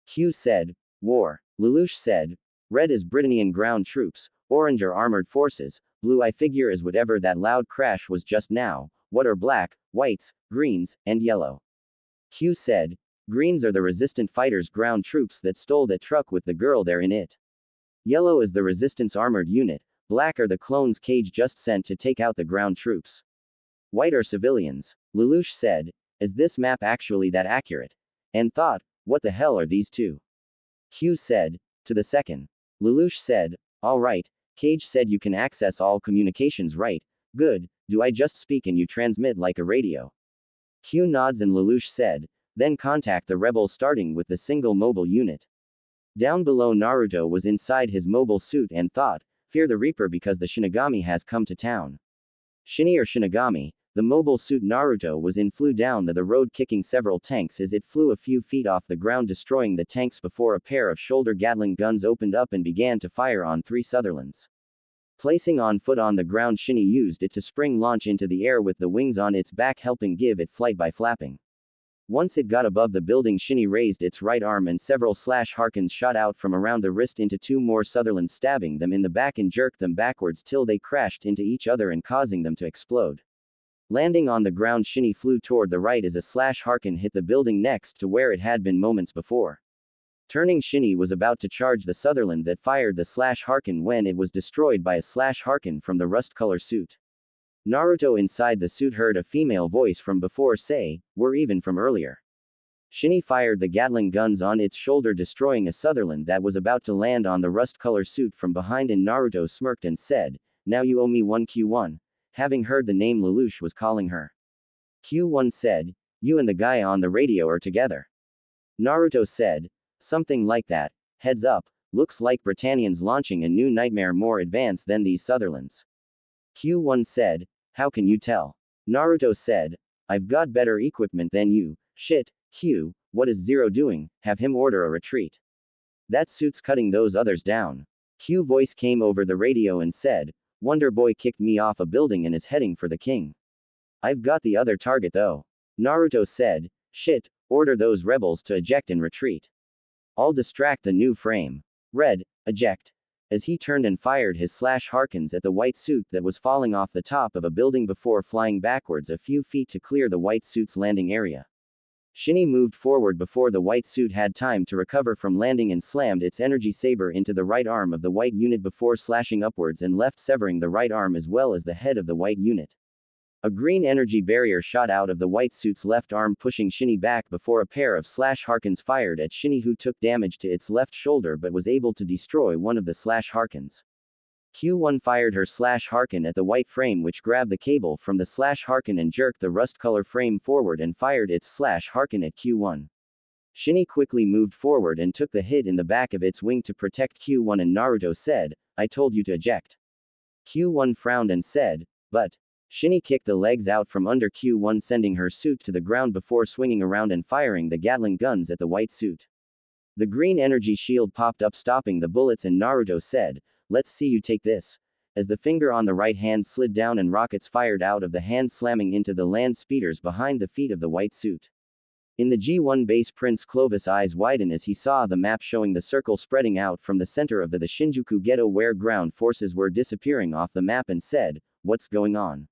Q said, war. Lelouch said, red is Britannian ground troops, orange are armored forces, blue I figure is whatever that loud crash was just now, what are black, whites, greens, and yellow? Q said, greens are the resistant fighters ground troops that stole that truck with the girl there in it. Yellow is the resistance armored unit, black are the clones Cage just sent to take out the ground troops. White are civilians. Lelouch said, is this map actually that accurate? And thought, what the hell are these two? Q said, to the second. Lelouch said, all right, Cage said you can access all communications, right? Good, do I just speak and you transmit like a radio? Q nods, and Lelouch said, then contact the rebels starting with the single mobile unit. Down below Naruto was inside his mobile suit and thought, fear the Reaper because the Shinigami has come to town. Shini or Shinigami, the mobile suit Naruto was in flew down the road, kicking several tanks as it flew a few feet off the ground, destroying the tanks before a pair of shoulder Gatling guns opened up and began to fire on 3 Sutherlands. Placing on foot on the ground, Shini used it to spring launch into the air with the wings on its back, helping give it flight by flapping. Once it got above the building, Shini raised its right arm and several slash harkins shot out from around the wrist into 2 more Sutherlands, stabbing them in the back and jerked them backwards till they crashed into each other and causing them to explode. Landing on the ground, Shini flew toward the right as a slash harkin hit the building next to where it had been moments before. Turning, Shini was about to charge the Sutherland that fired the slash harkin when it was destroyed by a slash harkin from the rust color suit. Naruto inside the suit heard a female voice from before say, we're even from earlier. Shini fired the Gatling guns on its shoulder, destroying a Sutherland that was about to land on the rust color suit from behind, and Naruto smirked and said, now you owe me one Q1. Having heard the name Lelouch was calling her. Q1 said, you and the guy on the radio are together. Naruto said, something like that. Heads up, looks like Britannians launching a new nightmare more advanced than these Sutherlands. Q1 said, how can you tell? Naruto said, I've got better equipment than you. Shit, Q, what is Zero doing? Have him order a retreat. That suit's cutting those others down. Q voice came over the radio and said, Wonder Boy kicked me off a building and is heading for the king. I've got the other target though. Naruto said, shit, order those rebels to eject and retreat. I'll distract the new frame. Red, eject. As he turned and fired his slash harkins at the white suit that was falling off the top of a building before flying backwards a few feet to clear the white suit's landing area. Shini moved forward before the white suit had time to recover from landing and slammed its energy saber into the right arm of the white unit before slashing upwards and left, severing the right arm as well as the head of the white unit. A green energy barrier shot out of the white suit's left arm, pushing Shini back before a pair of slash harkins fired at Shini, who took damage to its left shoulder but was able to destroy one of the slash harkins. Q1 fired her slash harkin at the white frame, which grabbed the cable from the slash harkin and jerked the rust color frame forward and fired its slash harkin at Q1. Shini quickly moved forward and took the hit in the back of its wing to protect Q1, and Naruto said, I told you to eject. Q1 frowned and said, but. Shini kicked the legs out from under Q1, sending her suit to the ground before swinging around and firing the Gatling guns at the white suit. The green energy shield popped up, stopping the bullets, and Naruto said, let's see you take this. As the finger on the right hand slid down and rockets fired out of the hand, slamming into the land speeders behind the feet of the white suit. In the G1 base, Prince Clovis' eyes widened as he saw the map showing the circle spreading out from the center of the Shinjuku ghetto where ground forces were disappearing off the map, and said, what's going on?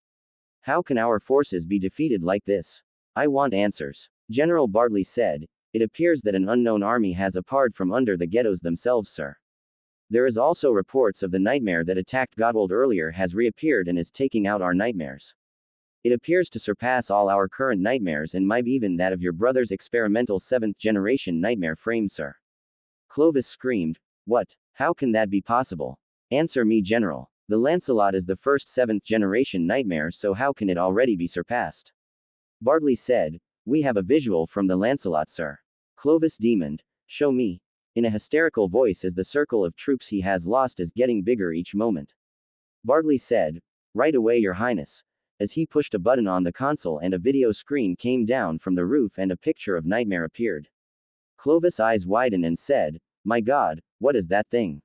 How can our forces be defeated like this? I want answers. General Bartley said, it appears that an unknown army has appeared from under the ghettos themselves, sir. There is also reports of the nightmare that attacked Gottwald earlier has reappeared and is taking out our nightmares. It appears to surpass all our current nightmares and might even that of your brother's experimental 7th generation nightmare frame, sir. Clovis screamed. What? How can that be possible? Answer me, General. The Lancelot is the first 7th generation nightmare, so how can it already be surpassed? Bartley said. We have a visual from the Lancelot, sir. Clovis demoned. Show me. In a hysterical voice as the circle of troops he has lost is getting bigger each moment. Bartley said. Right away, Your Highness. As he pushed a button on the console and a video screen came down from the roof and a picture of Nightmare appeared. Clovis' eyes widened and said, My God, what is that thing?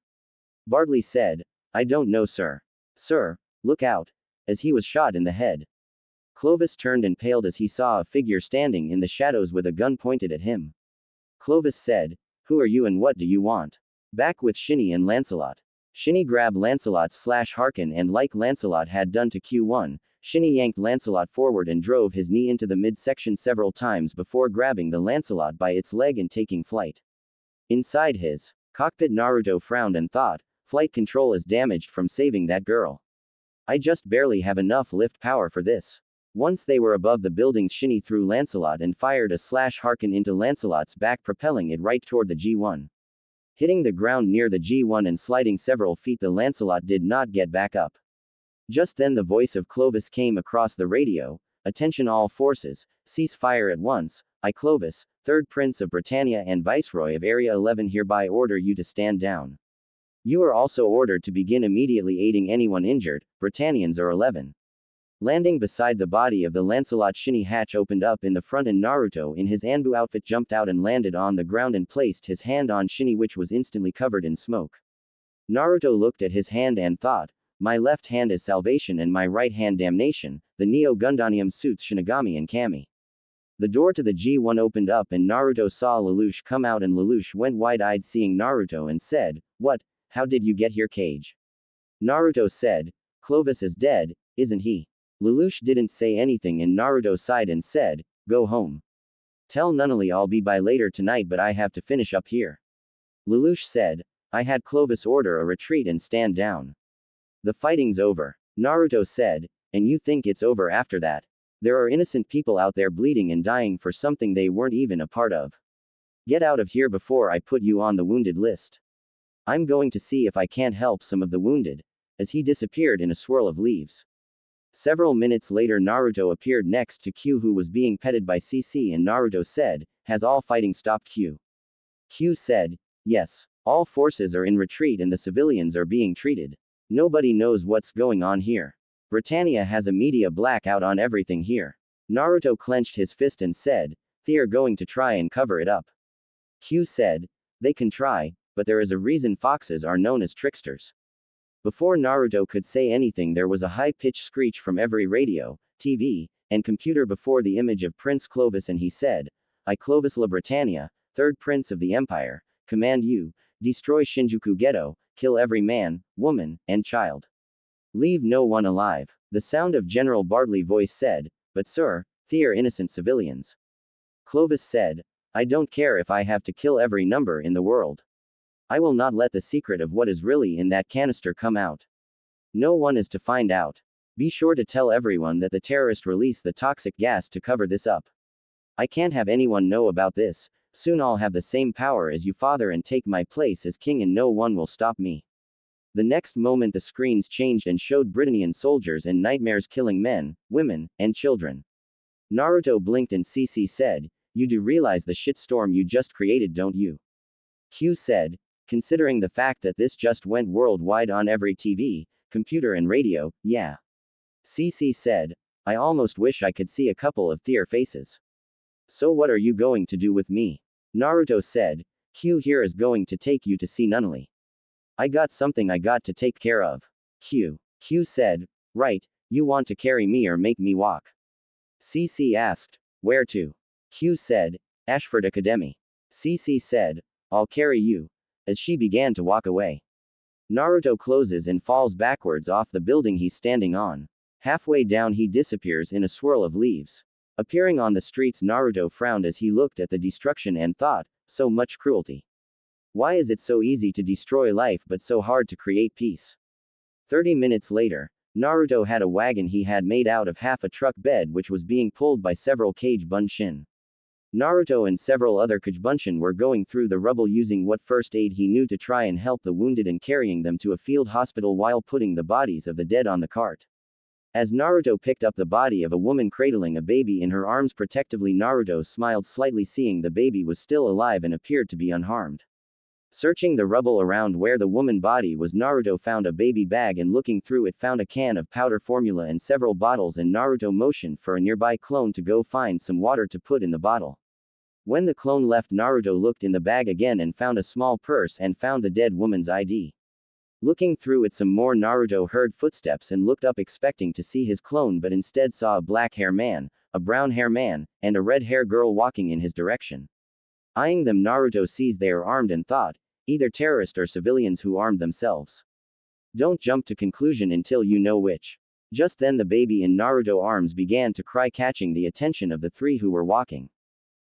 Bartley said, I don't know, sir. Sir, look out. As he was shot in the head. Clovis turned and paled as he saw a figure standing in the shadows with a gun pointed at him. Clovis said, Who are you and what do you want? Back with Shinny and Lancelot. Shinny grabbed Lancelot/Harkin and like Lancelot had done to Q1, Shinny yanked Lancelot forward and drove his knee into the midsection several times before grabbing the Lancelot by its leg and taking flight. Inside his cockpit, Naruto frowned and thought, flight control is damaged from saving that girl. I just barely have enough lift power for this. Once they were above the buildings, Shinny threw Lancelot and fired a /Harkin into Lancelot's back, propelling it right toward the G1. Hitting the ground near the G1 and sliding several feet, the Lancelot did not get back up. Just then the voice of Clovis came across the radio. Attention all forces, cease fire at once. I, Clovis, 3rd Prince of Britannia and Viceroy of Area 11, hereby order you to stand down. You are also ordered to begin immediately aiding anyone injured. Britannians are 11. Landing beside the body of the Lancelot, Shinny hatch opened up in the front and Naruto in his Anbu outfit jumped out and landed on the ground and placed his hand on Shinny, which was instantly covered in smoke. Naruto looked at his hand and thought, my left hand is salvation and my right hand damnation. The Neo Gundanium suits Shinigami and Kami. The door to the G1 opened up and Naruto saw Lelouch come out and Lelouch went wide-eyed seeing Naruto and said, What? How did you get here, Cage? Naruto said, Clovis is dead, isn't he? Lelouch didn't say anything and Naruto sighed and said, Go home. Tell Nunnally I'll be by later tonight, but I have to finish up here. Lelouch said, I had Clovis order a retreat and stand down. The fighting's over. Naruto said, and you think it's over after that? There are innocent people out there bleeding and dying for something they weren't even a part of. Get out of here before I put you on the wounded list. I'm going to see if I can't help some of the wounded. As he disappeared in a swirl of leaves. Several minutes later, Naruto appeared next to Q, who was being petted by CC, and Naruto said, Has all fighting stopped, Q? Q said, Yes. All forces are in retreat and the civilians are being treated. Nobody knows what's going on here. Britannia has a media blackout on everything here. Naruto clenched his fist and said, They're going to try and cover it up. Q said, They can try, but there is a reason foxes are known as tricksters. Before Naruto could say anything, there was a high-pitched screech from every radio, TV, and computer before the image of Prince Clovis, and he said, I, Clovis La Britannia, 3rd Prince of the Empire, command you, destroy Shinjuku Ghetto, kill every man, woman, and child. Leave no one alive. The sound of General Bartley's voice said, But sir, they're innocent civilians. Clovis said, I don't care if I have to kill every number in the world. I will not let the secret of what is really in that canister come out. No one is to find out. Be sure to tell everyone that the terrorist released the toxic gas to cover this up. I can't have anyone know about this. Soon I'll have the same power as you, father, and take my place as king, and no one will stop me. The next moment the screens changed and showed Britannian soldiers and nightmares killing men, women, and children. Naruto blinked and CC said, You do realize the shitstorm you just created, don't you? Q said, Considering the fact that this just went worldwide on every TV, computer and radio, yeah. CC said, I almost wish I could see a couple of their faces. So what are you going to do with me? Naruto said, Q here is going to take you to see Nunnally. I got something I got to take care of. Q said, Right, you want to carry me or make me walk? CC asked, Where to? Q said, Ashford Academy. CC said, I'll carry you. As she began to walk away. Naruto closes and falls backwards off the building he's standing on. Halfway down he disappears in a swirl of leaves. Appearing on the streets, Naruto frowned as he looked at the destruction and thought, so much cruelty. Why is it so easy to destroy life but so hard to create peace? 30 minutes later, Naruto had a wagon he had made out of half a truck bed which was being pulled by several Kage Bunshin. Naruto and several other Kage Bunshin were going through the rubble using what first aid he knew to try and help the wounded and carrying them to a field hospital while putting the bodies of the dead on the cart. As Naruto picked up the body of a woman cradling a baby in her arms protectively, Naruto smiled slightly seeing the baby was still alive and appeared to be unharmed. Searching the rubble around where the woman body was, Naruto found a baby bag and looking through it found a can of powder formula and several bottles, and Naruto motioned for a nearby clone to go find some water to put in the bottle. When the clone left, Naruto looked in the bag again and found a small purse and found the dead woman's ID. Looking through it some more, Naruto heard footsteps and looked up expecting to see his clone, but instead saw a black hair man, a brown hair man, and a red hair girl walking in his direction. Eyeing them, Naruto sees they are armed and thought, either terrorists or civilians who armed themselves. Don't jump to conclusion until you know which. Just then the baby in Naruto's arms began to cry, catching the attention of the three who were walking.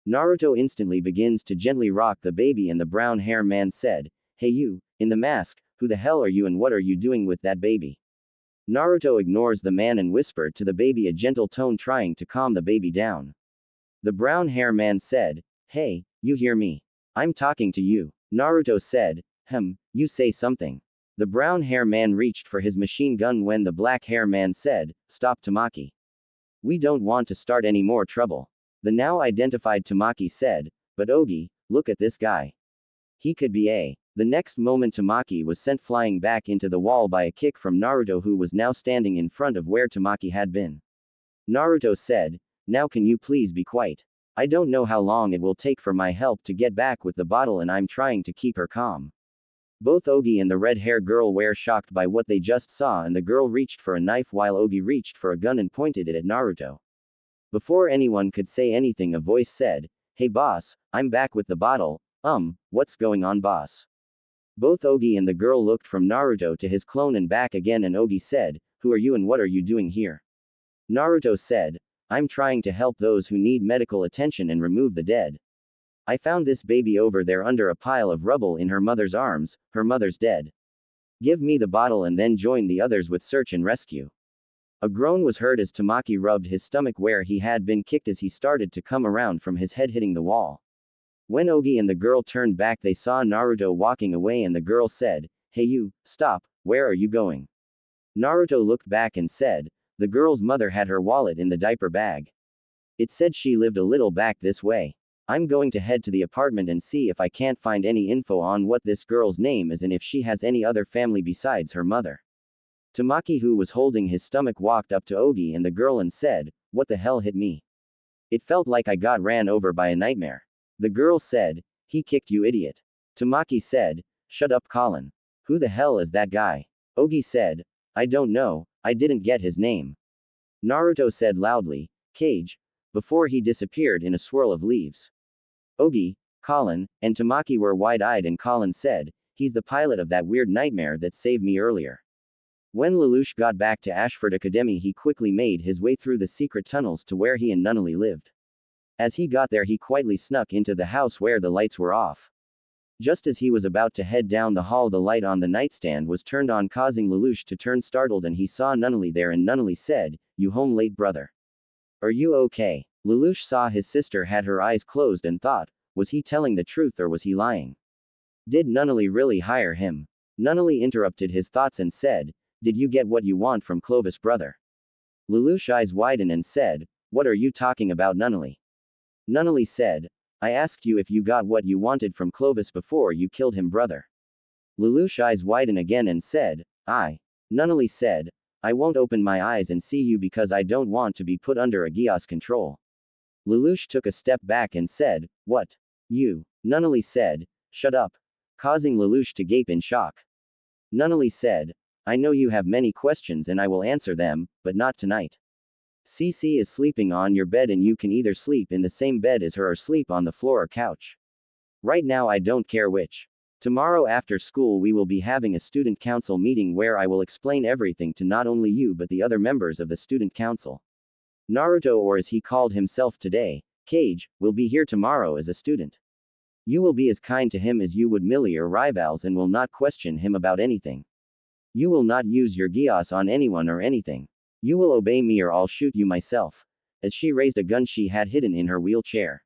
Naruto instantly begins to gently rock the baby and the brown hair man said, "Hey you, in the mask, who the hell are you and what are you doing with that baby?" Naruto ignores the man and whispered to the baby a gentle tone trying to calm the baby down. The brown hair man said, "Hey, you hear me? I'm talking to you." Naruto said, "You say something." The brown hair man reached for his machine gun when the black hair man said, "Stop Tamaki. We don't want to start any more trouble." The now identified Tamaki said, "But Ogi, look at this guy. He could be a..." The next moment Tamaki was sent flying back into the wall by a kick from Naruto, who was now standing in front of where Tamaki had been. Naruto said, "Now can you please be quiet? I don't know how long it will take for my help to get back with the bottle and I'm trying to keep her calm." Both Ogi and the red-hair girl were shocked by what they just saw, and the girl reached for a knife while Ogi reached for a gun and pointed it at Naruto. Before anyone could say anything, a voice said, "Hey boss, I'm back with the bottle. What's going on boss?" Both Ogi and the girl looked from Naruto to his clone and back again, and Ogi said, "Who are you and what are you doing here?" Naruto said, "I'm trying to help those who need medical attention and remove the dead. I found this baby over there under a pile of rubble in her mother's arms, her mother's dead. Give me the bottle and then join the others with search and rescue." A groan was heard as Tamaki rubbed his stomach where he had been kicked as he started to come around from his head hitting the wall. When Ogi and the girl turned back, they saw Naruto walking away, and the girl said, "Hey you, stop, where are you going?" Naruto looked back and said, "The girl's mother had her wallet in the diaper bag. It said she lived a little back this way. I'm going to head to the apartment and see if I can't find any info on what this girl's name is and if she has any other family besides her mother." Tamaki, who was holding his stomach, walked up to Ogi and the girl and said, "What the hell hit me? It felt like I got ran over by a nightmare." The girl said, "He kicked you, idiot." Tamaki said, "Shut up Colin. Who the hell is that guy?" Ogi said, "I don't know, I didn't get his name." Naruto said loudly, "Kage," before he disappeared in a swirl of leaves. Ogi, Colin, and Tamaki were wide-eyed, and Colin said, "He's the pilot of that weird nightmare that saved me earlier." When Lelouch got back to Ashford Academy, he quickly made his way through the secret tunnels to where he and Nunnally lived. As he got there, he quietly snuck into the house where the lights were off. Just as he was about to head down the hall, the light on the nightstand was turned on, causing Lelouch to turn startled, and he saw Nunnally there, and Nunnally said, "You home late, brother? Are you okay?" Lelouch saw his sister had her eyes closed and thought, was he telling the truth or was he lying? Did Nunnally really hire him? Nunnally interrupted his thoughts and said, "Did you get what you want from Clovis, brother?" Lelouch's eyes widened and said, "What are you talking about, Nunnally?" Nunnally said, "I asked you if you got what you wanted from Clovis before you killed him, brother." Lelouch's eyes widened again and said, "I." Nunnally said, "I won't open my eyes and see you because I don't want to be put under a Gyaos control." Lelouch took a step back and said, "What? You?" Nunnally said, "Shut up," causing Lelouch to gape in shock. Nunnally said, "I know you have many questions and I will answer them, but not tonight. CC is sleeping on your bed and you can either sleep in the same bed as her or sleep on the floor or couch. Right now I don't care which. Tomorrow after school we will be having a student council meeting where I will explain everything to not only you but the other members of the student council. Naruto, or as he called himself today, Kage, will be here tomorrow as a student. You will be as kind to him as you would Millie or rivals and will not question him about anything. You will not use your gyas on anyone or anything. You will obey me or I'll shoot you myself. As she raised a gun she had hidden in her wheelchair.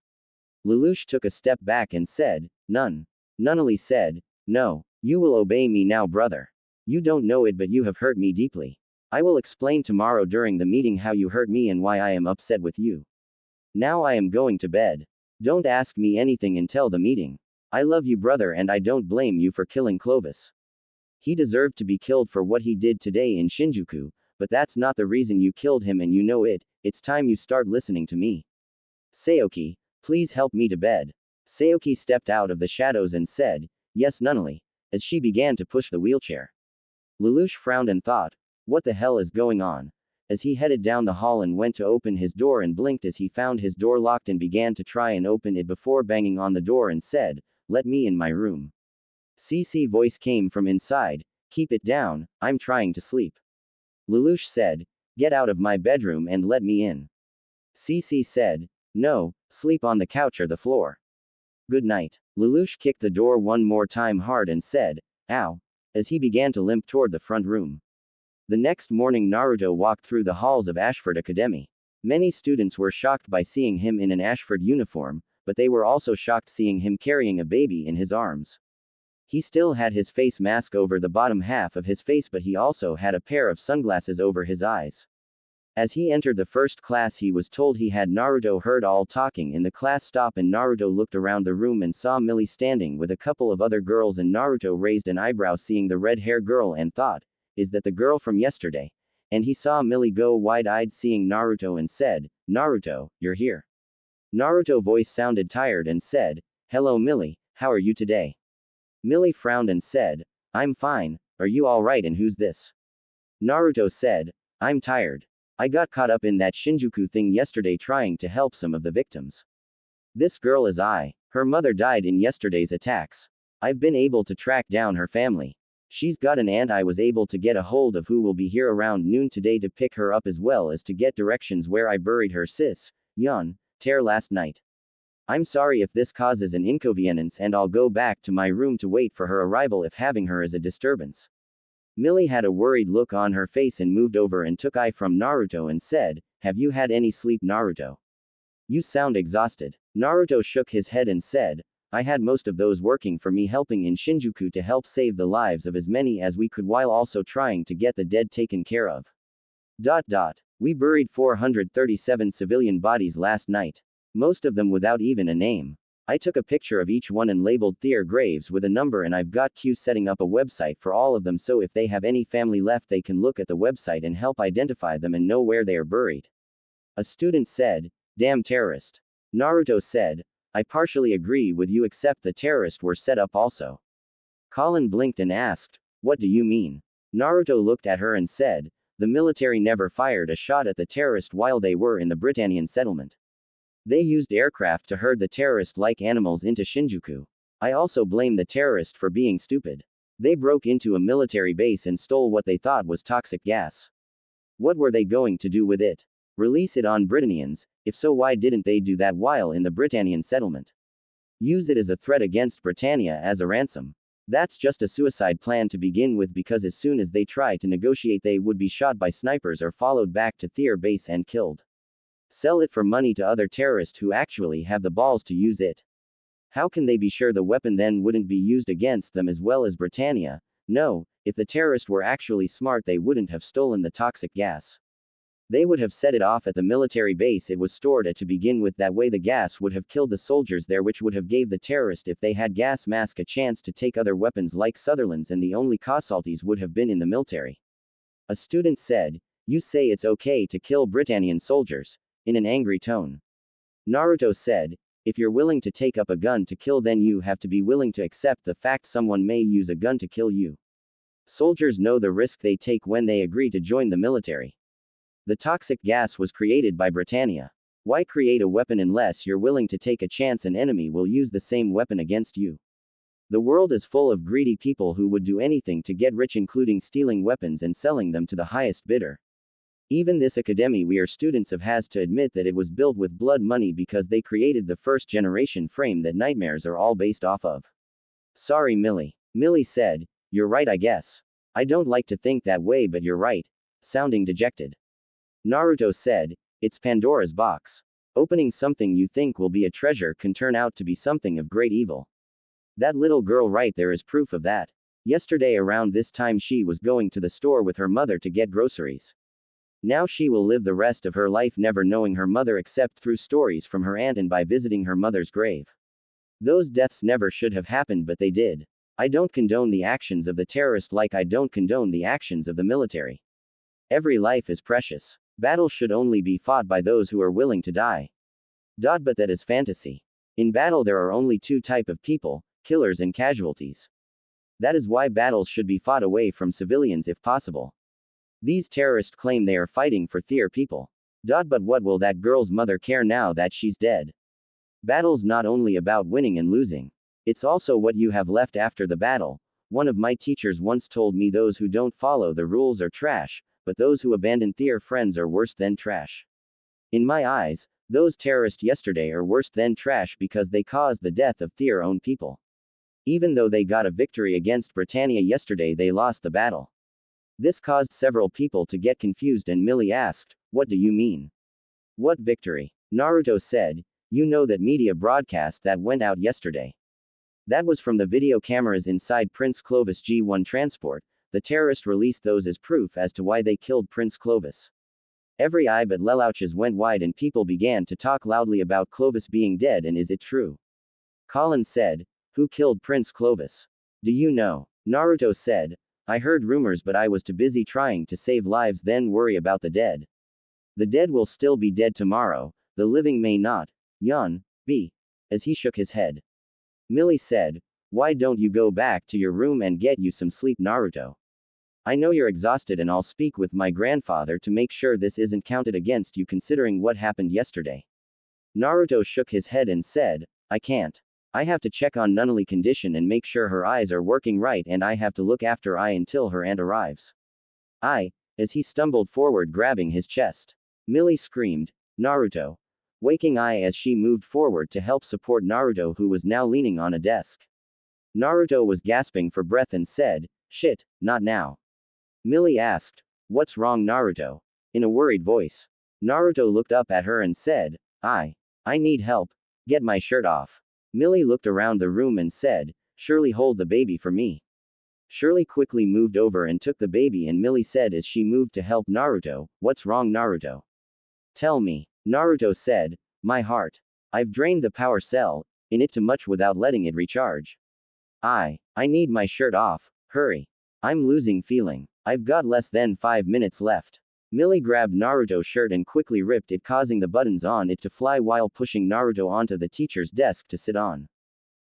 Lelouch took a step back and said, None. Nunnally said, No. You will obey me now, brother. You don't know it, but you have hurt me deeply. I will explain tomorrow during the meeting how you hurt me and why I am upset with you. Now I am going to bed. Don't ask me anything until the meeting. I love you, brother, and I don't blame you for killing Clovis. He deserved to be killed for what he did today in Shinjuku, but that's not the reason you killed him and you know it. It's time you start listening to me. Saoki, please help me to bed. Saoki stepped out of the shadows and said, Yes, Nunnally, as she began to push the wheelchair. Lelouch frowned and thought, what the hell is going on? As he headed down the hall and went to open his door and blinked as he found his door locked and began to try and open it before banging on the door and said, Let me in my room. CC voice came from inside, Keep it down, I'm trying to sleep. Lelouch said, Get out of my bedroom and let me in. CC said, No, sleep on the couch or the floor. Good night. Lelouch kicked the door one more time hard and said, Ow, as he began to limp toward the front room. The next morning Naruto walked through the halls of Ashford Academy. Many students were shocked by seeing him in an Ashford uniform, but they were also shocked seeing him carrying a baby in his arms. He still had his face mask over the bottom half of his face, but he also had a pair of sunglasses over his eyes. As he entered the first class he was told he had Naruto heard all talking in the class stop and Naruto looked around the room and saw Millie standing with a couple of other girls and Naruto raised an eyebrow seeing the red hair girl and thought, is that the girl from yesterday? And he saw Millie go wide-eyed seeing Naruto and said, Naruto, you're here. Naruto voice sounded tired and said, Hello Millie, how are you today? Millie frowned and said, I'm fine, are you alright and who's this? Naruto said, I'm tired. I got caught up in that Shinjuku thing yesterday trying to help some of the victims. This girl is I. Her mother died in yesterday's attacks. I've been able to track down her family. She's got an aunt I was able to get a hold of who will be here around noon today to pick her up as well as to get directions where I buried her sis, Yun, Tear last night. I'm sorry if this causes an inconvenience and I'll go back to my room to wait for her arrival if having her is a disturbance. Millie had a worried look on her face and moved over and took eye from Naruto and said, Have you had any sleep Naruto? You sound exhausted. Naruto shook his head and said, I had most of those working for me helping in Shinjuku to help save the lives of as many as we could while also trying to get the dead taken care of. We buried 437 civilian bodies last night. Most of them without even a name. I took a picture of each one and labeled their graves with a number and I've got Q setting up a website for all of them so if they have any family left they can look at the website and help identify them and know where they are buried. A student said, Damn terrorist. Naruto said, I partially agree with you except the terrorists were set up also. Colin blinked and asked, What do you mean? Naruto looked at her and said, The military never fired a shot at the terrorist while they were in the Britannian settlement. They used aircraft to herd the terrorist like animals into Shinjuku. I also blame the terrorist for being stupid. They broke into a military base and stole what they thought was toxic gas. What were they going to do with it? Release it on Britannians? If so, why didn't they do that while in the Britannian settlement? Use it as a threat against Britannia as a ransom. That's just a suicide plan to begin with because as soon as they try to negotiate they would be shot by snipers or followed back to their base and killed. Sell it for money to other terrorists who actually have the balls to use it. How can they be sure the weapon then wouldn't be used against them as well as Britannia? No, if the terrorists were actually smart they wouldn't have stolen the toxic gas. They would have set it off at the military base it was stored at to begin with, that way the gas would have killed the soldiers there, which would have gave the terrorist if they had gas mask a chance to take other weapons like Sutherland's, and the only casualties would have been in the military. A student said, You say it's okay to kill Britannian soldiers, in an angry tone. Naruto said, If you're willing to take up a gun to kill then you have to be willing to accept the fact someone may use a gun to kill you. Soldiers know the risk they take when they agree to join the military. The toxic gas was created by Britannia. Why create a weapon unless you're willing to take a chance an enemy will use the same weapon against you? The world is full of greedy people who would do anything to get rich, including stealing weapons and selling them to the highest bidder. Even this academy we are students of has to admit that it was built with blood money because they created the first generation frame that nightmares are all based off of. Sorry, Millie. Millie said, you're right, I guess. I don't like to think that way, but you're right. Sounding dejected. Naruto said, it's Pandora's box. Opening something you think will be a treasure can turn out to be something of great evil. That little girl right there is proof of that. Yesterday around this time she was going to the store with her mother to get groceries. Now she will live the rest of her life never knowing her mother except through stories from her aunt and by visiting her mother's grave. Those deaths never should have happened, but they did. I don't condone the actions of the terrorist like I don't condone the actions of the military. Every life is precious. Battle should only be fought by those who are willing to die. But that is fantasy. In battle there are only two types of people, killers and casualties. That is why battles should be fought away from civilians if possible. These terrorists claim they are fighting for their people. But what will that girl's mother care now that she's dead? Battle's not only about winning and losing. It's also what you have left after the battle. One of my teachers once told me those who don't follow the rules are trash, but those who abandon their friends are worse than trash. In my eyes, those terrorists yesterday are worse than trash because they caused the death of their own people. Even though they got a victory against Britannia yesterday, they lost the battle. This caused several people to get confused and Millie asked, what do you mean? What victory? Naruto said, you know that media broadcast that went out yesterday. That was from the video cameras inside Prince Clovis G1 transport. The terrorists released those as proof as to why they killed Prince Clovis. Every eye but Lelouch's went wide and people began to talk loudly about Clovis being dead, and is it true? Colin said, who killed Prince Clovis? Do you know? Naruto said, I heard rumors but I was too busy trying to save lives than worry about the dead. The dead will still be dead tomorrow, the living may not. Be. As he shook his head. Millie said, why don't you go back to your room and get you some sleep, Naruto? I know you're exhausted and I'll speak with my grandfather to make sure this isn't counted against you considering what happened yesterday. Naruto shook his head and said, I can't. I have to check on Nunnely's condition and make sure her eyes are working right, and I have to look after Ai until her aunt arrives. As he stumbled forward grabbing his chest. Millie screamed, Naruto. Waking Ai as she moved forward to help support Naruto, who was now leaning on a desk. Naruto was gasping for breath and said, shit, not now. Millie asked, what's wrong, Naruto? In a worried voice. Naruto looked up at her and said, I need help. Get my shirt off. Millie looked around the room and said, Shirley, hold the baby for me. Shirley quickly moved over and took the baby, and Millie said as she moved to help Naruto, what's wrong, Naruto? Tell me. Naruto said, my heart. I've drained the power cell in it too much without letting it recharge. I need my shirt off. Hurry. I'm losing feeling. I've got less than 5 minutes left. Millie grabbed Naruto's shirt and quickly ripped it, causing the buttons on it to fly while pushing Naruto onto the teacher's desk to sit on.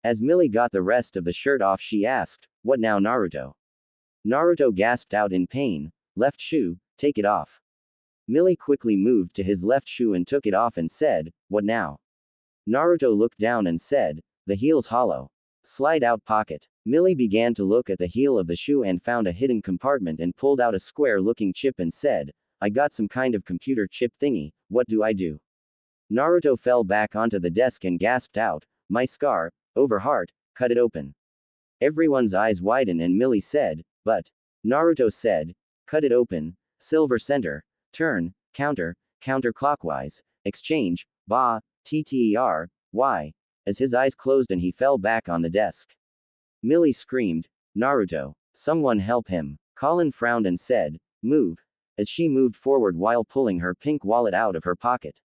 As Millie got the rest of the shirt off, she asked, what now, Naruto? Naruto gasped out in pain, left shoe, take it off. Millie quickly moved to his left shoe and took it off and said, what now? Naruto looked down and said, the heel's hollow. Slide out pocket. Millie began to look at the heel of the shoe and found a hidden compartment and pulled out a square-looking chip and said, I got some kind of computer chip thingy, what do I do? Naruto fell back onto the desk and gasped out, my scar, over heart, cut it open. Everyone's eyes widened and Millie said, but. Naruto said, cut it open, silver center, turn, counterclockwise, exchange, TTER, as his eyes closed and he fell back on the desk. Millie screamed, Naruto, someone help him. Colin frowned and said, move, as she moved forward while pulling her pink wallet out of her pocket.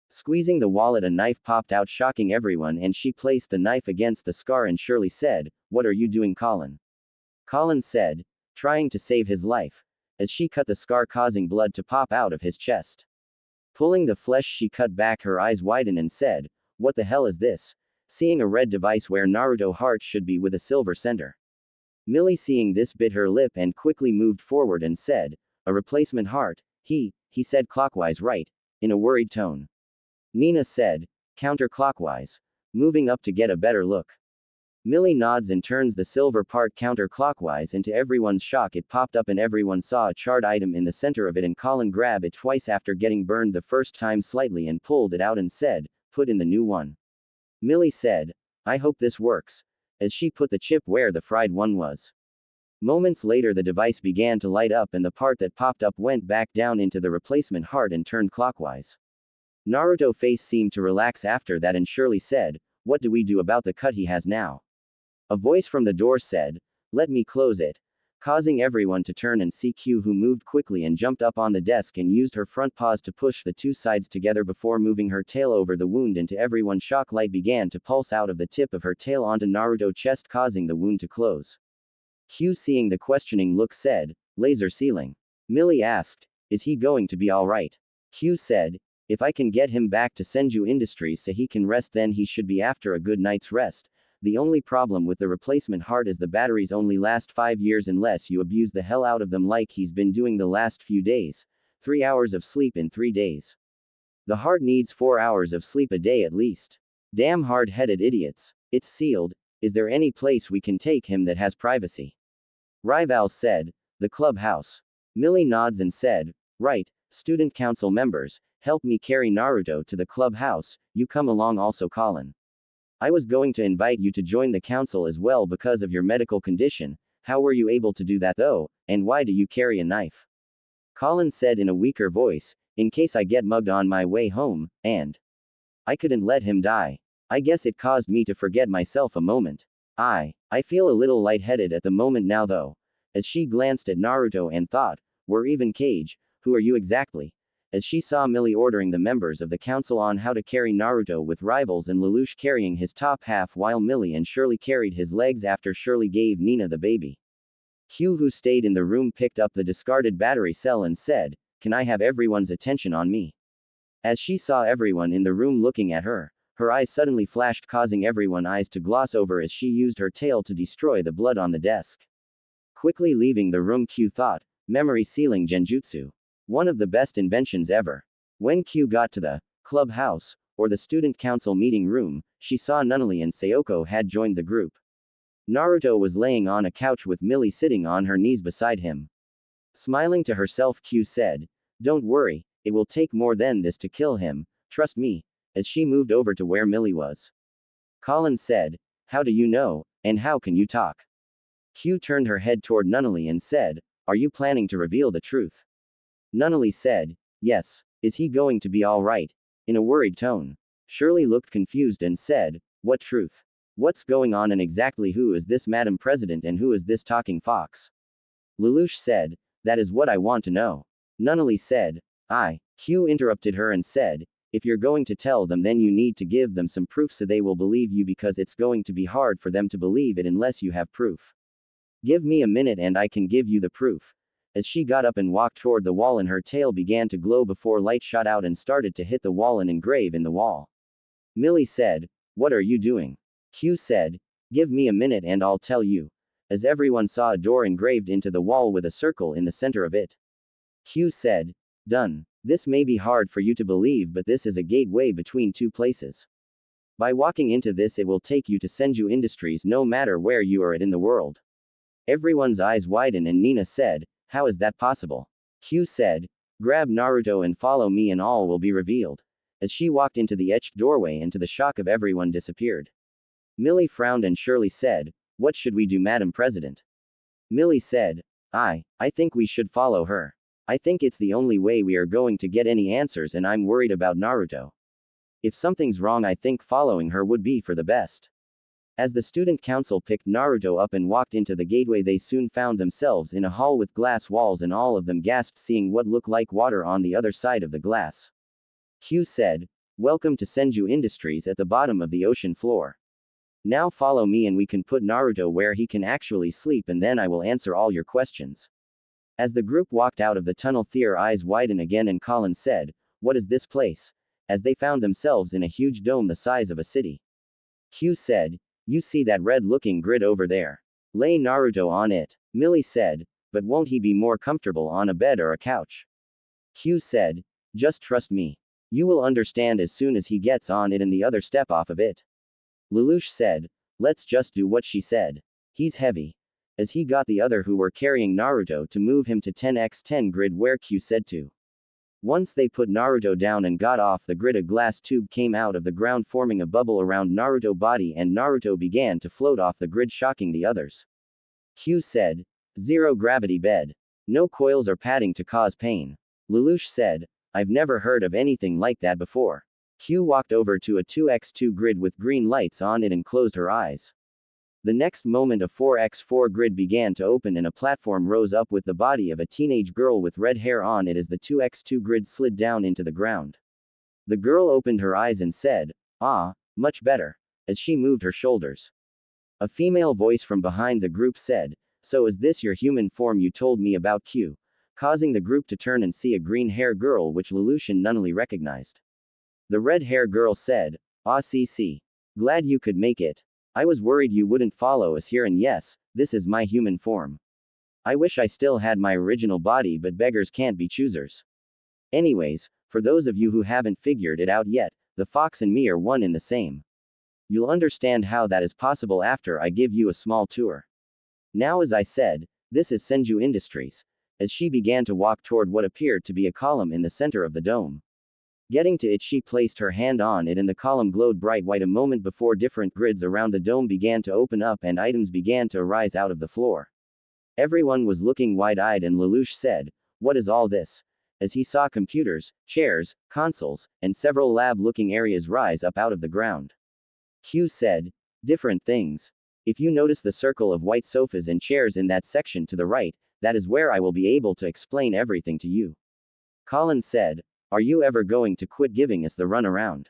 Squeezing the wallet, a knife popped out, shocking everyone, and she placed the knife against the scar and Shirley said, what are you doing, Colin? Colin said, trying to save his life, as she cut the scar, causing blood to pop out of his chest. Pulling the flesh, she cut back, her eyes widened and said, what the hell is this? Seeing a red device where Naruto heart should be with a silver center. Millie seeing this bit her lip and quickly moved forward and said, a replacement heart, he said clockwise right, in a worried tone. Nina said, counterclockwise, moving up to get a better look. Millie nods and turns the silver part counterclockwise, and to everyone's shock it popped up and everyone saw a charred item in the center of it, and Colin grabbed it twice after getting burned the first time slightly and pulled it out and said, "Put in the new one." Millie said, "I hope this works," as she put the chip where the fried one was. Moments later the device began to light up and the part that popped up went back down into the replacement heart and turned clockwise. Naruto's face seemed to relax after that and Shirley said, "What do we do about the cut he has now?" A voice from the door said, "Let me close it," causing everyone to turn and see Q, who moved quickly and jumped up on the desk and used her front paws to push the two sides together before moving her tail over the wound, and to everyone's shock light began to pulse out of the tip of her tail onto Naruto's chest, causing the wound to close. Q, seeing the questioning look, said, "Laser sealing." Millie asked, "Is he going to be alright?" Q said, "If I can get him back to Senju Industries so he can rest, then he should be after a good night's rest. The only problem with the replacement heart is the batteries only last 5 years unless you abuse the hell out of them like he's been doing the last few days. 3 hours of sleep in 3 days. The heart needs 4 hours of sleep a day at least. Damn hard-headed idiots. It's sealed. Is there any place we can take him that has privacy?" Rival said, "The clubhouse." Millie nods and said, "Right, student council members, help me carry Naruto to the clubhouse. You come along also, Colin. I was going to invite you to join the council as well because of your medical condition. How were you able to do that though, and why do you carry a knife?" Colin said in a weaker voice, "In case I get mugged on my way home, and I couldn't let him die. I guess it caused me to forget myself a moment. I feel a little lightheaded at the moment now though," as she glanced at Naruto and thought, "We're even Cage, who are you exactly?" As she saw Millie ordering the members of the council on how to carry Naruto, with Rivals and Lelouch carrying his top half while Millie and Shirley carried his legs after Shirley gave Nina the baby. Hugh, who stayed in the room, picked up the discarded battery cell and said, "Can I have everyone's attention on me?" As she saw everyone in the room looking at her, her eyes suddenly flashed, causing everyone's eyes to gloss over as she used her tail to destroy the blood on the desk. Quickly leaving the room, Q thought, "Memory sealing genjutsu. One of the best inventions ever." When Q got to the clubhouse, or the student council meeting room, she saw Nunnally and Sayoko had joined the group. Naruto was laying on a couch with Millie sitting on her knees beside him. Smiling to herself, Q said, "Don't worry, it will take more than this to kill him, trust me," as she moved over to where Millie was. Colin said, "How do you know, and how can you talk?" Q turned her head toward Nunnally and said, "Are you planning to reveal the truth?" Nunnally said, "Yes. Is he going to be alright?" in a worried tone. Shirley looked confused and said, "What truth? What's going on, and exactly who is this Madam President and who is this talking fox?" Lelouch said, "That is what I want to know." Nunnally said, Q interrupted her and said, "If you're going to tell them, then you need to give them some proof so they will believe you, because it's going to be hard for them to believe it unless you have proof. Give me a minute and I can give you the proof." As she got up and walked toward the wall, and her tail began to glow before light shot out and started to hit the wall and engrave in the wall. Millie said, "What are you doing?" Q said, "Give me a minute and I'll tell you." As everyone saw a door engraved into the wall with a circle in the center of it. Q said, "Done. This may be hard for you to believe, but this is a gateway between two places. By walking into this, it will take you to Senju Industries no matter where you are in the world." Everyone's eyes widened and Nina said, "How is that possible?" Q said, "Grab Naruto and follow me and all will be revealed." As she walked into the etched doorway and to the shock of everyone disappeared. Millie frowned and Shirley said, "What should we do, Madam President?" Millie said, I think we should follow her. I think it's the only way we are going to get any answers, and I'm worried about Naruto. If something's wrong, I think following her would be for the best." As the student council picked Naruto up and walked into the gateway, they soon found themselves in a hall with glass walls, and all of them gasped seeing what looked like water on the other side of the glass. Q said, "Welcome to Senju Industries at the bottom of the ocean floor. Now follow me and we can put Naruto where he can actually sleep, and then I will answer all your questions." As the group walked out of the tunnel, their eyes widened again and Colin said, "What is this place?" as they found themselves in a huge dome the size of a city. Q said, "You see that red-looking grid over there? Lay Naruto on it." Millie said, "But won't he be more comfortable on a bed or a couch?" Q said, "Just trust me. You will understand as soon as he gets on it and the other step off of it." Lelouch said, Let's just do what she said. He's heavy. As he got the other who were carrying Naruto to move him to 10x10 grid where Q said to. Once they put Naruto down and got off the grid, a glass tube came out of the ground forming a bubble around Naruto's body and Naruto began to float off the grid, shocking the others. Q said, "Zero gravity bed. No coils or padding to cause pain." Lelouch said, "I've never heard of anything like that before." Q walked over to a 2x2 grid with green lights on it and closed her eyes. The next moment a 4x4 grid began to open and a platform rose up with the body of a teenage girl with red hair on it as the 2x2 grid slid down into the ground. The girl opened her eyes and said, "Ah, much better," as she moved her shoulders. A female voice from behind the group said, "So is this your human form you told me about?" Q, causing the group to turn and see a green-haired girl which Lelouch and Nunnally recognized. The red-haired girl said, "Ah, CC. Glad you could make it. I was worried you wouldn't follow us here, and yes, this is my human form. I wish I still had my original body, but beggars can't be choosers. Anyways, for those of you who haven't figured it out yet, the fox and me are one in the same. You'll understand how that is possible after I give you a small tour. Now, as I said, this is Senju Industries," as she began to walk toward what appeared to be a column in the center of the dome. Getting to it, she placed her hand on it and the column glowed bright white. A moment before, different grids around the dome began to open up and items began to arise out of the floor. Everyone was looking wide-eyed and Lelouch said, "What is all this?" as he saw computers, chairs, consoles, and several lab-looking areas rise up out of the ground. Q said, "Different things. If you notice the circle of white sofas and chairs in that section to the right, that is where I will be able to explain everything to you." Colin said, "Are you ever going to quit giving us the runaround?"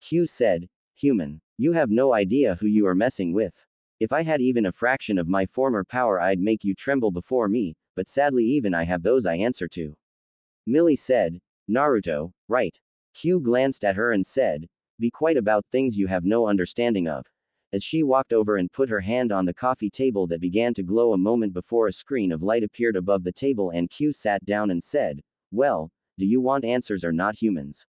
Q said, "Human, you have no idea who you are messing with. If I had even a fraction of my former power, I'd make you tremble before me, but sadly even I have those I answer to." Millie said, "Naruto, right." Q glanced at her and said, "Be quiet about things you have no understanding of." As she walked over and put her hand on the coffee table that began to glow a moment before, a screen of light appeared above the table and Q sat down and said, "Well, do you want answers or not, humans?"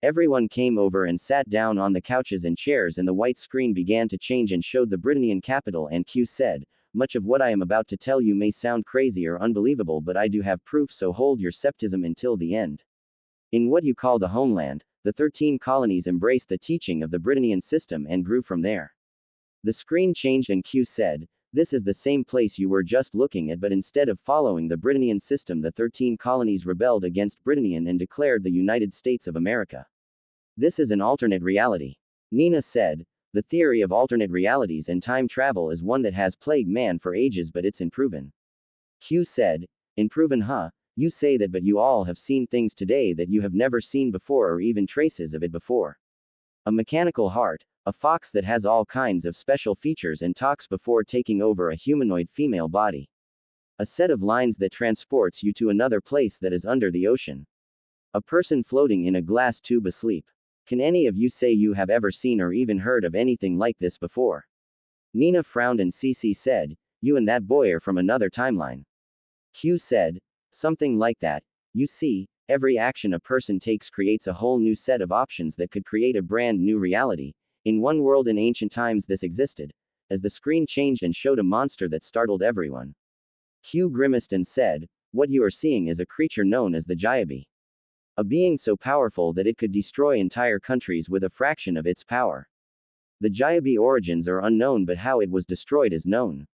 Everyone came over and sat down on the couches and chairs and the white screen began to change and showed the Britannian capital and Q said, "Much of what I am about to tell you may sound crazy or unbelievable, but I do have proof, so hold your skepticism until the end." In what you call the homeland, the 13 colonies embraced the teaching of the Britannian system and grew from there. The screen changed and Q said, "This is the same place you were just looking at, but instead of following the Britannian system, the 13 colonies rebelled against Britannian and declared the United States of America. This is an alternate reality." Nina said, "The theory of alternate realities and time travel is one that has plagued man for ages, but it's unproven." Q said, "Unproven, huh? You say that, but you all have seen things today that you have never seen before or even traces of it before. A mechanical heart, a fox that has all kinds of special features and talks before taking over a humanoid female body. A set of lines that transports you to another place that is under the ocean. A person floating in a glass tube asleep. Can any of you say you have ever seen or even heard of anything like this before?" Nina frowned and Cece said, "You and that boy are from another timeline." Q said, "Something like that. You see, every action a person takes creates a whole new set of options that could create a brand new reality. In one world in ancient times this existed." As the screen changed and showed a monster that startled everyone. Q grimaced and said, "What you are seeing is a creature known as the Jubi. A being so powerful that it could destroy entire countries with a fraction of its power. The Jubi origins are unknown, but how it was destroyed is known.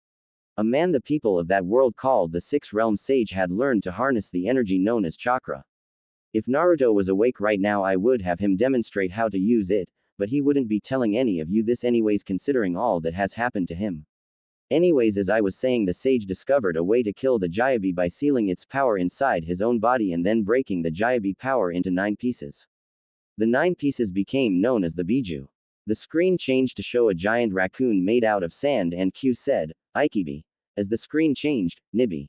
A man the people of that world called the Six Realm Sage had learned to harness the energy known as chakra. If Naruto was awake right now, I would have him demonstrate how to use it, but he wouldn't be telling any of you this anyways, considering all that has happened to him. Anyways, as I was saying, the sage discovered a way to kill the Jubi by sealing its power inside his own body and then breaking the Jubi power into 9 pieces. The 9 pieces became known as the Biju." The screen changed to show a giant raccoon made out of sand and Q said, "Ikibi." As the screen changed, Nibi,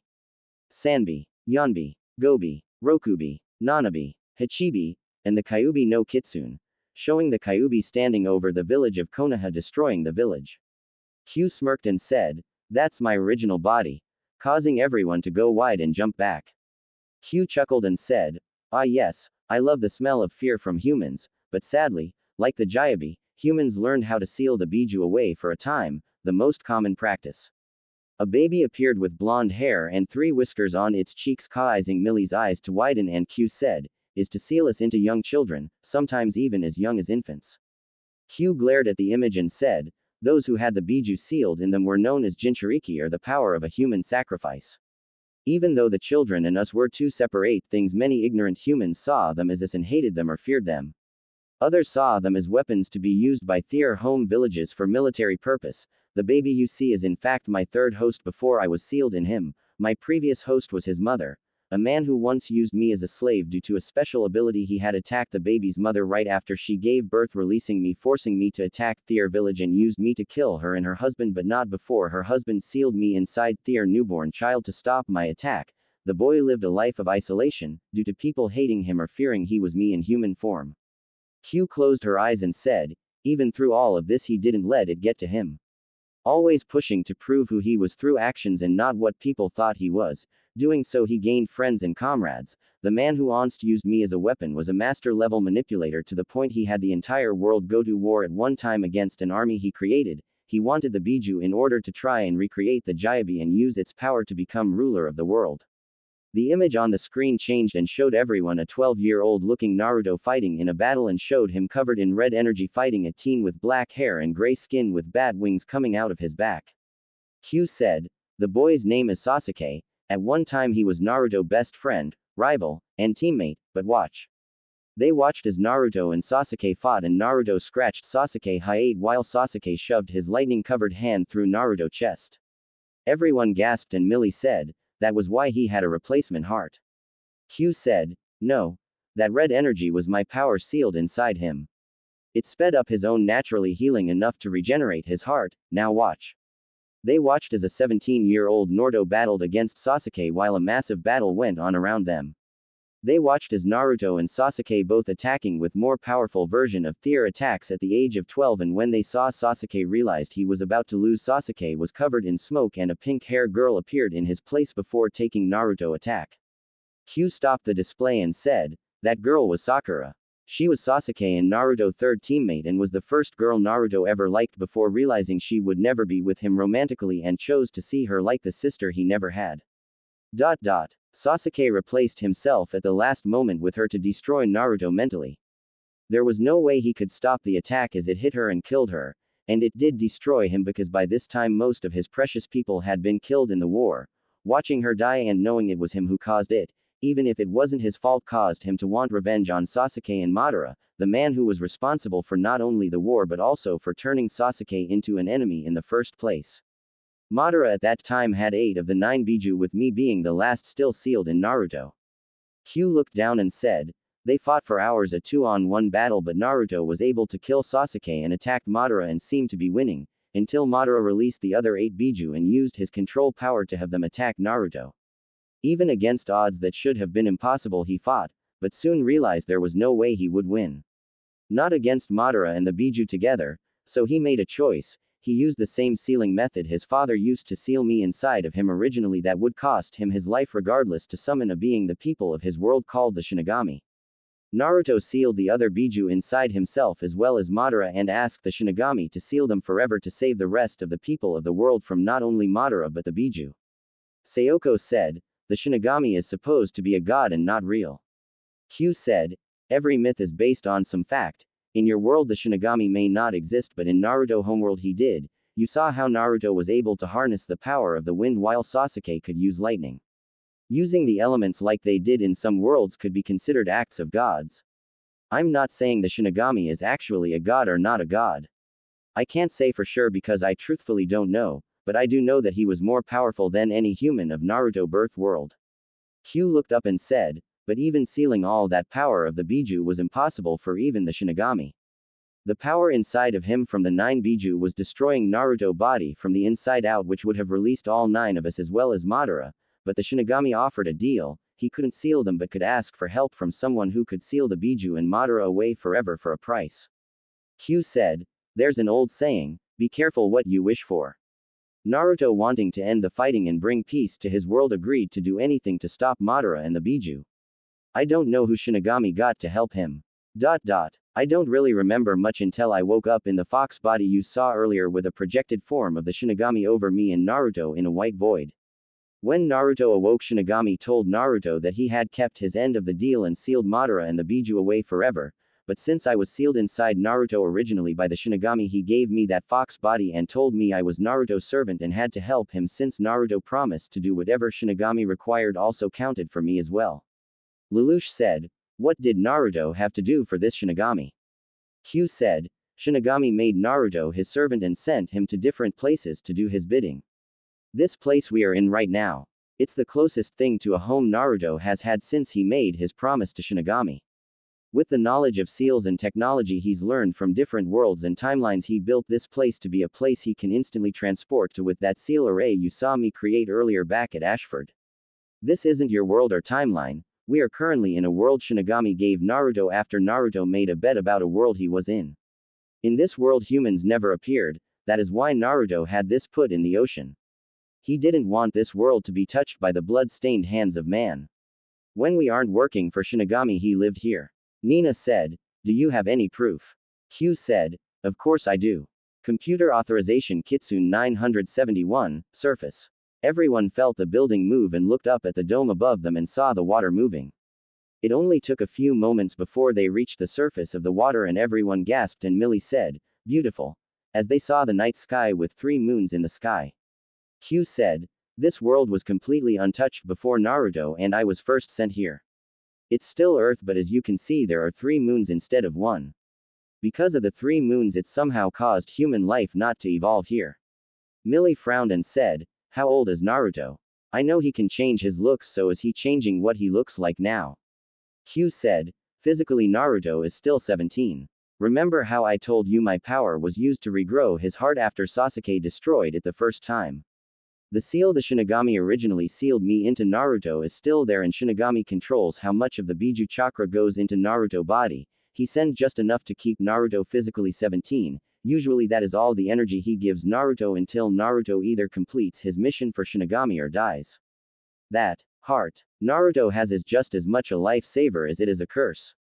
Sanbi, Yanbi, Gobi, Rokubi, Nanabi, Hachibi, and the Kyubi no Kitsune, showing the Kyubi standing over the village of Konoha destroying the village. Q smirked and said, "That's my original body," causing everyone to go wide and jump back. Q chuckled and said, "Ah yes, I love the smell of fear from humans, but sadly, like the Jubi, humans learned how to seal the biju away for a time, the most common practice. A baby appeared with blonde hair and 3 whiskers on its cheeks, causing Millie's eyes to widen, and Q said, "Is to seal us into young children, sometimes even as young as infants." Q glared at the image and said, "Those who had the biju sealed in them were known as Jinchuriki, or the power of a human sacrifice. Even though the children and us were two separate things, many ignorant humans saw them as us and hated them or feared them. Others saw them as weapons to be used by their home villages for military purpose. The baby you see is in fact my third host before I was sealed in him. My previous host was his mother, a man who once used me as a slave due to a special ability he had. Attacked the baby's mother right after she gave birth, releasing me, forcing me to attack their village, and used me to kill her and her husband, but not before her husband sealed me inside their newborn child to stop my attack. The boy lived a life of isolation, due to people hating him or fearing he was me in human form." Q closed her eyes and said, "Even through all of this he didn't let it get to him. Always pushing to prove who he was through actions and not what people thought he was. Doing so he gained friends and comrades. The man who once used me as a weapon was a master-level manipulator, to the point he had the entire world go to war at one time against an army he created. He wanted the biju in order to try and recreate the Jubi and use its power to become ruler of the world." The image on the screen changed and showed everyone a 12-year-old looking Naruto fighting in a battle, and showed him covered in red energy fighting a teen with black hair and gray skin with bat wings coming out of his back. Q said, "The boy's name is Sasuke. At one time he was Naruto's best friend, rival, and teammate, but watch." They watched as Naruto and Sasuke fought, and Naruto scratched Sasuke's hide while Sasuke shoved his lightning-covered hand through Naruto's chest. Everyone gasped, and Millie said, "That was why he had a replacement heart." Q said, "No. That red energy was my power sealed inside him. It sped up his own naturally healing enough to regenerate his heart. Now watch." They watched as a 17-year-old Naruto battled against Sasuke while a massive battle went on around them. They watched as Naruto and Sasuke both attacking with more powerful version of their attacks at the age of 12, and when they saw Sasuke realized he was about to lose. Sasuke was covered in smoke and a pink-haired girl appeared in his place before taking Naruto attack. Q stopped the display and said, "That girl was Sakura. She was Sasuke and Naruto's third teammate, and was the first girl Naruto ever liked before realizing she would never be with him romantically, and chose to see her like the sister he never had. Sasuke replaced himself at the last moment with her to destroy Naruto mentally. There was no way he could stop the attack as it hit her and killed her, and it did destroy him because by this time most of his precious people had been killed in the war. Watching her die and knowing it was him who caused it, even if it wasn't his fault, caused him to want revenge on Sasuke and Madara, the man who was responsible for not only the war but also for turning Sasuke into an enemy in the first place. Madara at that time had 8 of the 9 biju, with me being the last still sealed in Naruto." Q looked down and said, "They fought for hours, a 2-on-1 battle, but Naruto was able to kill Sasuke and attacked Madara and seemed to be winning, until Madara released the other 8 biju and used his control power to have them attack Naruto. Even against odds that should have been impossible he fought, but soon realized there was no way he would win. Not against Madara and the biju together, so he made a choice. He used the same sealing method his father used to seal me inside of him originally, that would cost him his life regardless, to summon a being the people of his world called the Shinigami. Naruto sealed the other biju inside himself as well as Madara, and asked the Shinigami to seal them forever to save the rest of the people of the world from not only Madara but the biju." Sayoko said, "The Shinigami is supposed to be a god and not real." Q said, "Every myth is based on some fact. In your world the Shinigami may not exist, but in Naruto homeworld he did. You saw how Naruto was able to harness the power of the wind while Sasuke could use lightning. Using the elements like they did in some worlds could be considered acts of gods. I'm not saying the Shinigami is actually a god or not a god. I can't say for sure because I truthfully don't know, but I do know that he was more powerful than any human of Naruto birth world." Q looked up and said, "But even sealing all that power of the biju was impossible for even the Shinigami. The power inside of him from the 9 biju was destroying Naruto's body from the inside out, which would have released all 9 of us as well as Madara, but the Shinigami offered a deal. He couldn't seal them but could ask for help from someone who could seal the biju and Madara away forever for a price." Q said, "There's an old saying, be careful what you wish for." Naruto, wanting to end the fighting and bring peace to his world, agreed to do anything to stop Madara and the biju. I don't know who Shinigami got to help him. I don't really remember much until I woke up in the fox body you saw earlier with a projected form of the Shinigami over me and Naruto in a white void. When Naruto awoke, Shinigami told Naruto that he had kept his end of the deal and sealed Madara and the Biju away forever, but since I was sealed inside Naruto originally by the Shinigami, he gave me that fox body and told me I was Naruto's servant and had to help him since Naruto promised to do whatever Shinigami required also counted for me as well. Lelouch said, "What did Naruto have to do for this Shinigami?" Q said, "Shinigami made Naruto his servant and sent him to different places to do his bidding. This place we are in right now. It's the closest thing to a home Naruto has had since he made his promise to Shinigami. With the knowledge of seals and technology he's learned from different worlds and timelines, he built this place to be a place he can instantly transport to with that seal array you saw me create earlier back at Ashford. This isn't your world or timeline. We are currently in a world Shinigami gave Naruto after Naruto made a bet about a world he was in. In this world humans never appeared, that is why Naruto had this put in the ocean. He didn't want this world to be touched by the blood-stained hands of man. When we aren't working for Shinigami, he lived here." Nina said, "Do you have any proof?" Q said, "Of course I do. Computer authorization Kitsune 971, surface." Everyone felt the building move and looked up at the dome above them and saw the water moving. It only took a few moments before they reached the surface of the water and everyone gasped and Millie said, "Beautiful," as they saw the night sky with 3 moons in the sky. Q said, "This world was completely untouched before Naruto and I was first sent here. It's still Earth, but as you can see there are 3 moons instead of 1. Because of the 3 moons it somehow caused human life not to evolve here." Millie frowned and said, "How old is Naruto? I know he can change his looks, so is he changing what he looks like now?" Q said, "Physically Naruto is still 17. Remember how I told you my power was used to regrow his heart after Sasuke destroyed it the first time? The seal the Shinigami originally sealed me into Naruto is still there and Shinigami controls how much of the Biju chakra goes into Naruto body. He sends just enough to keep Naruto physically 17, usually that is all the energy he gives Naruto until Naruto either completes his mission for Shinigami or dies. That heart Naruto has is just as much a lifesaver as it is a curse.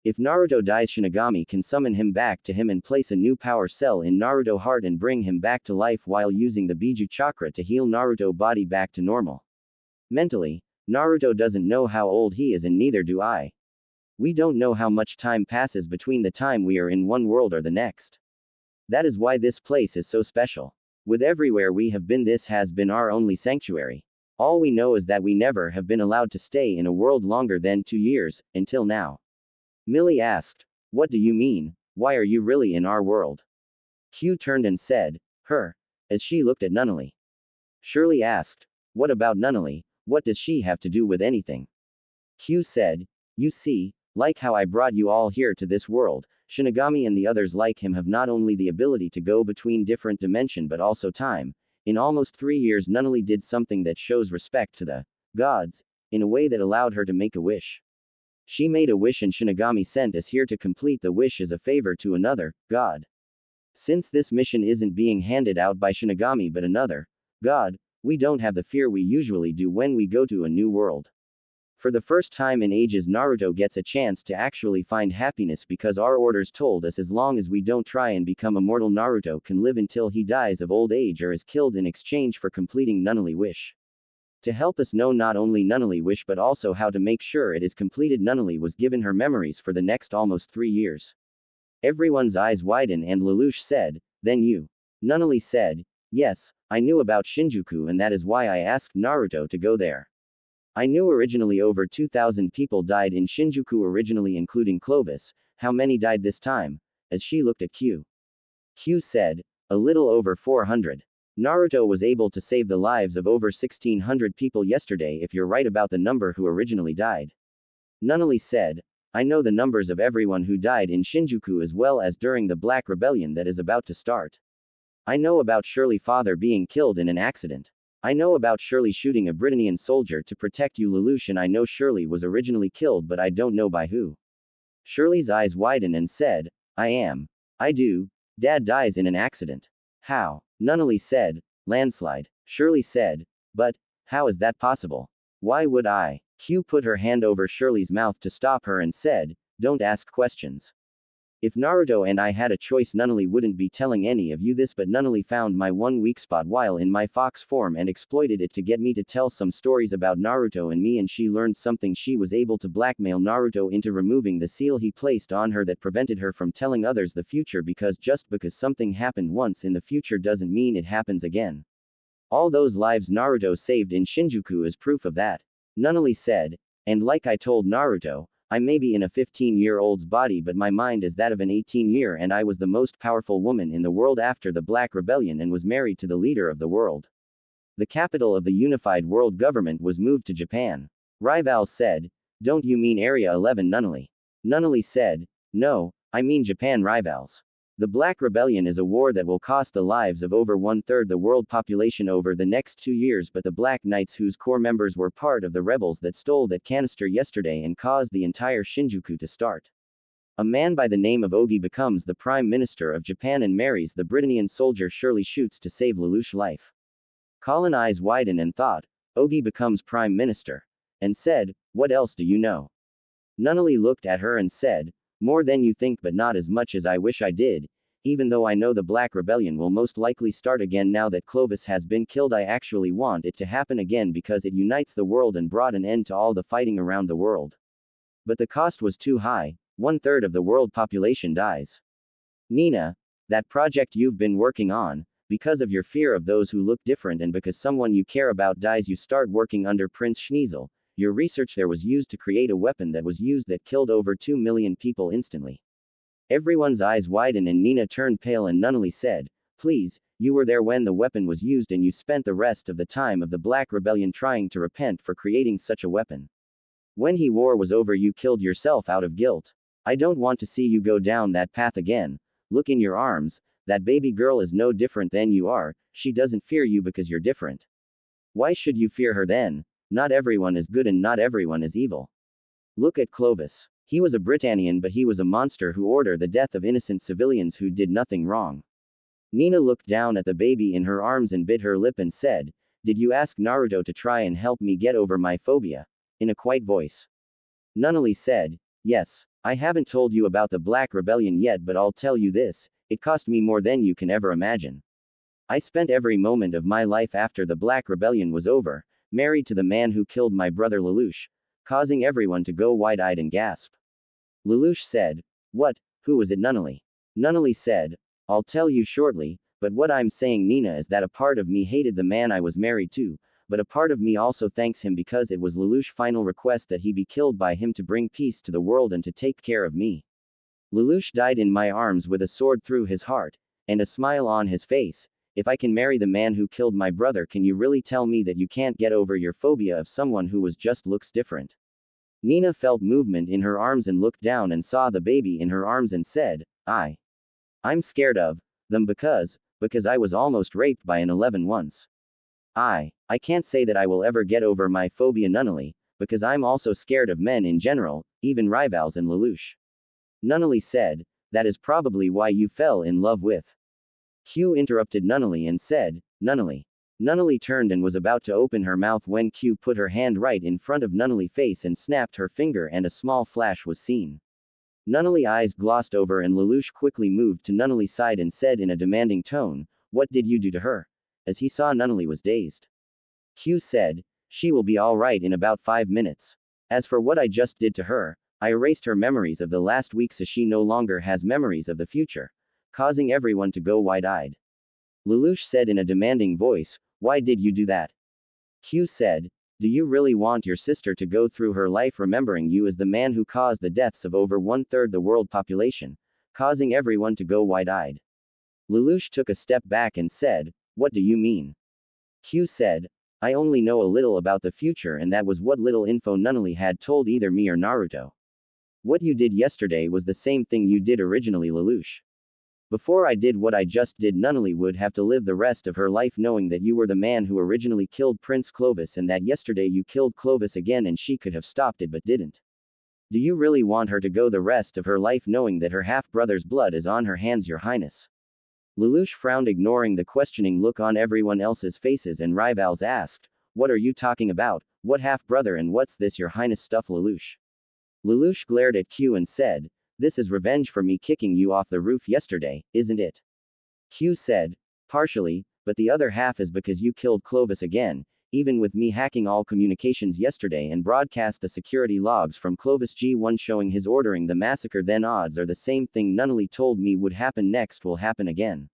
If Naruto dies, Shinigami can summon him back to him and place a new power cell in Naruto heart and bring him back to life while using the Biju chakra to heal Naruto body back to normal. Mentally, Naruto doesn't know how old he is and neither do I. We don't know how much time passes between the time we are in one world or the next. That is why this place is so special. With everywhere we have been, this has been our only sanctuary. All we know is that we never have been allowed to stay in a world longer than 2 years, until now." Millie asked, "What do you mean? Why are you really in our world?" Q turned and said, "Her," as she looked at Nunnally. Shirley asked, "What about Nunnally? What does she have to do with anything?" Q said, "You see, like how I brought you all here to this world, Shinigami and the others like him have not only the ability to go between different dimensions but also time. In almost 3 years Nunnally did something that shows respect to the gods, in a way that allowed her to make a wish. She made a wish and Shinigami sent us here to complete the wish as a favor to another god. Since this mission isn't being handed out by Shinigami but another god, we don't have the fear we usually do when we go to a new world. For the first time in ages Naruto gets a chance to actually find happiness because our orders told us as long as we don't try and become immortal Naruto can live until he dies of old age or is killed in exchange for completing Nunnally wish. To help us know not only Nunnally wish but also how to make sure it is completed, Nunnally was given her memories for the next almost 3 years." Everyone's eyes widened and Lelouch said, "Then you?" Nunnally said, "Yes, I knew about Shinjuku and that is why I asked Naruto to go there. I knew originally over 2,000 people died in Shinjuku originally including Clovis. How many died this time?" As she looked at Q. Q said, "A little over 400. Naruto was able to save the lives of over 1,600 people yesterday if you're right about the number who originally died." Nunnally said, "I know the numbers of everyone who died in Shinjuku as well as during the Black Rebellion that is about to start. I know about Shirley's father being killed in an accident. I know about Shirley shooting a Britannian soldier to protect you Lelouch and I know Shirley was originally killed but I don't know by who." Shirley's eyes widened and said, I do. Dad dies in an accident." "How?" Nunnally said, "Landslide." Shirley said, "But, how is that possible? Why would I?" Q put her hand over Shirley's mouth to stop her and said, Don't ask questions. If Naruto and I had a choice, Nunnally wouldn't be telling any of you this, but Nunnally found my one weak spot while in my fox form and exploited it to get me to tell some stories about Naruto and me, and she learned something. She was able to blackmail Naruto into removing the seal he placed on her that prevented her from telling others the future, because just because something happened once in the future doesn't mean it happens again. All those lives Naruto saved in Shinjuku is proof of that. Nunnally said, and like I told Naruto, I may be in a 15-year-old's body, but my mind is that of an 18-year, and I was the most powerful woman in the world after the Black Rebellion and was married to the leader of the world. The capital of the unified world government was moved to Japan. Rivals said, don't you mean Area 11, Nunnally? Nunnally said, no, I mean Japan. Rivals. The Black Rebellion is a war that will cost the lives of over 1/3 the world population over the next 2 years, but the Black Knights, whose core members were part of the rebels that stole that canister yesterday and caused the entire Shinjuku to start. A man by the name of Ogi becomes the Prime Minister of Japan and marries the Britannian soldier Shirley shoots to save Lelouch's life. Colin's eyes widen and thought, Ogi becomes Prime Minister. And said, what else do you know? Nunnally looked at her and said, more than you think, but not as much as I wish I did. Even though I know the Black Rebellion will most likely start again now that Clovis has been killed, I actually want it to happen again because it unites the world and brought an end to all the fighting around the world. But the cost was too high. 1/3 of the world population dies. Nina, that project you've been working on, because of your fear of those who look different and because someone you care about dies, you start working under Prince Schneasel. Your research there was used to create a weapon that was used that killed over 2 million people instantly. Everyone's eyes widened and Nina turned pale, and Nunnally said, please, you were there when the weapon was used and you spent the rest of the time of the Black Rebellion trying to repent for creating such a weapon. When the war was over, you killed yourself out of guilt. I don't want to see you go down that path again. Look in your arms, that baby girl is no different than you are, she doesn't fear you because you're different. Why should you fear her then? Not everyone is good and not everyone is evil. Look at Clovis. He was a Britannian, but he was a monster who ordered the death of innocent civilians who did nothing wrong. Nina looked down at the baby in her arms and bit her lip and said, did you ask Naruto to try and help me get over my phobia? In a quiet voice. Nunnally said, yes. I haven't told you about the Black Rebellion yet, but I'll tell you this, it cost me more than you can ever imagine. I spent every moment of my life after the Black Rebellion was over, married to the man who killed my brother Lelouch, causing everyone to go wide-eyed and gasp. Lelouch said, what, who was it? Nunnally? Nunnally said, I'll tell you shortly, but what I'm saying, Nina, is that a part of me hated the man I was married to, but a part of me also thanks him because it was Lelouch's final request that he be killed by him to bring peace to the world and to take care of me. Lelouch died in my arms with a sword through his heart, and a smile on his face. If I can marry the man who killed my brother, can you really tell me that you can't get over your phobia of someone who just looks different? Nina felt movement in her arms and looked down and saw the baby in her arms and said, I'm scared of them because I was almost raped by an 11 once. I can't say that I will ever get over my phobia, Nunnally, because I'm also scared of men in general, even rivals and Lelouch. Nunnally said, that is probably why you fell in love with. Q interrupted Nunnally and said, Nunnally. Nunnally turned and was about to open her mouth when Q put her hand right in front of Nunnally's face and snapped her finger, and a small flash was seen. Nunnally's eyes glossed over and Lelouch quickly moved to Nunnally's side and said in a demanding tone, what did you do to her? As he saw Nunnally was dazed. Q said, she will be all right in about 5 minutes. As for what I just did to her, I erased her memories of the last week so she no longer has memories of the future, causing everyone to go wide-eyed. Lelouch said in a demanding voice, why did you do that? Q said, do you really want your sister to go through her life remembering you as the man who caused the deaths of over 1/3 the world population, causing everyone to go wide-eyed? Lelouch took a step back and said, what do you mean? Q said, I only know a little about the future, and that was what little info Nunnally had told either me or Naruto. What you did yesterday was the same thing you did originally, Lelouch. Before I did what I just did, Nunnally would have to live the rest of her life knowing that you were the man who originally killed Prince Clovis and that yesterday you killed Clovis again, and she could have stopped it but didn't. Do you really want her to go the rest of her life knowing that her half-brother's blood is on her hands, Your Highness? Lelouch frowned, ignoring the questioning look on everyone else's faces, and rivals asked, what are you talking about? What half-brother and what's this Your Highness stuff, Lelouch? Lelouch glared at Q and said, "This is revenge for me kicking you off the roof yesterday, isn't it?" Q said, "Partially, but the other half is because you killed Clovis again, even with me hacking all communications yesterday and broadcast the security logs from Clovis G1 showing his ordering the massacre. Then odds are the same thing Nunnally told me would happen next will happen again."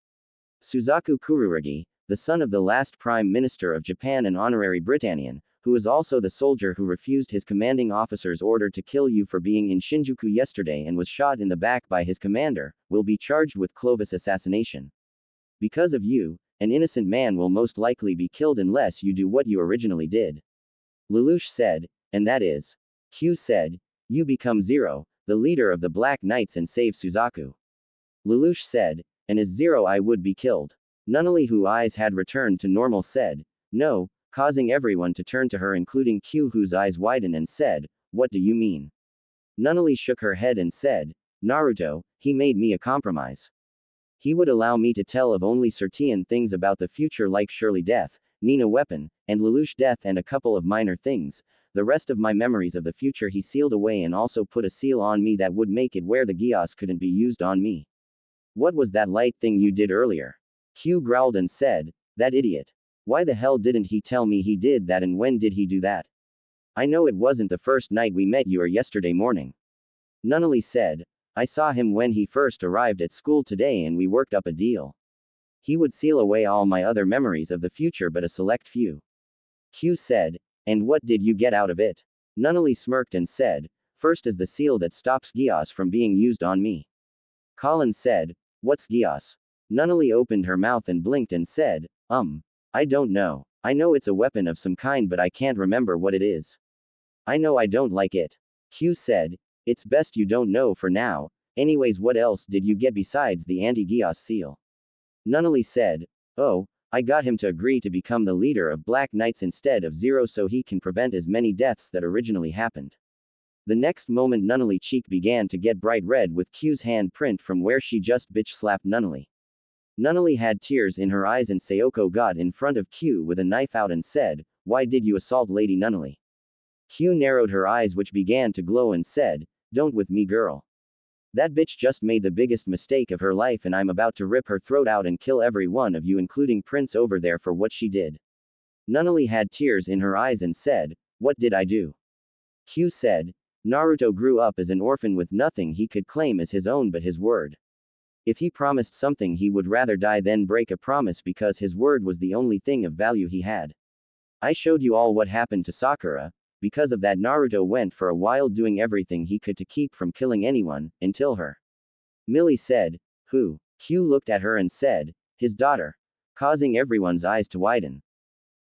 Suzaku Kururugi, the son of the last Prime Minister of Japan and honorary Britannian, who is also the soldier who refused his commanding officer's order to kill you for being in Shinjuku yesterday and was shot in the back by his commander, will be charged with Clovis assassination. Because of you, an innocent man will most likely be killed unless you do what you originally did. Lelouch said, "And that is?" Q said, "You become Zero, the leader of the Black Knights and save Suzaku." Lelouch said, "And as Zero I would be killed." Nunnally, whose eyes had returned to normal, said, "No," causing everyone to turn to her including Q, whose eyes widened and said, "What do you mean?" Nunnally shook her head and said, "Naruto, he made me a compromise. He would allow me to tell of only certain things about the future like Shirley death, Nina weapon, and Lelouch death and a couple of minor things. The rest of my memories of the future he sealed away and also put a seal on me that would make it where the Gios couldn't be used on me." "What was that light thing you did earlier?" Q growled and said, "That idiot. Why the hell didn't he tell me he did that, and when did he do that? I know it wasn't the first night we met you or yesterday morning." Nunnally said, "I saw him when he first arrived at school today and we worked up a deal. He would seal away all my other memories of the future but a select few." Q said, "And what did you get out of it?" Nunnally smirked and said, "First is the seal that stops Gios from being used on me." Colin said, "What's Gios?" Nunnally opened her mouth and blinked and said, I don't know. I know it's a weapon of some kind but I can't remember what it is. I know I don't like it." Q said, "It's best you don't know for now. Anyways, what else did you get besides the anti-Gios seal?" Nunnally said, "Oh, I got him to agree to become the leader of Black Knights instead of Zero so he can prevent as many deaths that originally happened." The next moment Nunnally cheek began to get bright red with Q's hand print from where she just bitch slapped Nunnally. Nunnally had tears in her eyes and Sayoko got in front of Q with a knife out and said, "Why did you assault Lady Nunnally?" Q narrowed her eyes which began to glow and said, "Don't with me, girl. That bitch just made the biggest mistake of her life and I'm about to rip her throat out and kill every one of you including Prince over there for what she did." Nunnally had tears in her eyes and said, "What did I do?" Q said, "Naruto grew up as an orphan with nothing he could claim as his own but his word. If he promised something he would rather die than break a promise because his word was the only thing of value he had. I showed you all what happened to Sakura. Because of that Naruto went for a while doing everything he could to keep from killing anyone, until her." Millie said, "Who?" Q looked at her and said, "His daughter," causing everyone's eyes to widen.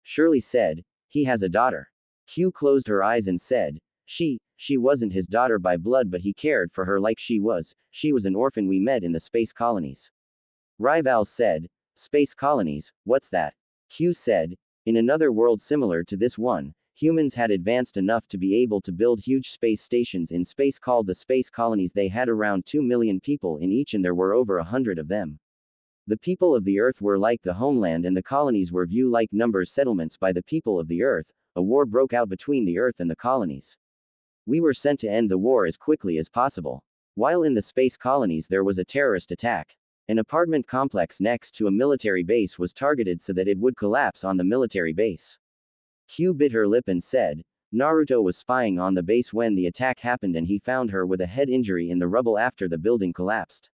Shirley said, "He has a daughter." Q closed her eyes and said, She wasn't his daughter by blood but he cared for her like she was an orphan we met in the space colonies." Rival said, "Space colonies, what's that?" Q said, "In another world similar to this one, humans had advanced enough to be able to build huge space stations in space called the space colonies. They had around 2 million people in each and there were over 100 of them. The people of the Earth were like the homeland and the colonies were view-like numbers settlements by the people of the Earth. A war broke out between the Earth and the colonies. We were sent to end the war as quickly as possible. While in the space colonies there was a terrorist attack. An apartment complex next to a military base was targeted so that it would collapse on the military base. Q bit her lip and said, Naruto was spying on the base when the attack happened and he found her with a head injury in the rubble after the building collapsed.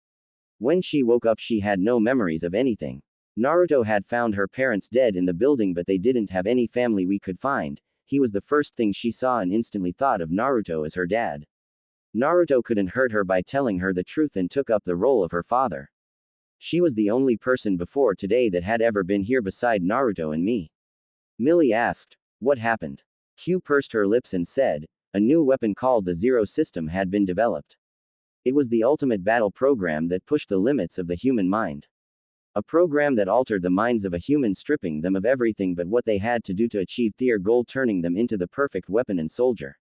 When she woke up she had no memories of anything. Naruto had found her parents dead in the building but they didn't have any family we could find. He was the first thing she saw and instantly thought of Naruto as her dad. Naruto couldn't hurt her by telling her the truth and took up the role of her father. She was the only person before today that had ever been here beside Naruto and me. Millie asked, "What happened?" Q pursed her lips and said, "A new weapon called the Zero System had been developed. It was the ultimate battle program that pushed the limits of the human mind. A program that altered the minds of a human, stripping them of everything but what they had to do to achieve their goal, turning them into the perfect weapon and soldier.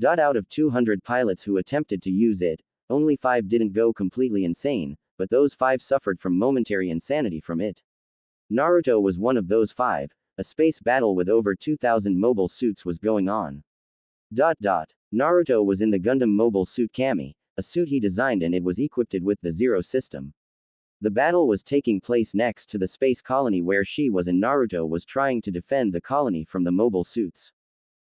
Out of 200 pilots who attempted to use it, only 5 didn't go completely insane, but those 5 suffered from momentary insanity from it. Naruto was one of those 5. A space battle with over 2,000 mobile suits was going on. Naruto was in the Gundam Mobile Suit Kami, a suit he designed, and it was equipped with the Zero system. The battle was taking place next to the space colony where she was, and Naruto was trying to defend the colony from the mobile suits.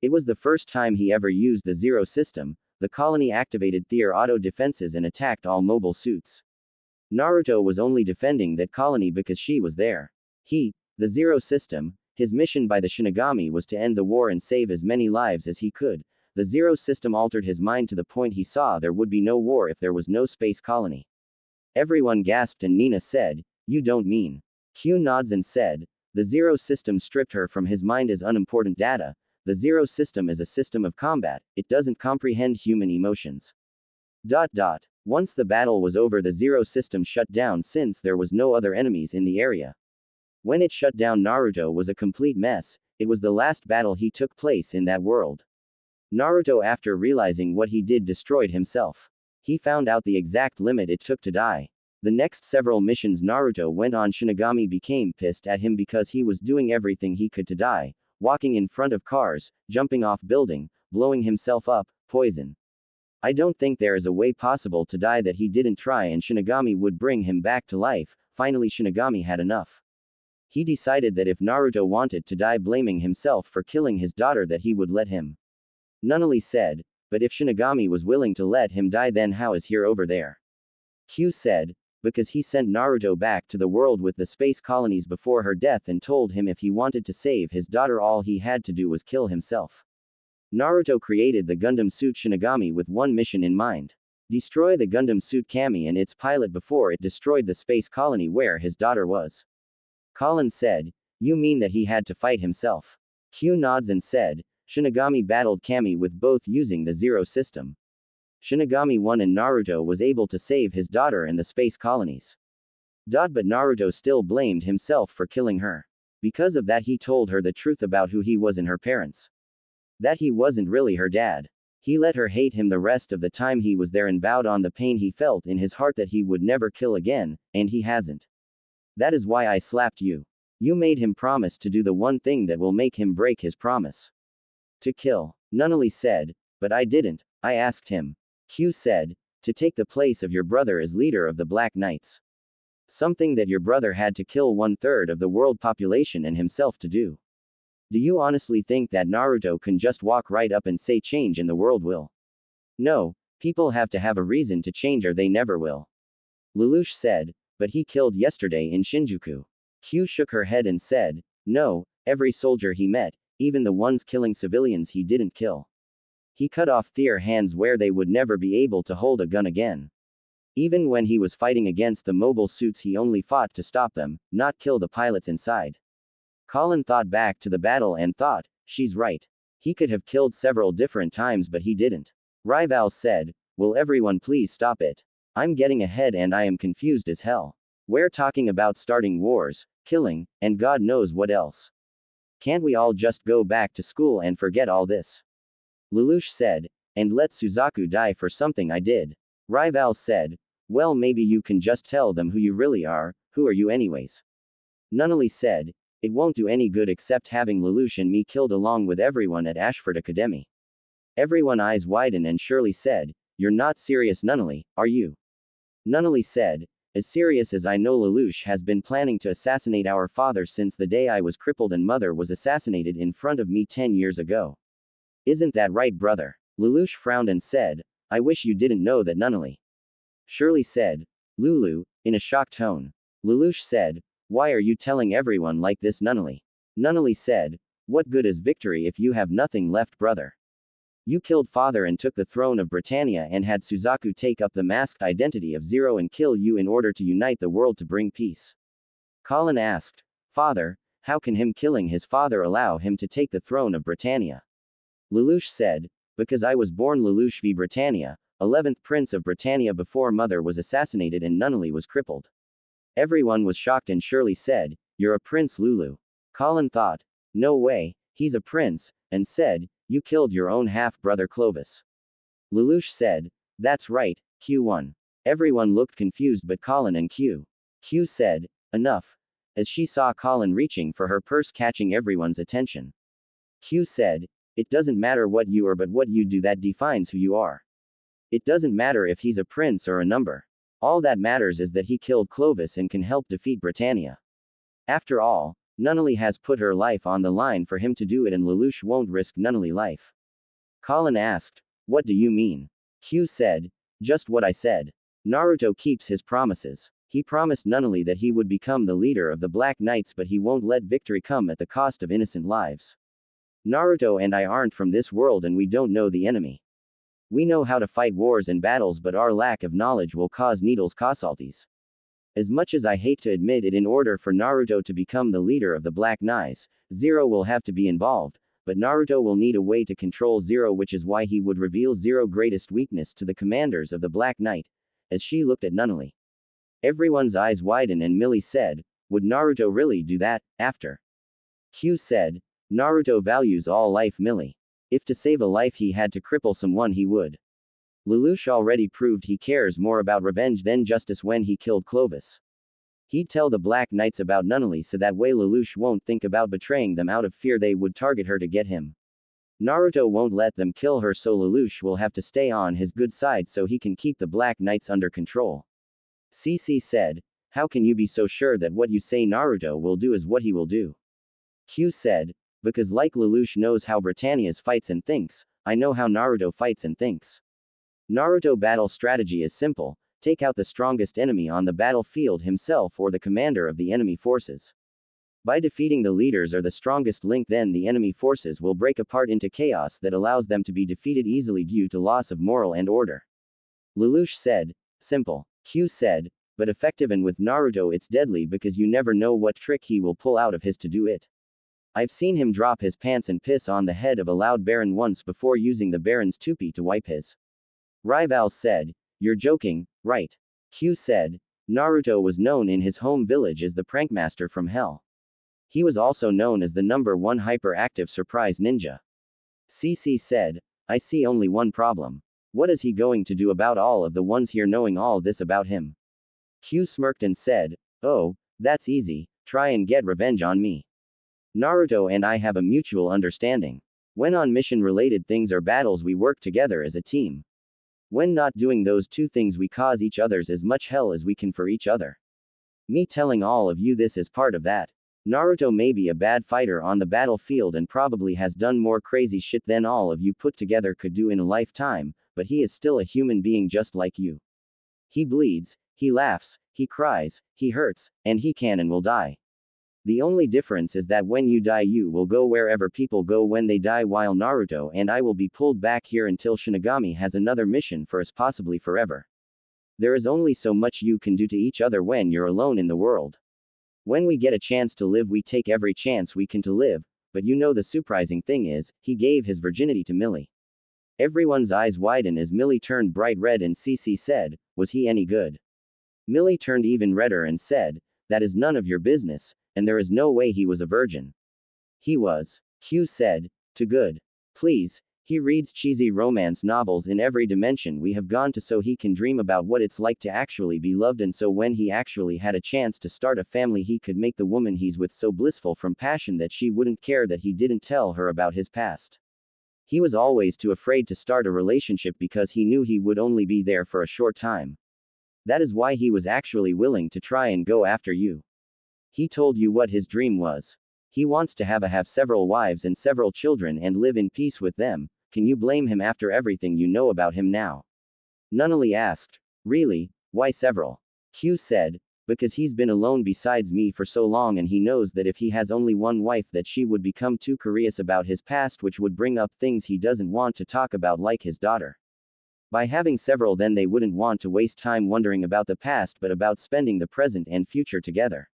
It was the first time he ever used the Zero system. The colony activated their auto defenses and attacked all mobile suits. Naruto was only defending that colony because she was there. The Zero system, his mission by the Shinigami was to end the war and save as many lives as he could. The Zero system altered his mind to the point he saw there would be no war if there was no space colony. Everyone gasped and Nina said, "You don't mean?" Q nods and said, "The Zero system stripped her from his mind as unimportant data. The Zero system is a system of combat, it doesn't comprehend human emotions." Once the battle was over, the Zero system shut down since there was no other enemies in the area. When it shut down, Naruto was a complete mess. It was the last battle he took place in that world. Naruto, after realizing what he did, destroyed himself. He found out the exact limit it took to die. The next several missions Naruto went on, Shinigami became pissed at him because he was doing everything he could to die, walking in front of cars, jumping off building, blowing himself up, poison. I don't think there is a way possible to die that he didn't try and Shinigami would bring him back to life. Finally Shinigami had enough. He decided that if Naruto wanted to die blaming himself for killing his daughter, that he would let him. Nunnally said, "But if Shinigami was willing to let him die, then how is he over there?" Q said, "Because he sent Naruto back to the world with the space colonies before her death and told him if he wanted to save his daughter all he had to do was kill himself." Naruto created the Gundam suit Shinigami with one mission in mind. Destroy the Gundam suit Kami and its pilot before it destroyed the space colony where his daughter was. Colin said, "You mean that he had to fight himself?" Q nods and said, "Shinigami battled Kami with both using the Zero system. Shinigami won and Naruto was able to save his daughter and the space colonies. But Naruto still blamed himself for killing her. Because of that he told her the truth about who he was and her parents. That he wasn't really her dad. He let her hate him the rest of the time he was there and vowed on the pain he felt in his heart that he would never kill again, and he hasn't. That is why I slapped you. You made him promise to do the one thing that will make him break his promise. To kill." Nunnally said, "But I didn't, I asked him." Q said, "To take the place of your brother as leader of the Black Knights. Something that your brother had to kill 1/3 of the world population and himself to do. Do you honestly think that Naruto can just walk right up and say change in the world will? No, people have to have a reason to change or they never will." Lelouch said, "But he killed yesterday in Shinjuku." Q shook her head and said, "No, every soldier he met, even the ones killing civilians, he didn't kill. He cut off their hands where they would never be able to hold a gun again. Even when he was fighting against the mobile suits, he only fought to stop them, not kill the pilots inside." Colin thought back to the battle and thought, "She's right. He could have killed several different times but he didn't." Rival said, "Will everyone please stop it? I'm getting ahead and I am confused as hell. We're talking about starting wars, killing, and God knows what else. Can't we all just go back to school and forget all this?" Lelouch said, "And let Suzaku die for something I did." Rival said, "Well, maybe you can just tell them who you really are. Who are you anyways?" Nunnally said, "It won't do any good except having Lelouch and me killed along with everyone at Ashford Academy." Everyone eyes widened and Shirley said, "You're not serious, Nunnally, are you?" Nunnally said, "As serious as I know, Lelouch has been planning to assassinate our father since the day I was crippled and mother was assassinated in front of me 10 years ago. Isn't that right, brother?" Lelouch frowned and said, "I wish you didn't know that, Nunnally." Shirley said, "Lulu," in a shocked tone. Lelouch said, "Why are you telling everyone like this, Nunnally?" Nunnally said, "What good is victory if you have nothing left, brother? You killed father and took the throne of Britannia and had Suzaku take up the masked identity of Zero and kill you in order to unite the world to bring peace." Colin asked, "Father, how can him killing his father allow him to take the throne of Britannia?" Lelouch said, "Because I was born Lelouch v Britannia, 11th Prince of Britannia before mother was assassinated and Nunnally was crippled." Everyone was shocked and Shirley said, "You're a prince, Lulu." Colin thought, "No way, he's a prince," and said, "You killed your own half-brother Clovis." Lelouch said, "That's right, Q1. Everyone looked confused but Colin and Q. Q said, "Enough," as she saw Colin reaching for her purse, catching everyone's attention. Q said, It doesn't matter what you are but what you do that defines who you are. It doesn't matter if he's a prince or a number. All that matters is that he killed Clovis and can help defeat Britannia. After all, Nunnally has put her life on the line for him to do it and Lelouch won't risk Nunnally life. Colin asked, "What do you mean?" Q said, "Just what I said. Naruto keeps his promises. He promised Nunnally that he would become the leader of the Black Knights but he won't let victory come at the cost of innocent lives. Naruto and I aren't from this world and we don't know the enemy. We know how to fight wars and battles but our lack of knowledge will cause needles casualties. As much as I hate to admit it, in order for Naruto to become the leader of the Black Knights, Zero will have to be involved, but Naruto will need a way to control Zero, which is why he would reveal Zero's greatest weakness to the commanders of the Black Knight," as she looked at Nunnally. Everyone's eyes widened and Millie said, "Would Naruto really do that, after?" Q said, "Naruto values all life, Millie. If to save a life he had to cripple someone he would. Lelouch already proved he cares more about revenge than justice when he killed Clovis. He'd tell the Black Knights about Nunnally so that way Lelouch won't think about betraying them out of fear they would target her to get him. Naruto won't let them kill her so Lelouch will have to stay on his good side so he can keep the Black Knights under control." CC said, "How can you be so sure that what you say Naruto will do is what he will do?" Q said, "Because like Lelouch knows how Britannia's fights and thinks, I know how Naruto fights and thinks. Naruto battle strategy is simple, take out the strongest enemy on the battlefield, himself or the commander of the enemy forces. By defeating the leaders or the strongest link, then the enemy forces will break apart into chaos that allows them to be defeated easily due to loss of moral and order." Lelouch said, "Simple." Q said, "But effective, and with Naruto it's deadly because you never know what trick he will pull out of his to do it. I've seen him drop his pants and piss on the head of a loud baron once before using the baron's toupee to wipe his." Rivals said, "You're joking, right?" Q said, "Naruto was known in his home village as the prankmaster from hell. He was also known as the #1 hyperactive surprise ninja." CC said, "I see only one problem. What is he going to do about all of the ones here knowing all this about him?" Q smirked and said, "Oh, that's easy, try and get revenge on me. Naruto and I have a mutual understanding. When on mission-related things or battles we work together as a team. When not doing those two things we cause each other's as much hell as we can for each other. Me telling all of you this is part of that. Naruto may be a bad fighter on the battlefield and probably has done more crazy shit than all of you put together could do in a lifetime, but he is still a human being just like you. He bleeds, he laughs, he cries, he hurts, and he can and will die. The only difference is that when you die you will go wherever people go when they die, while Naruto and I will be pulled back here until Shinigami has another mission for us, possibly forever. There is only so much you can do to each other when you're alone in the world. When we get a chance to live we take every chance we can to live, but you know the surprising thing is, he gave his virginity to Millie." Everyone's eyes widened as Millie turned bright red and CC said, "Was he any good?" Millie turned even redder and said, "That is none of your business, and there is no way he was a virgin." "He was." Q said, "Too good. Please, he reads cheesy romance novels in every dimension we have gone to so he can dream about what it's like to actually be loved, and so when he actually had a chance to start a family he could make the woman he's with so blissful from passion that she wouldn't care that he didn't tell her about his past. He was always too afraid to start a relationship because he knew he would only be there for a short time. That is why he was actually willing to try and go after you. He told you what his dream was. He wants to have several wives and several children and live in peace with them. Can you blame him after everything you know about him now?" Nunnally asked, "Really, why several?" Q said, "Because he's been alone besides me for so long and he knows that if he has only one wife that she would become too curious about his past, which would bring up things he doesn't want to talk about like his daughter. By having several then they wouldn't want to waste time wondering about the past but about spending the present and future together.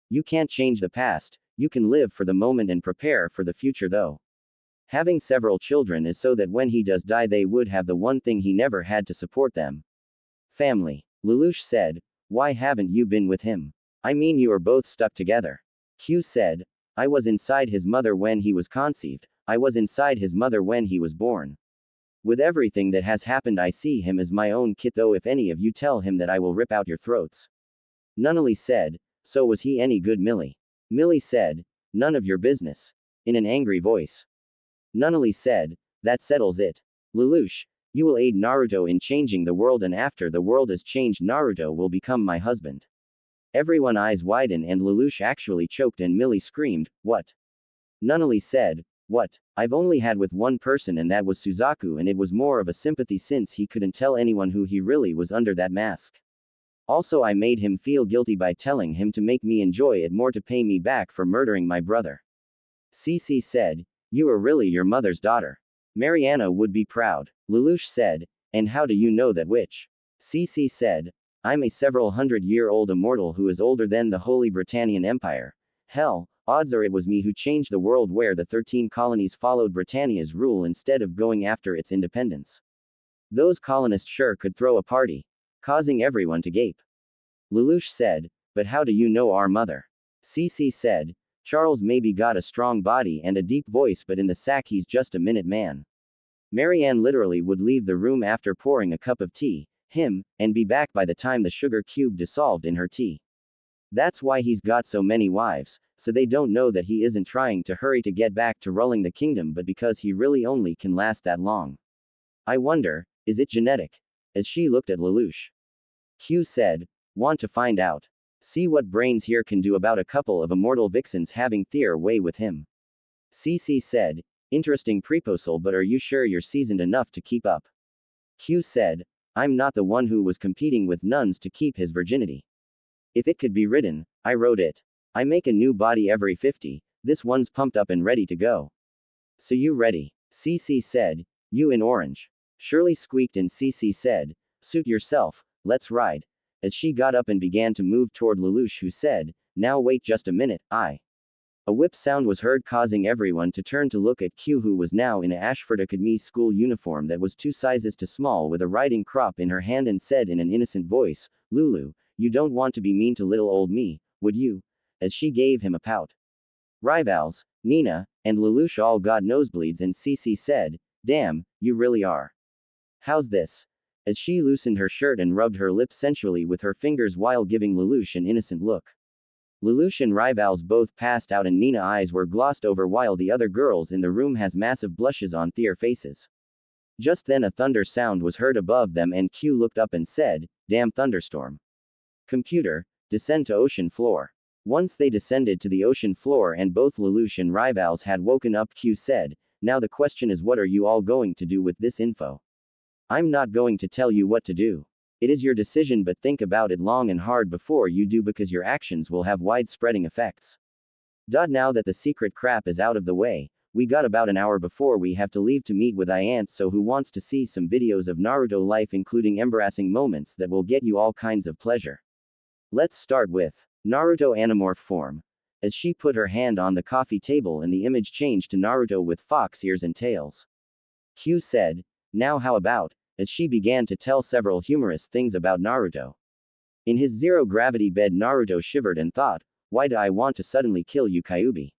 You can't change the past, you can live for the moment and prepare for the future though. Having several children is so that when he does die they would have the one thing he never had to support them. Family." Lelouch said, "Why haven't you been with him? I mean you are both stuck together." Q said, "I was inside his mother when he was conceived, I was inside his mother when he was born. With everything that has happened I see him as my own kid, though if any of you tell him that I will rip out your throats." Nunnally said, "So was he any good, Millie?" Millie said, "None of your business." In an angry voice. Nunnally said, that settles it. Lelouch, you will aid Naruto in changing the world, and after the world is changed Naruto will become my husband. Everyone's eyes widen and Lelouch actually choked and Millie screamed, what? Nunnally said, what? I've only had with one person and that was Suzaku, and it was more of a sympathy since he couldn't tell anyone who he really was under that mask. Also I made him feel guilty by telling him to make me enjoy it more to pay me back for murdering my brother. CC said, you are really your mother's daughter. Mariana would be proud. Lelouch said, and how do you know that which? CC said, I'm a several hundred-year-old immortal who is older than the Holy Britannian Empire. Hell, odds are it was me who changed the world where the 13 colonies followed Britannia's rule instead of going after its independence. Those colonists sure could throw a party, causing everyone to gape. Lelouch said, but how do you know our mother? CC said, Charles maybe got a strong body and a deep voice, but in the sack he's just a minute man. Marianne literally would leave the room after pouring a cup of tea, and be back by the time the sugar cube dissolved in her tea. That's why he's got so many wives, so they don't know that he isn't trying to hurry to get back to ruling the kingdom, but because he really only can last that long. I wonder, is it genetic? As she looked at Lelouch. Q said, want to find out. See what brains here can do about a couple of immortal vixens having their way with him. CC said, interesting proposal, but are you sure you're seasoned enough to keep up? Q said, I'm not the one who was competing with nuns to keep his virginity. If it could be written, I wrote it. I make a new body every 50, this one's pumped up and ready to go. So you ready? CC said, you in orange. Shirley squeaked and CC said, suit yourself, let's ride. As she got up and began to move toward Lelouch, who said, now wait just a minute, A whip sound was heard, causing everyone to turn to look at Q, who was now in a Ashford Academy school uniform that was 2 sizes too small, with a riding crop in her hand, and said in an innocent voice, Lulu, you don't want to be mean to little old me, would you? As she gave him a pout. Rivals, Nina, and Lelouch all got nosebleeds, and CC said, damn, you really are. How's this? As she loosened her shirt and rubbed her lips sensually with her fingers while giving Lelouch an innocent look. Lelouch and Rivals both passed out, and Nina's eyes were glossed over while the other girls in the room has massive blushes on their faces. Just then a thunder sound was heard above them, and Q looked up and said, damn thunderstorm. Computer, descend to ocean floor. Once they descended to the ocean floor and both Lelouch and Rivals had woken up, Q said, now the question is, what are you all going to do with this info? I'm not going to tell you what to do. It is your decision, but think about it long and hard before you do, because your actions will have wide-spreading effects. Now that the secret crap is out of the way, we got about an hour before we have to leave to meet with Iant, so who wants to see some videos of Naruto life, including embarrassing moments that will get you all kinds of pleasure. Let's start with Naruto Animorph form. As she put her hand on the coffee table and the image changed to Naruto with fox ears and tails. Q said, now how about, as she began to tell several humorous things about Naruto. In his zero-gravity bed, Naruto shivered and thought, why do I want to suddenly kill you, Kyuubi?